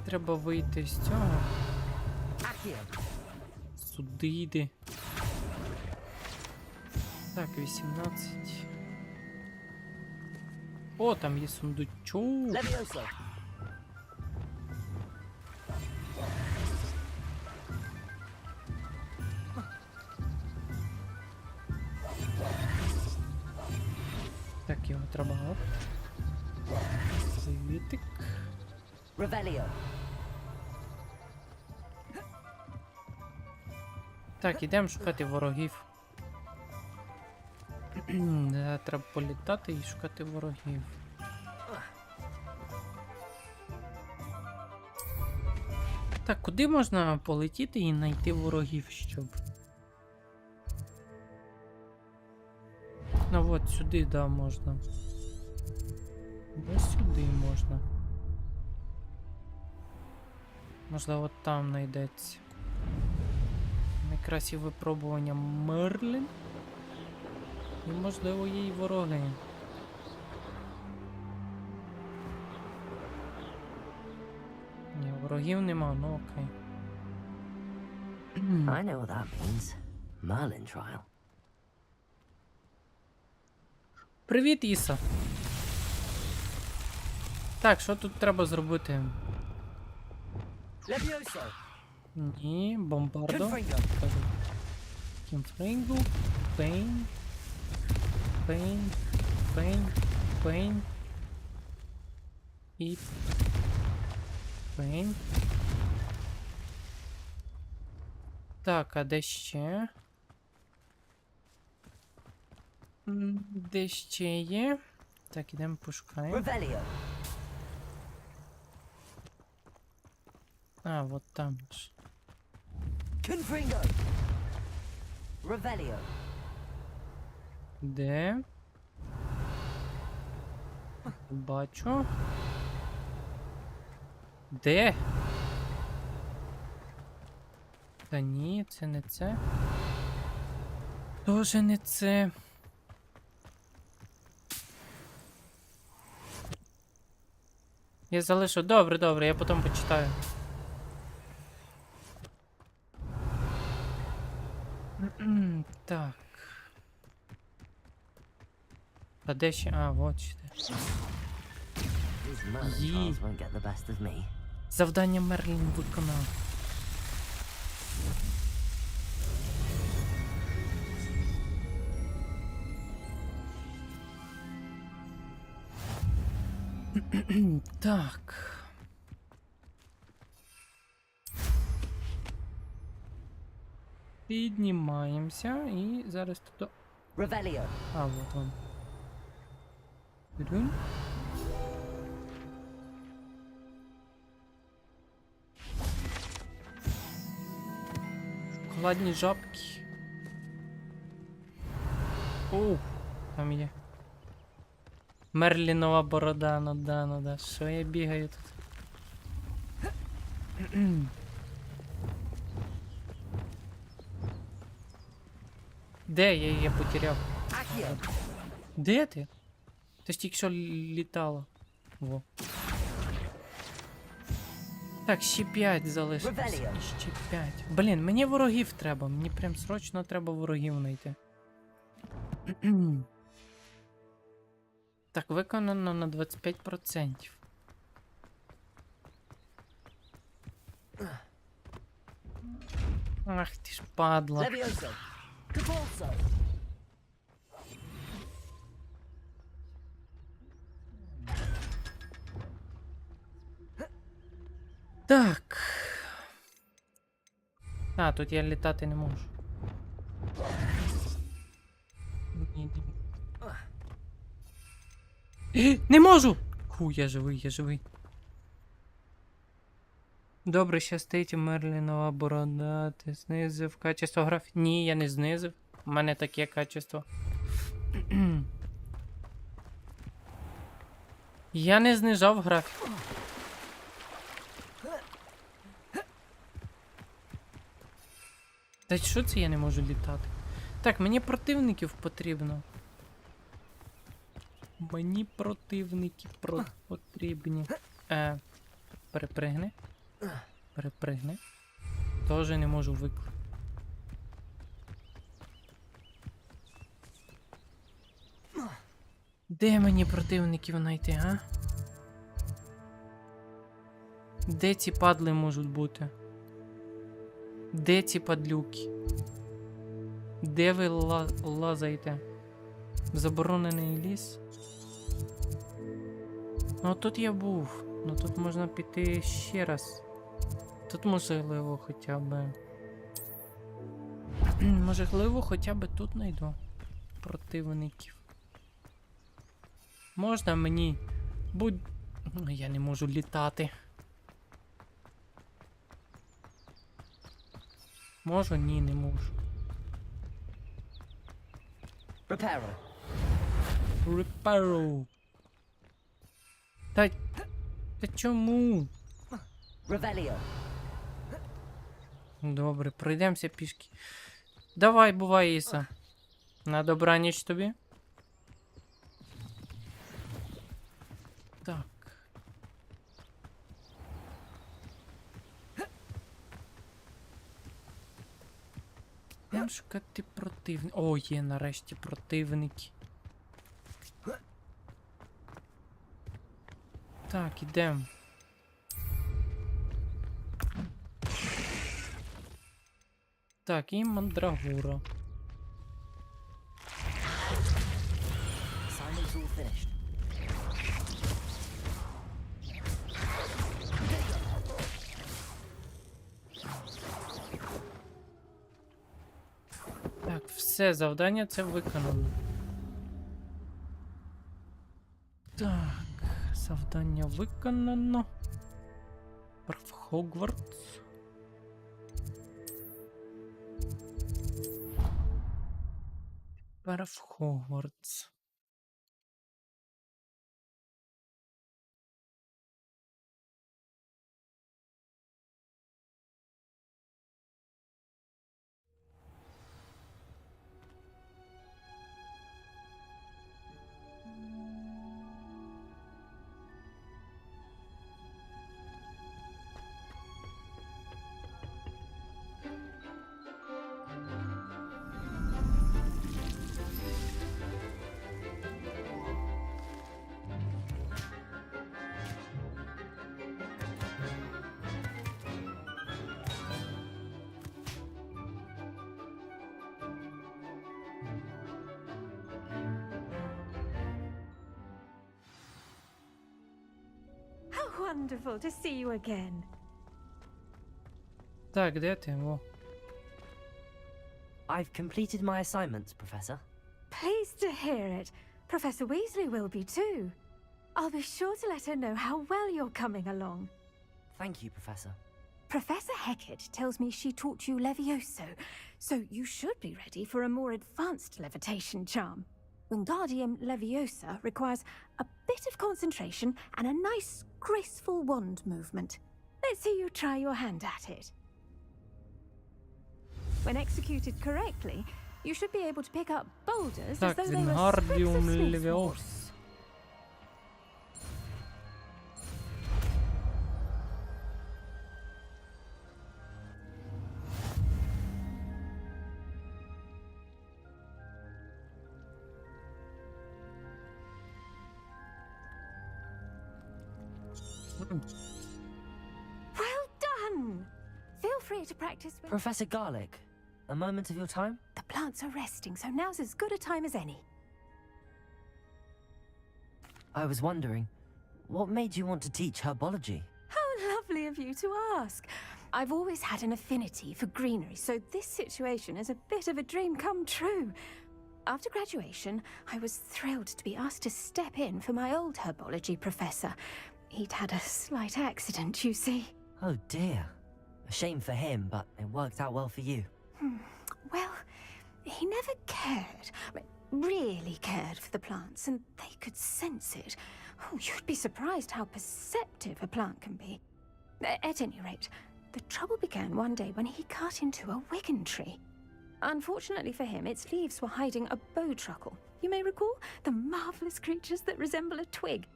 Треба вийти з цього. Сюди йди. Так, 18. О, там є сундучок.
Levioso.
Так, його треба. Оп. Світик.
Revelio.
Так, ідемо шукати ворогів. Треба політати і шукати ворогів. Так, куди можна полетіти і знайти ворогів, щоб? Ну от сюди, да, можна. Ось сюди можна. Можливо, там знайдеться. Найкраще випробування Мерлін. І можливо є й вороги. Ні, ворогів нема, ну окей.
I know what that means. Merlin trial.
Привіт, Іса. Так, що тут треба зробити?
Levioso.
Ні, бомбардо.
Confringo.
Кімфрингу. Пейн. Пейн. Пейн. Пейн. І... Пейн. Так, а де ще? Де ще є? Так, ідемо пошукаємо.
Revelio.
А, вот там ж.
Confringo. Revelio.
Де? Бачу. Де? Та ні, це не це. Тоже не це. Я залишу. Добре, добре, я потім почитаю. Так. А де ще? А, вот ще.
These Merlin trials won't get the best of me.
Завдання Мерлін виконав. Так. Піднімаємося і зараз тут...
Revelio.
А, вот он. Дудун. Шоколадні жабки. Оу, там є. Мерлінова борода, ну да. Що я бігаю тут? Де? Я її потеряв. Де ти? Ти ж тільки що літала. Во. Так, ще 5 залишилось. Ще 5. Блін, мені ворогів треба. Мені прям срочно треба ворогів знайти. Так, виконано на 25%. Ах ти ж падла. Так. А, тут я літати не можу. Не можу! Фу, я живий. Добре, щастить, Мерлінова борода. Ти знизив качество графіки? Ні, я не знизив. У мене таке качество. Я не знижав графіку. Та що це я не можу літати? Так, мені противників потрібно. Мені противники потрібні. Перепригни. Тоже не можу викликати. Де мені противників знайти, а? Де ці падли можуть бути? Де ці падлюки? Де ви лазаєте? Заборонений ліс? Ну тут я був. Ну тут можна піти ще раз. Тут можливо хоча б... Можливо хоча б тут знайду противників. Можна мені... Я не можу літати. Можу? Ні, не можу. Репаро. Та чому?
Revelio.
Добре, пройдемося пішки. Давай, бувай, Іса. На добраніч тобі. Так. Будемо шукати противники. О, є нарешті противники. Так, ідемо. Так, і мандрагура. Так, все, завдання це виконано. Так, завдання виконано. В Хогвартс. Тепер в Хогвартс.
wonderful to see you again.
Так, де ти? О.
I've completed my assignments, Professor.
Pleased to hear it. Professor Weasley will be too. I'll be sure to let her know how well you're coming along.
Thank you, Professor.
Professor Hecat tells me she taught you Levioso, so you should be ready for a more advanced levitation charm. Wingardium Leviosa requires a bit of concentration and a nice, graceful wand movement. Let's see you try your hand at it. When executed correctly, you should be able to pick up boulders as
Так,
though they were
Wingardium
sprigs of sneeze
Leviosa.
moss. Well done! Feel free to practice with...
Professor Garlick, a moment of your time?
The plants are resting, so now's as good a time as any.
I was wondering, what made you want to teach herbology?
How lovely of you to ask. I've always had an affinity for greenery, so this situation is a bit of a dream come true. After graduation, I was thrilled to be asked to step in for my old herbology professor. He'd had a slight accident, you see.
Oh dear. A shame for him, but it worked out well for you.
Well, he never cared, really cared for the plants, and they could sense it. Oh, you'd be surprised how perceptive a plant can be. At any rate, the trouble began one day when he cut into a wigan tree. Unfortunately for him, its leaves were hiding a bowtruckle. You may recall the marvelous creatures that resemble a twig.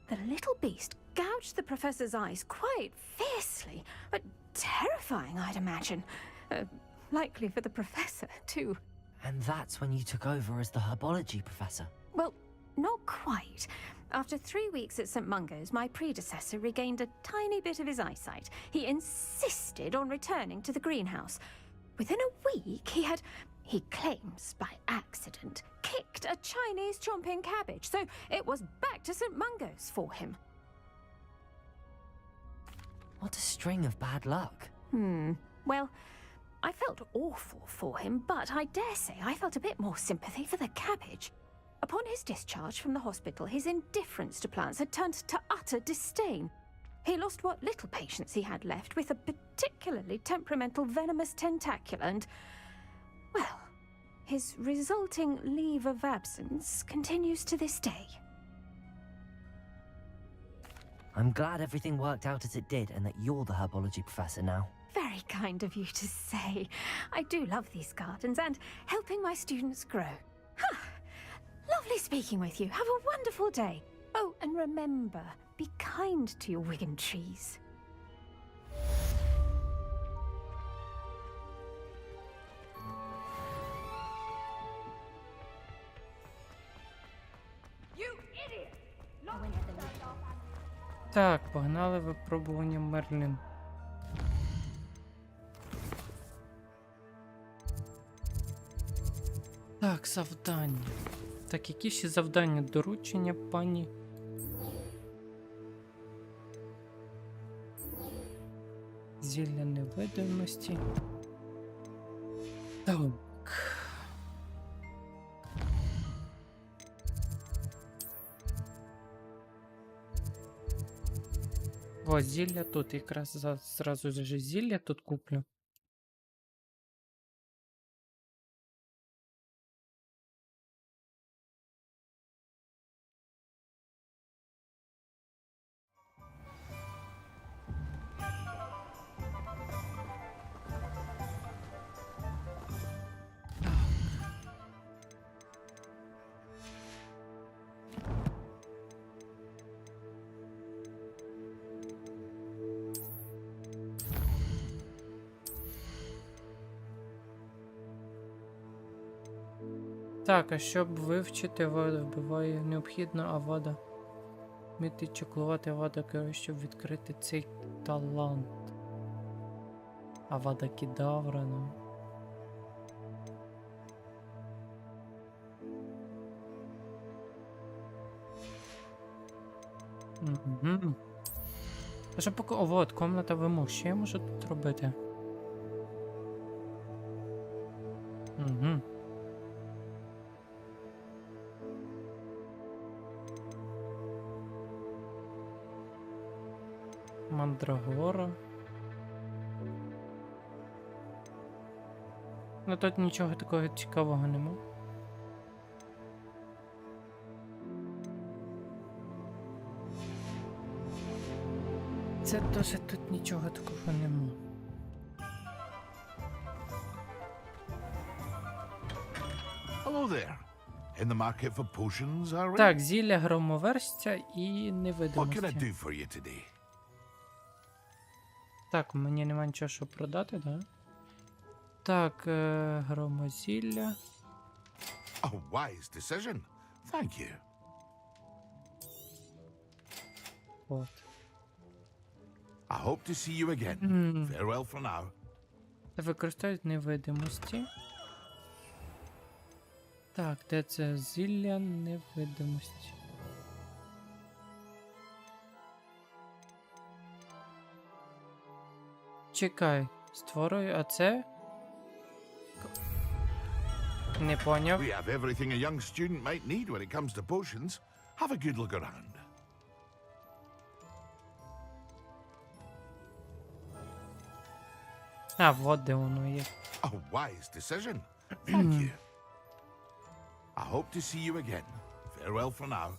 The little beast gouged the professor's eyes quite fiercely, but terrifying, I'd imagine. Likely for the professor, too.
And that's when you took over as the herbology professor?
Well, not quite. After 3 weeks at St. Mungo's, my predecessor regained a tiny bit of his eyesight. He insisted on returning to the greenhouse. Within a week, he claims by accident, kicked a Chinese chomping cabbage, so it was back to St. Mungo's for him.
What a string of bad luck.
Well, I felt awful for him, but I dare say I felt a bit more sympathy for the cabbage. Upon his discharge from the hospital, his indifference to plants had turned to utter disdain. He lost what little patience he had left with a particularly temperamental venomous tentacula and, well, his resulting leave of absence continues to this day.
I'm glad everything worked out as it did and that you're the herbology professor now.
Very kind of you to say. I do love these gardens and helping my students grow. Lovely speaking with you. Have a wonderful day. Oh, and remember, be kind to your wigan trees.
Так, погнали випробування Мерлін. Так, завдання. Так, які ще завдання? Доручення, пані? Зілля невидимості. Так. О, зілля тут. Якраз зразу ж зілля тут куплю. Так, а щоб вивчити воду, вбиває необхідно авада. Вміти чеклувати авада керує, щоб відкрити цей талант. Авада кедавра, ну. А що поки... О, вот, комната вимог. Що я можу тут робити? Угу. Мандрагора. Ну тут нічого такого цікавого нема. Це теж тут нічого такого нема.
Hello there. In the market for potions, are we?
Так, зілля громоверця і
What can I
невидимості.
do for you today?
Так, мені нема нічого, що продати, да? Так, громозілля.
A wise decision. Thank you.
От.
I hope to see you again. Farewell for now.
Використовують невидимості. Так, де це зілля невидимості? Чекай, створюю, а це? Не поняв.
We have everything a young student might need when it comes to potions. Have a good look around.
А, вот де воно є.
A wise decision. Thank you. I hope to see you again. Farewell for now.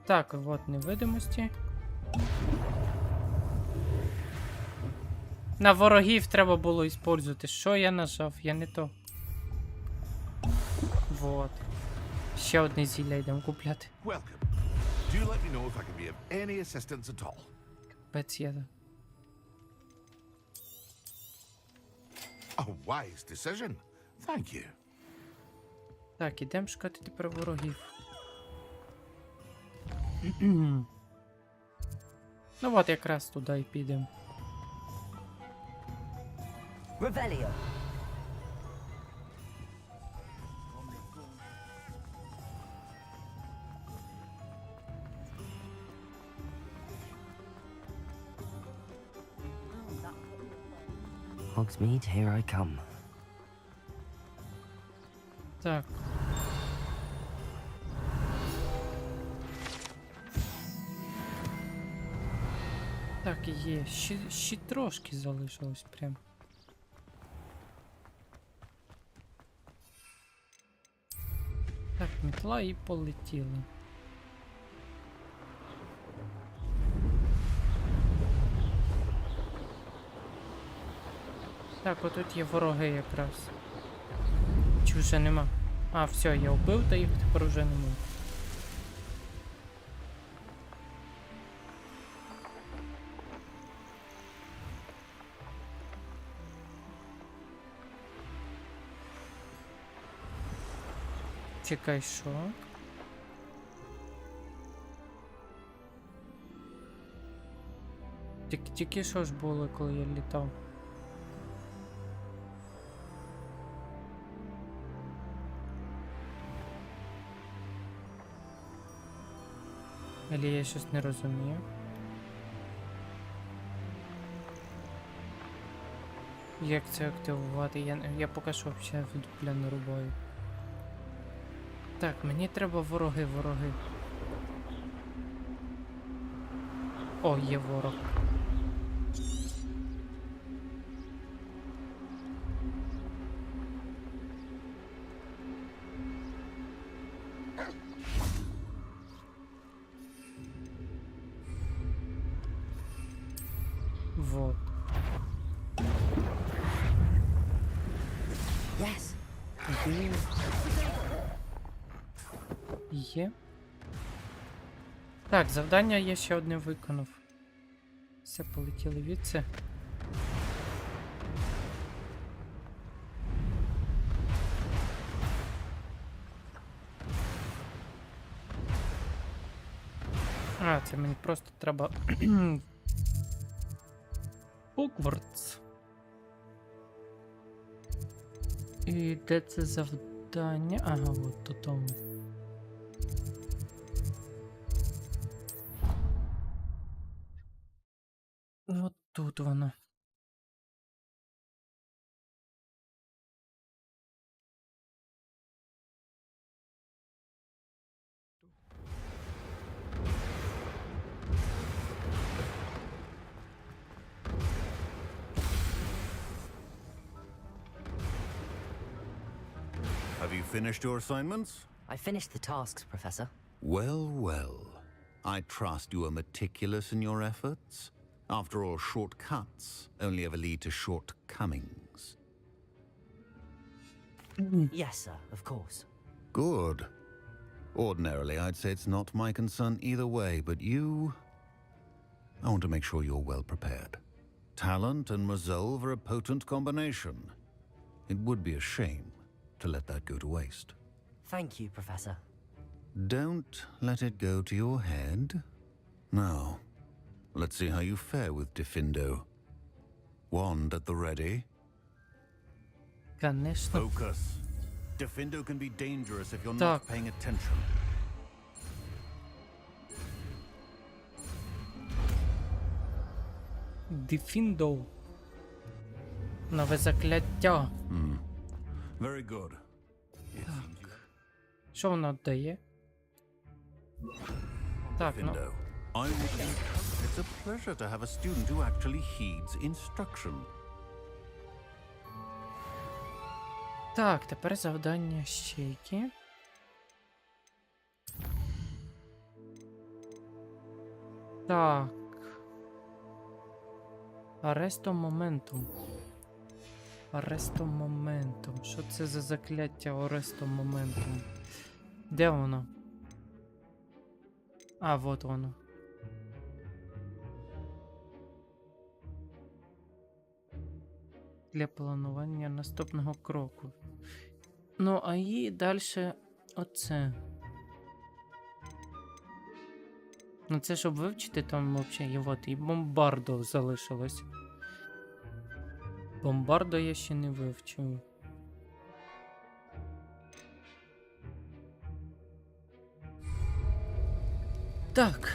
Так, от невидимості. На ворогів треба було використовувати. Що я нажав? Я не то. Вот. Ще одне зілля йдемо купляти.
Welcome. Do let me know if I can be of any assistance at all.
Капець я.
A wise decision. Thank you.
Так, ідемо шукати тепер ворогів. Ну от якраз туди і підемо.
Revelio.
Hogsmeade, here I come.
Так. Так, є. Ще трошки залишилось прям. Так, мітла і полетіли. Так, отут є вороги якраз. Чи вже нема? А, все, я вбив, та їх тепер вже нема. Чекай, що? Тільки що ж було, коли я літав? Але я щось не розумію. Як це активувати? Я поки що взагалі в дупля не рубаю. Так, мені треба вороги. О, є ворог. Вот.
Yes.
Є. Так, завдання я ще одне виконав. Все, полетіли відси. А, це мені просто треба... Hogwarts. І де це завдання? Ага, от тут. тут воно.
Have you finished your assignments?
I finished the tasks, Professor.
Well, well. I trust you are meticulous in your efforts. After all, shortcuts only ever lead to shortcomings.
Yes, sir, of course.
Good. Ordinarily, I'd say it's not my concern either way, but you... I want to make sure you're well prepared. Talent and resolve are a potent combination. It would be a shame to let that go to waste.
Thank you, Professor.
Don't let it go to your head. Now, let's see how you fare with Diffindo. Wand at the ready.
Конечно.
Focus. Diffindo can be dangerous if you're
Так.
not paying attention.
Diffindo. Нове закляття.
Very good.
Що воно дає? Так, ну.
Diffindo. I really... It's a pleasure to have a student who actually heeds instruction.
Так, тепер завдання ще які. Так. Аресто моментум. Аресто моментум. Що це за закляття Аресто моментум? Де воно? А, вот воно. Для планування наступного кроку. Ну, а і далі оце. Ну, це щоб вивчити, там взагалі і от, і бомбардо залишилось. Бомбардо я ще не вивчив. Так.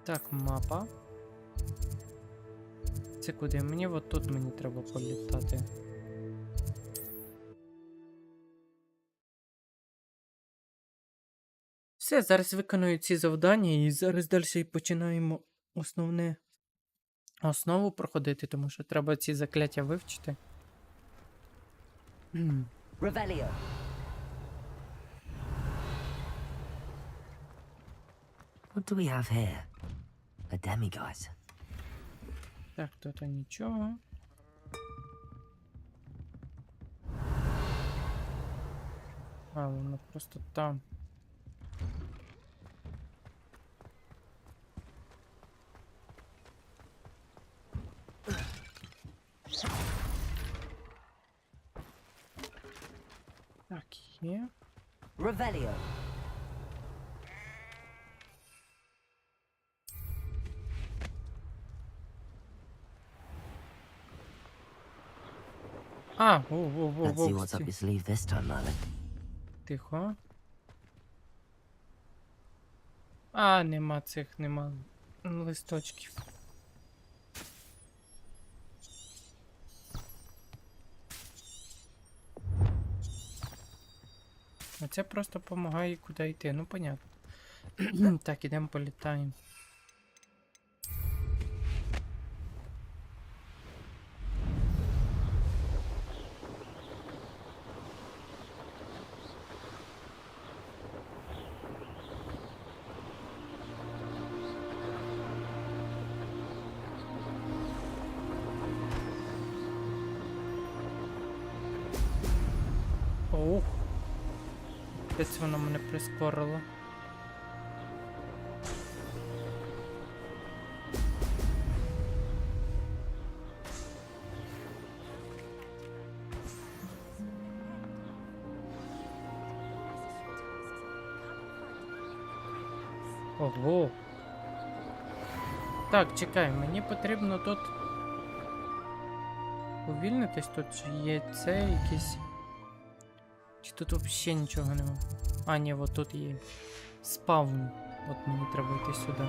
Так, мапа. Це куди? Мені от тут мені треба політати. Все, зараз виконую ці завдання і зараз далі починаємо основу проходити, тому що треба ці закляття вивчити.
Revelio.
What do we have here? A demiguise.
Так, тут нічого. А, воно просто там. Так, є.
Revelio.
А,
Let's see what's up your sleeve this time, Merlin.
Тихо. А, нема листочків. А це просто допомагає куди йти, ну понятно. Так, ідемо політаємо. Ох. Де це воно мене прискорило? Ого. Так, чекай, мені потрібно тут увільнитись, тут є це якісь. Чи тут взагалі нічого нема? А, ні, от тут є спавн. От мені треба йти сюди.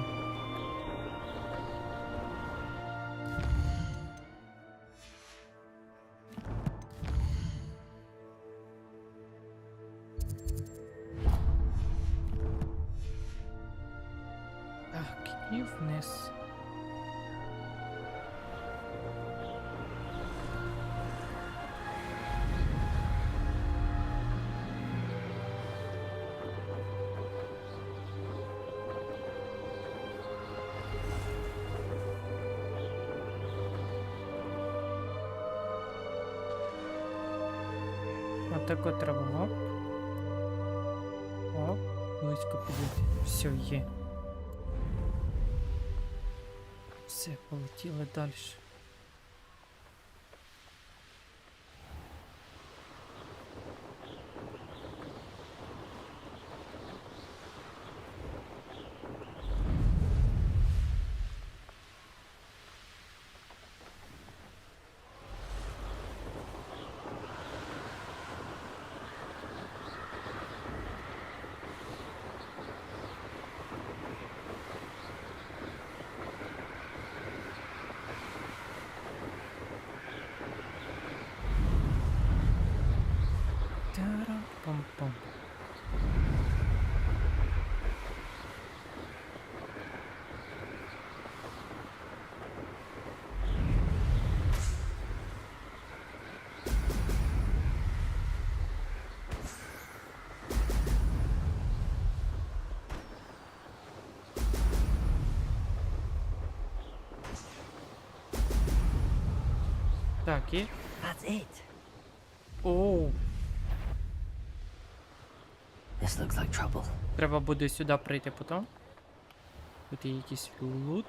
Так, і вниз. Отак от треба, оп. Оп, близько підійти. Все, є. Все, полетіли далі. Пам-пам. Так, і...
That's it.
Оу.
This looks like trouble.
Треба буде сюди прийти потім. Тут є якийсь флуд.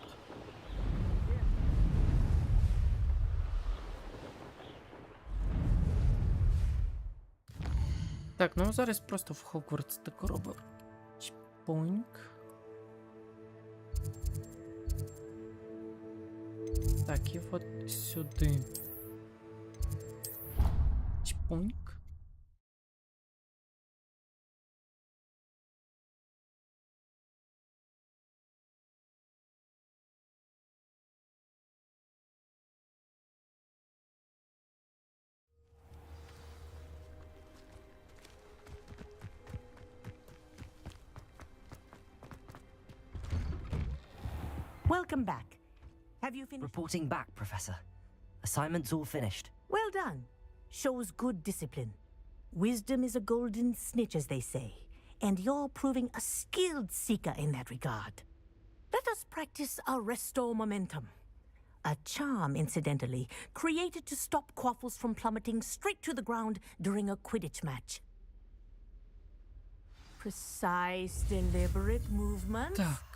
Так, ну зараз просто в Хогвартс так робимо. Чпоньк. Так, і от сюди. Чпоньк.
Welcome back. Have you finished?
Reporting back, Professor. Assignment's all finished.
Well done. Shows good discipline. Wisdom is a golden snitch, as they say, and you're proving a skilled seeker in that regard. Let us practice Arresto Momentum. A charm, incidentally, created to stop quaffles from plummeting straight to the ground during a Quidditch match. Precise, deliberate movements.
Так.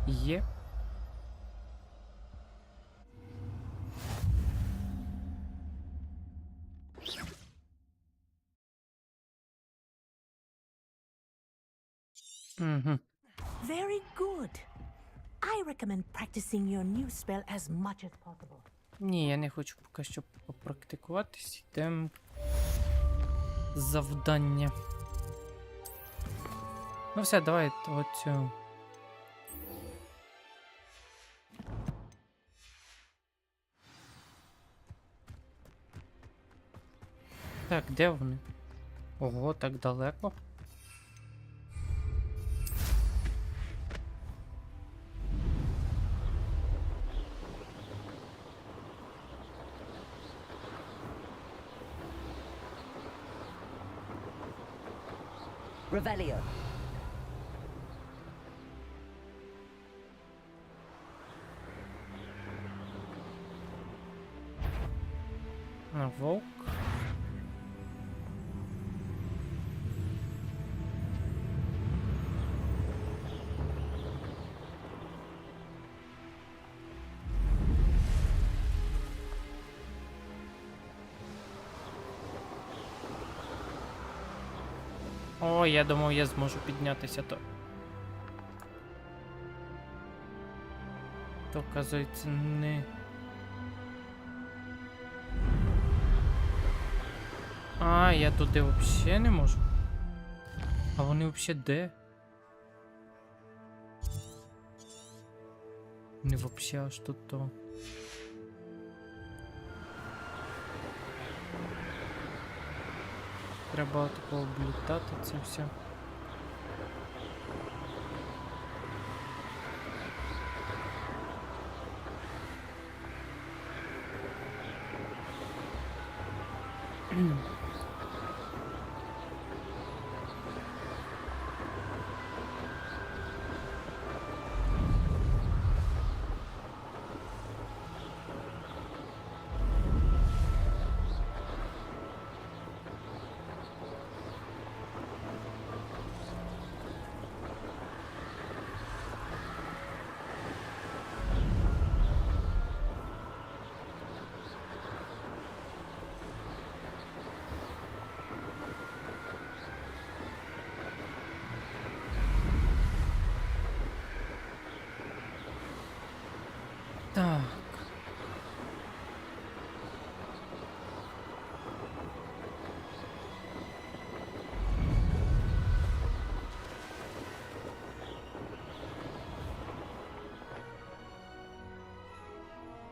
Є. Угу.
Very good. I recommend practicing your new spell as much as possible.
Ні, я не хочу поки що попрактикуватись. Йдемо завдання. Ну все, давай оцю. Так, де вони? Ого, так далеко.
Revelio.
Вовк. О, я думав, я зможу піднятися то. То, оказується, не... А, я туди взагалі не можу. А вони взагалі де? Не взагалі аж тут то. Треба такого облітати це все. Так.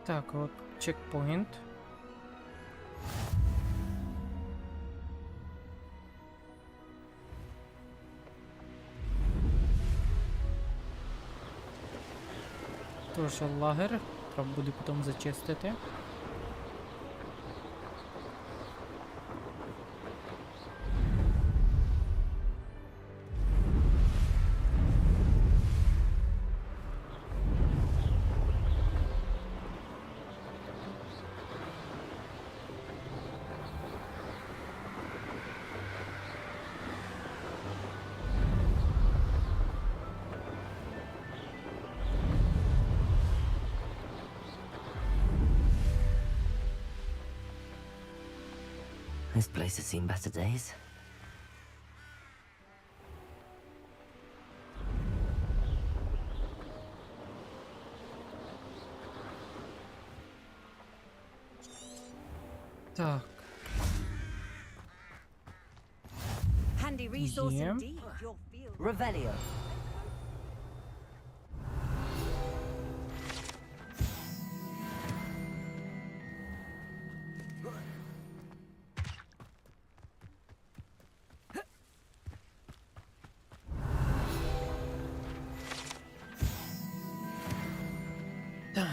Так, от чекпоінт. Тоже лагер. Треба буде потім зачистити.
This place has seen better days.
Так.
Handy resource
Yeah.
indeed, your field.
Revelio.
Так.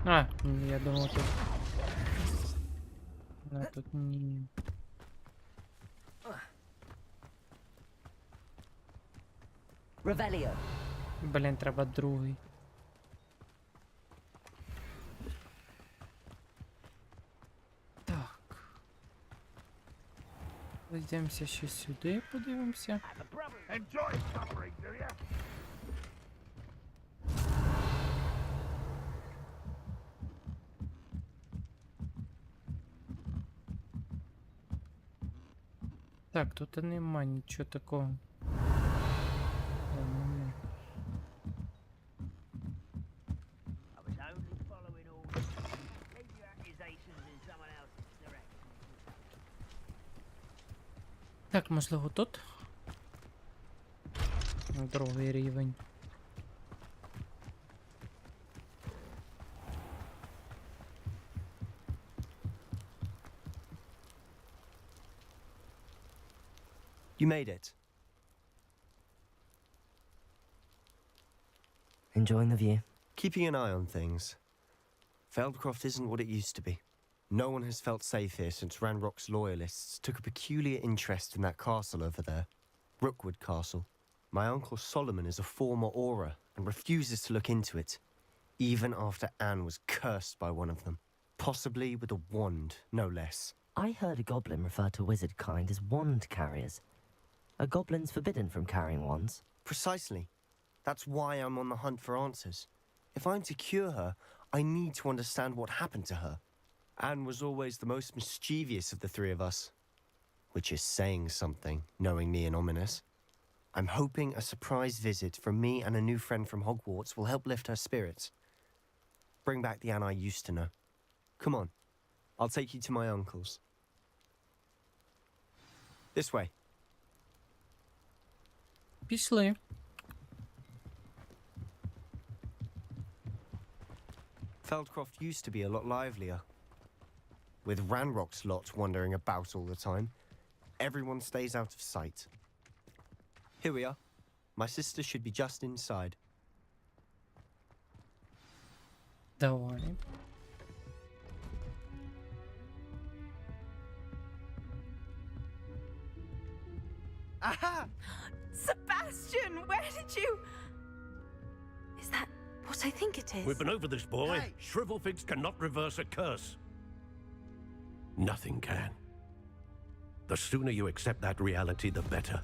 А, я думал тут. А тут не.
Revelio.
Блін, треба другий. Так. Зайдемося ще сюди, подивимося.
Enjoy suffering, do ya?
Так, тут нема нічого такого. Нема. Так, можливо, тут? Другий рівень.
You made it.
Enjoying the view?
Keeping an eye on things. Feldcroft isn't what it used to be. No one has felt safe here since Ranrock's loyalists took a peculiar interest in that castle over there. Rookwood Castle. My uncle Solomon is a former Auror and refuses to look into it, even after Anne was cursed by one of them. Possibly with a wand, no less.
I heard a goblin refer to wizard kind as wand carriers. Are goblins forbidden from carrying wands?
Precisely. That's why I'm on the hunt for answers. If I'm to cure her, I need to understand what happened to her. Anne was always the most mischievous of the three of us, which is saying something, knowing me and ominous. I'm hoping a surprise visit from me and a new friend from Hogwarts will help lift her spirits. Bring back the Anne I used to know. Come on, I'll take you to my uncle's. This way.
Пішли.
Feldcroft used to be a lot livelier. With Ranrock's lot wandering about all the time, everyone stays out of sight. Here we are. My sister should be just inside.
Давай.
Aha! Sebastian, where did you...
Is that what I think it is?
We've been over this, boy.
Hey.
Shrivelfigs cannot reverse a curse. Nothing can. The sooner you accept that reality, the better.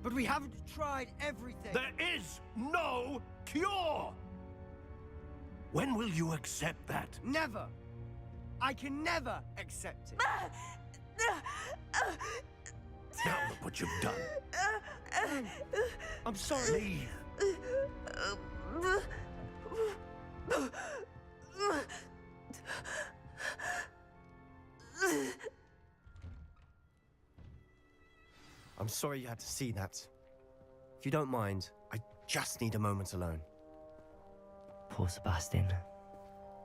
But we haven't tried everything.
There is no cure! When will you accept that?
Never. I can never accept it.
Now look what you've done.
I'm sorry.
Leave.
I'm sorry you had to see that. If you don't mind, I just need a moment alone.
Poor Sebastian.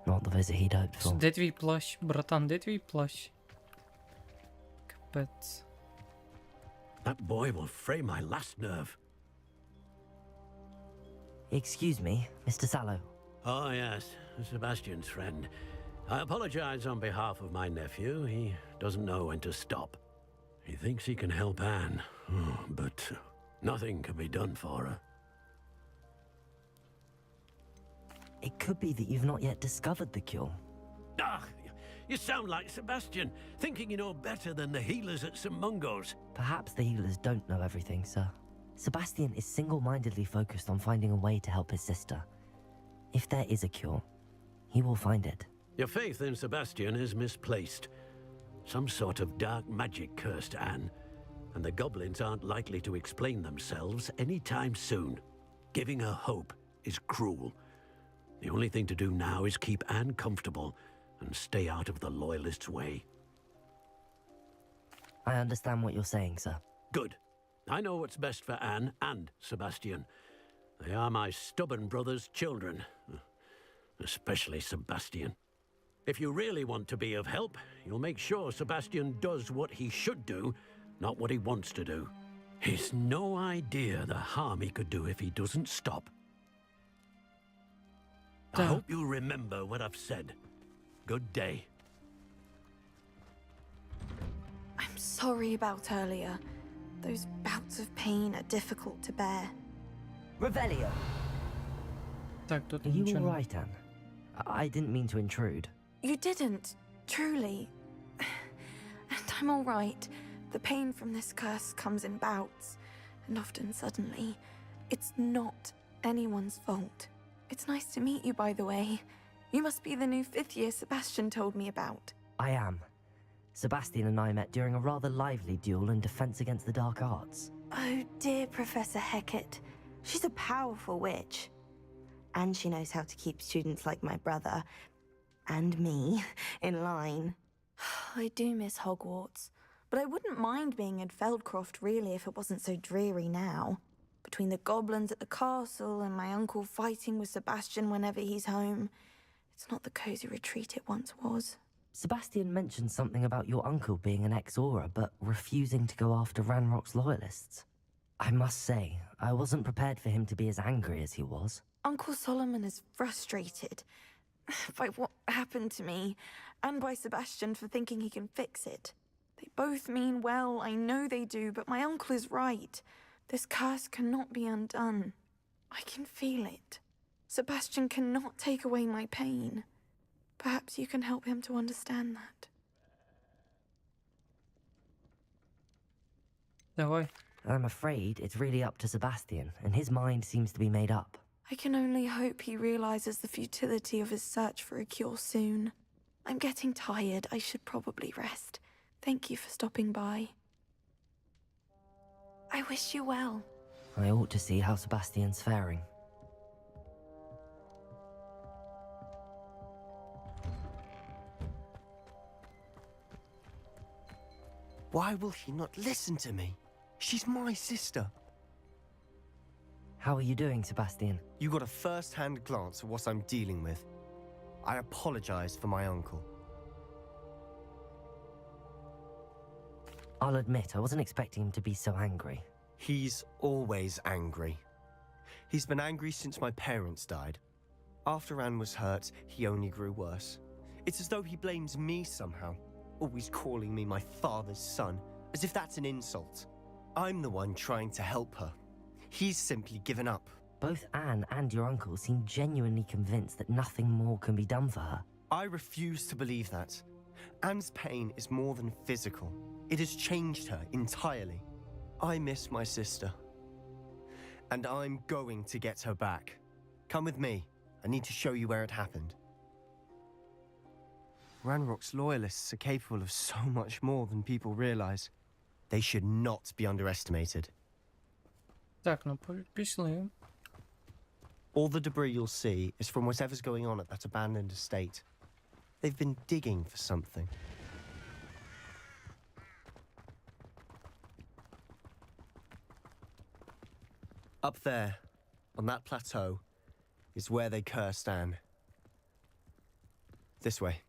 Not the visit he'd hoped for.
Де твій плащ, братан, де твій плащ? Капець.
That boy will fray my last nerve.
Excuse me, Mr. Sallow.
Oh, yes, Sebastian's friend. I apologize on behalf of my nephew. He doesn't know when to stop. He thinks he can help Anne, but nothing can be done for her.
It could be that you've not yet discovered the cure.
Ah, you sound like Sebastian, thinking you know better than the healers at St. Mungo's.
Perhaps the healers don't know everything, sir. Sebastian is single-mindedly focused on finding a way to help his sister. If there is a cure, he will find it.
Your faith in Sebastian is misplaced. Some sort of dark magic cursed Anne, and the goblins aren't likely to explain themselves anytime soon. Giving her hope is cruel. The only thing to do now is keep Anne comfortable and stay out of the Loyalists' way.
I understand what you're saying, sir.
Good. I know what's best for Anne and Sebastian. They are my stubborn brother's children. Especially Sebastian. If you really want to be of help, you'll make sure Sebastian does what he should do, not what he wants to do. He's no idea the harm he could do if he doesn't stop. I hope you'll remember what I've said. Good day.
I'm sorry about earlier. Those bouts of pain are difficult to bear.
Revelio.
Так, тут
Are you
нічого.
all right, Anne? I didn't mean to intrude.
You didn't, truly. And I'm all right. The pain from this curse comes in bouts, and often suddenly. It's not anyone's fault. It's nice to meet you, by the way. You must be the new 5th year Sebastian told me about.
I am. Sebastian and I met during a rather lively duel in defense against the dark arts.
Oh, dear Professor Hecat. She's a powerful witch. And she knows how to keep students like my brother, and me, in line. I do miss Hogwarts, but I wouldn't mind being in Feldcroft, really, if it wasn't so dreary now. Between the goblins at the castle and my uncle fighting with Sebastian whenever he's home, it's not the cozy retreat it once was.
Sebastian mentioned something about your uncle being an ex-Aura, but refusing to go after Ranrock's loyalists. I must say, I wasn't prepared for him to be as angry as he was.
Uncle Solomon is frustrated by what happened to me, and by Sebastian for thinking he can fix it. They both mean well, I know they do, but my uncle is right. This curse cannot be undone. I can feel it. Sebastian cannot take away my pain. Perhaps you can help him to understand that.
Давай.
I'm afraid it's really up to Sebastian, and his mind seems to be made up.
I can only hope he realizes the futility of his search for a cure soon. I'm getting tired. I should probably rest. Thank you for stopping by. I wish you well.
I ought to see how Sebastian's faring.
Why will she not listen to me? She's my sister.
How are you doing, Sebastian?
You got a first-hand glance at what I'm dealing with. I apologize for my uncle.
I'll admit, I wasn't expecting him to be so angry.
He's always angry. He's been angry since my parents died. After Anne was hurt, he only grew worse. It's as though he blames me somehow, always calling me my father's son, as if that's an insult. I'm the one trying to help her. He's simply given up.
Both Anne and your uncle seem genuinely convinced that nothing more can be done for her.
I refuse to believe that. Anne's pain is more than physical. It has changed her entirely. I miss my sister. And I'm going to get her back. Come with me. I need to show you where it happened. Ranrock's loyalists are capable of so much more than people realize. They should not be underestimated.
Так, ну пішли.
All the debris you'll see is from whatever's going on at that abandoned estate. They've been digging for something. Up there, on that plateau, is where they cursed Anne. This way.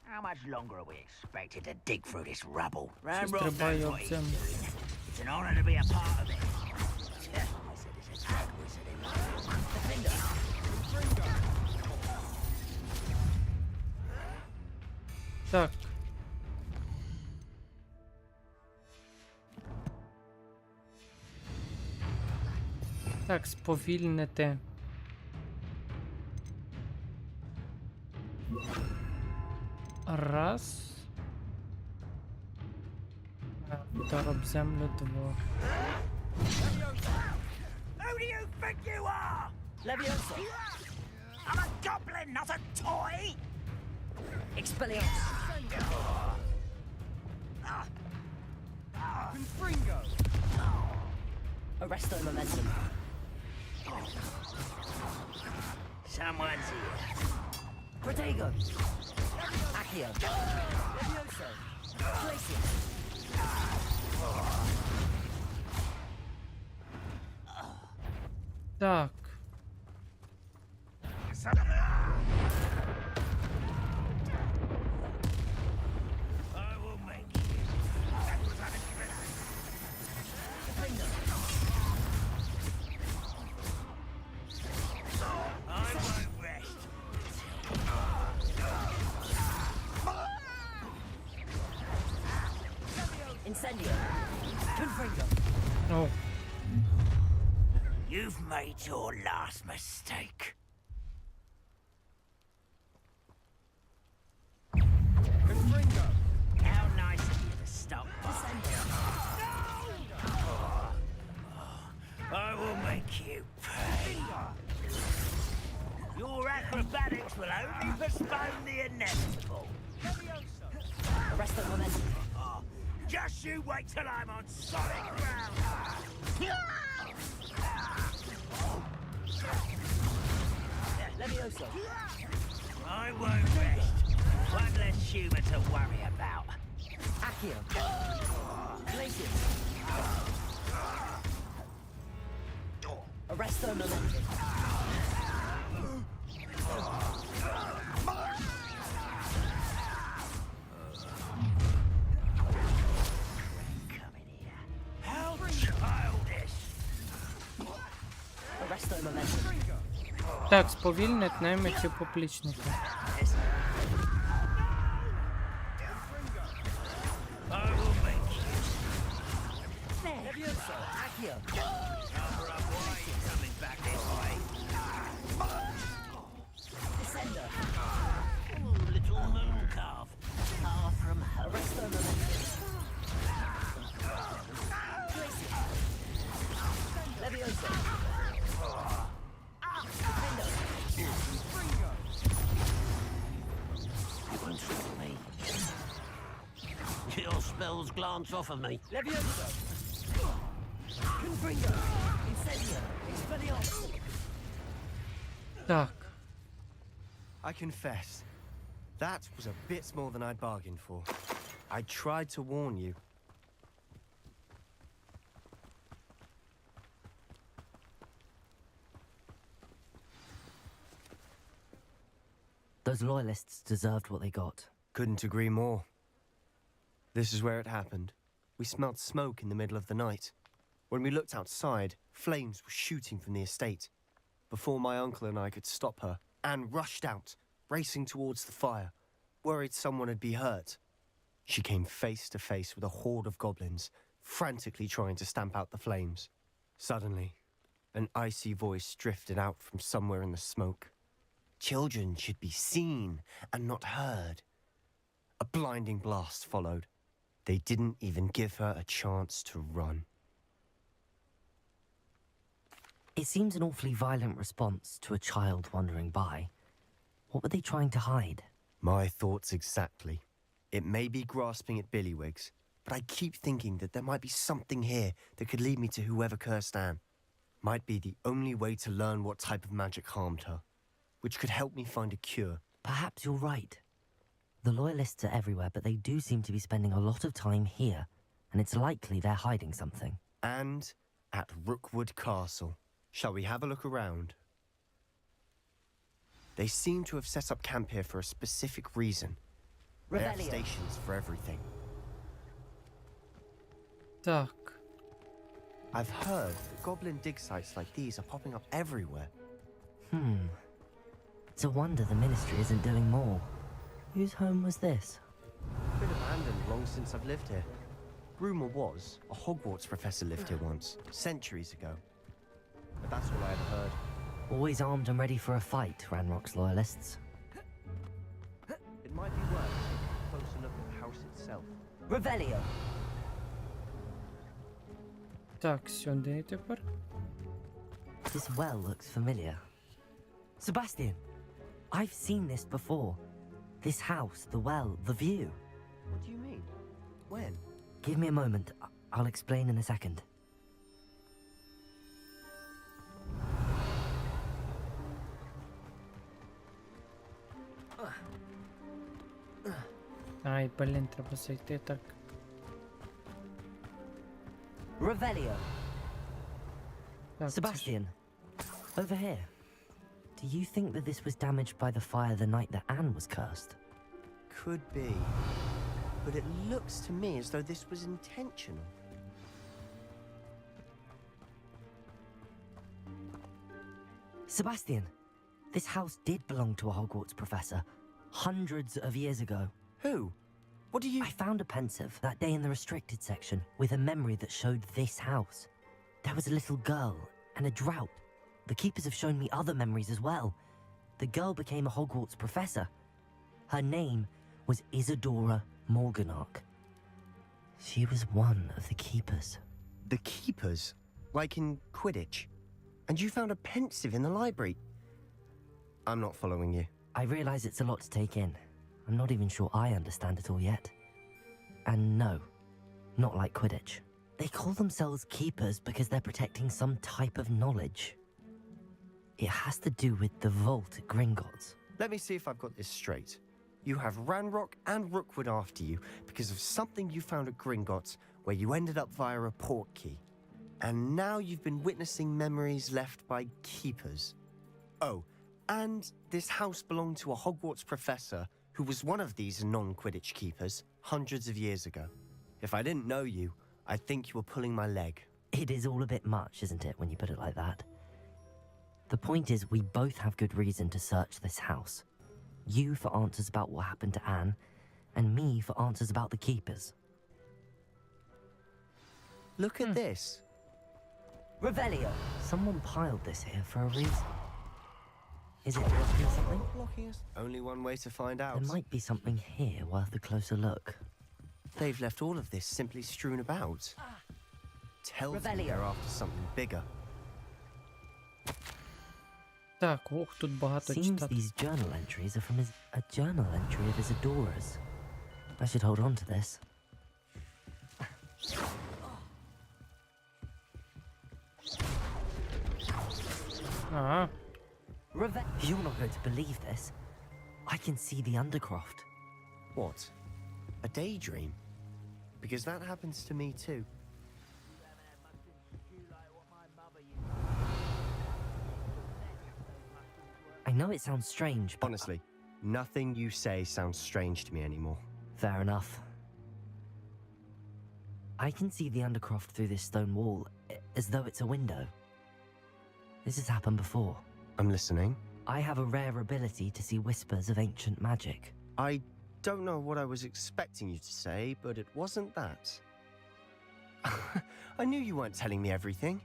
How much longer are we expected to dig through this rubble?
Щось
Ranrock
стрибає
knows
об
what he's
землю.
doing. It's an honor to be a part of it.
Так. Так, сповільнити. Раз. Удар об землю, два.
Who do you think you are?
Leviosa.
I'm a goblin, not a toy!
Expelliarmus.
Confringo!
Arresto momentum.
Someone's here.
Protego. Accio. Levioso. Glacius.
Так.
I will make you. That was unexpected. I won't rest.
Incendio. Confringo.
Oh.
You've made your last mistake. Confringo. How nice of you to stop by. I will make you pay. Your acrobatics will only postpone the inevitable.
Arresto momentum.
Just you wait till I'm on solid ground.
Levioso.
I won't rest. One less human to worry about.
Accio. Glacius. Arresto momentum.
How childish.
Arresto momentum.
Так, сповільнить наймиті поплічники.
I will make you.
Levioso. Accio.
Coming back this way.
Descender.
Little moon calf.
Far from home. Arresto momentum. Leviosa.
You won't stop me. Your spells glance off of me.
Leviosa. Confringo. Incendio. Expelliarmus.
Так.
I confess, that was a bit more than I'd bargained for. I tried to warn you.
Those loyalists deserved what they got.
Couldn't agree more. This is where it happened. We smelled smoke in the middle of the night. When we looked outside, flames were shooting from the estate. Before my uncle and I could stop her, Anne rushed out, racing towards the fire, worried someone had been hurt. She came face to face with a horde of goblins, frantically trying to stamp out the flames. Suddenly, an icy voice drifted out from somewhere in the smoke. Children should be seen and not heard. A blinding blast followed. They didn't even give her a chance to run.
It seems an awfully violent response to a child wandering by. What were they trying to hide?
My thoughts exactly. It may be grasping at Billywigs, but I keep thinking that there might be something here that could lead me to whoever cursed Anne. Might be the only way to learn what type of magic harmed her, which could help me find a cure.
Perhaps you're right. The loyalists are everywhere, but they do seem to be spending a lot of time here, and it's likely they're hiding something.
And at Rookwood Castle. Shall we have a look around? They seem to have set up camp here for a specific reason. They have stations for everything.
Так.
I've heard that goblin dig sites like these are popping up everywhere.
It's a wonder the ministry isn't doing more. Whose home was this?
Been abandoned long since I've lived here. Rumour was a Hogwarts professor lived here once, centuries ago. But that's all I ever heard.
Always armed and ready for a fight, Ranrock's loyalists.
It might be worth taking a closer look at the house itself.
Revelio.
Так, сюди тепер.
This well looks familiar. Sebastian, I've seen this before. This house, the well, the view.
What do you mean? When?
Give me a moment. I'll explain in a second.
Ай, блін, треба зайти так.
Revelio.
Sebastian, over here. Do you think that this was damaged by the fire the night that Anne was cursed?
Could be. But it looks to me as though this was intentional.
Sebastian, this house did belong to a Hogwarts professor, hundreds of years ago.
Who? What do you...
I found a pensive that day in the restricted section with a memory that showed this house. There was a little girl and a drought. The keepers have shown me other memories as well. The girl became a Hogwarts professor. Her name was Isadora Morganach. She was one of the keepers.
The keepers? Like in Quidditch? And you found a pensive in the library? I'm not following you.
I realize it's a lot to take in. I'm not even sure I understand it all yet. And no, not like Quidditch. They call themselves keepers because they're protecting some type of knowledge. It has to do with the vault at Gringotts.
Let me see if I've got this straight. You have Ranrock and Rookwood after you because of something you found at Gringotts where you ended up via a portkey. And now you've been witnessing memories left by keepers. Oh, and this house belonged to a Hogwarts professor who was one of these non-Quidditch keepers hundreds of years ago. If I didn't know you, I'd think you were pulling my leg.
It is all a bit much, isn't it, when you put it like that? The point is, we both have good reason to search this house. You for answers about what happened to Anne, and me for answers about the keepers.
Look at this.
Revelio.
Someone piled this here for a reason. Is it blocking something?
Blocking us? Only one way to find out.
There might be something here worth a closer look.
They've left all of this simply strewn about. Tells me
Revelio.
they're after something bigger.
Так, ох, тут багато
Seems
читати.
these journal entries are from a journal entry of his adorers. I should hold on to this.
Ага.
You're not going to believe this. I can see the Undercroft.
What? A daydream? Because that happens to me too.
I know it sounds strange, but...
Honestly, nothing you say sounds strange to me anymore.
Fair enough. I can see the Undercroft through this stone wall, as though it's a window. This has happened before.
I'm listening.
I have a rare ability to see whispers of ancient magic.
I don't know what I was expecting you to say, but it wasn't that. I knew you weren't telling me everything.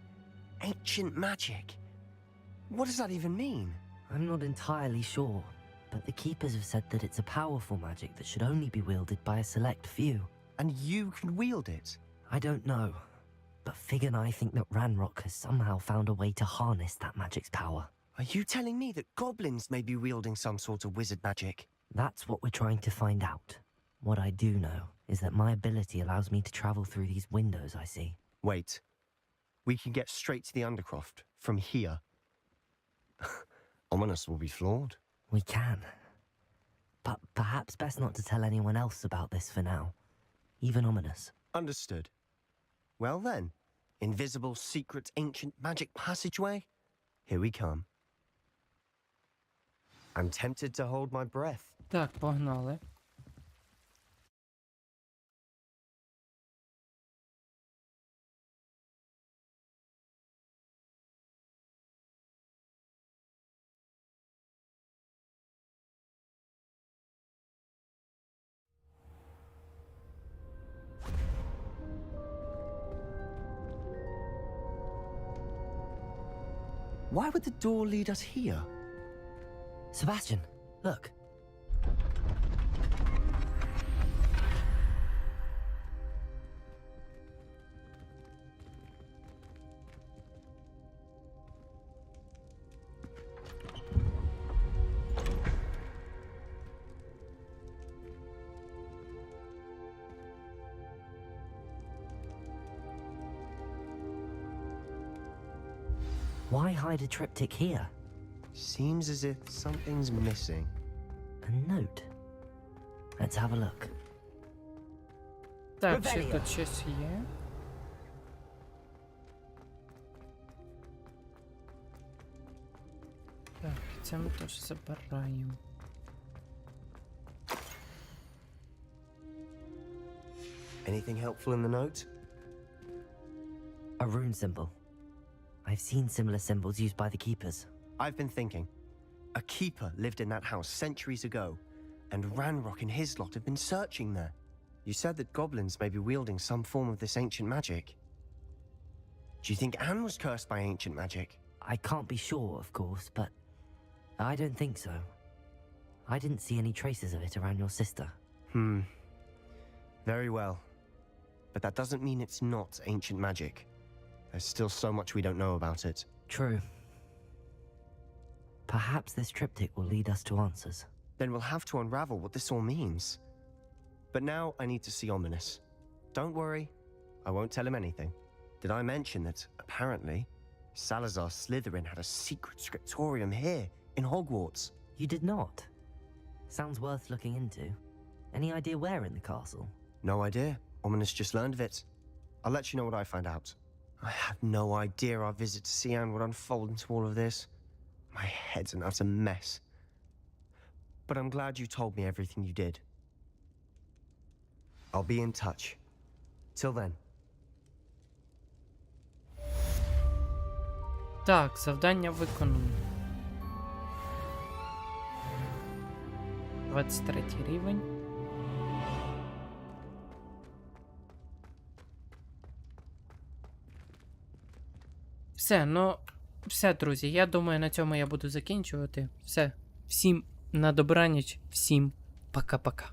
Ancient magic. What does that even mean?
I'm not entirely sure, but the Keepers have said that it's a powerful magic that should only be wielded by a select few.
And you can wield it?
I don't know, but Fig and I think that Ranrock has somehow found a way to harness that magic's power.
Are you telling me that goblins may be wielding some sort of wizard magic?
That's what we're trying to find out. What I do know is that my ability allows me to travel through these windows I see.
Wait. We can get straight to the Undercroft from here. Ominous will be flawed.
We can. But perhaps best not to tell anyone else about this for now. Even Ominous.
Understood. Well then, invisible, secret, ancient magic passageway? Here we come. I'm tempted to hold my breath.
Так, погнали.
Why would the door lead us here?
Sebastian, look. Why hide a triptych here?
Seems as if something's missing.
A note. Let's have a look.
Так, чи тут щось є? Так, це ми теж забираємо.
Anything helpful in the note?
A rune symbol. I've seen similar symbols used by the Keepers.
I've been thinking. A keeper lived in that house centuries ago, and Ranrock and his lot have been searching there. You said that goblins may be wielding some form of this ancient magic. Do you think Anne was cursed by ancient magic?
I can't be sure, of course, but I don't think so. I didn't see any traces of it around your sister.
Very well. But that doesn't mean it's not ancient magic. There's still so much we don't know about it.
True. Perhaps this triptych will lead us to answers.
Then we'll have to unravel what this all means. But now I need to see Ominous. Don't worry, I won't tell him anything. Did I mention that, apparently, Salazar Slytherin had a secret scriptorium here, in Hogwarts?
You did not? Sounds worth looking into. Any idea where in the castle?
No idea. Ominous just learned of it. I'll let you know what I find out. I had no idea our visit to Sian would unfold into all of this. My head's an utter mess. But I'm glad you told me everything you did. I'll be in touch. Till then.
Так, завдання виконано. 23 рівень. Все, ну, все, друзі, я думаю, на цьому я буду закінчувати. Все, всім на добраніч, всім пока-пока.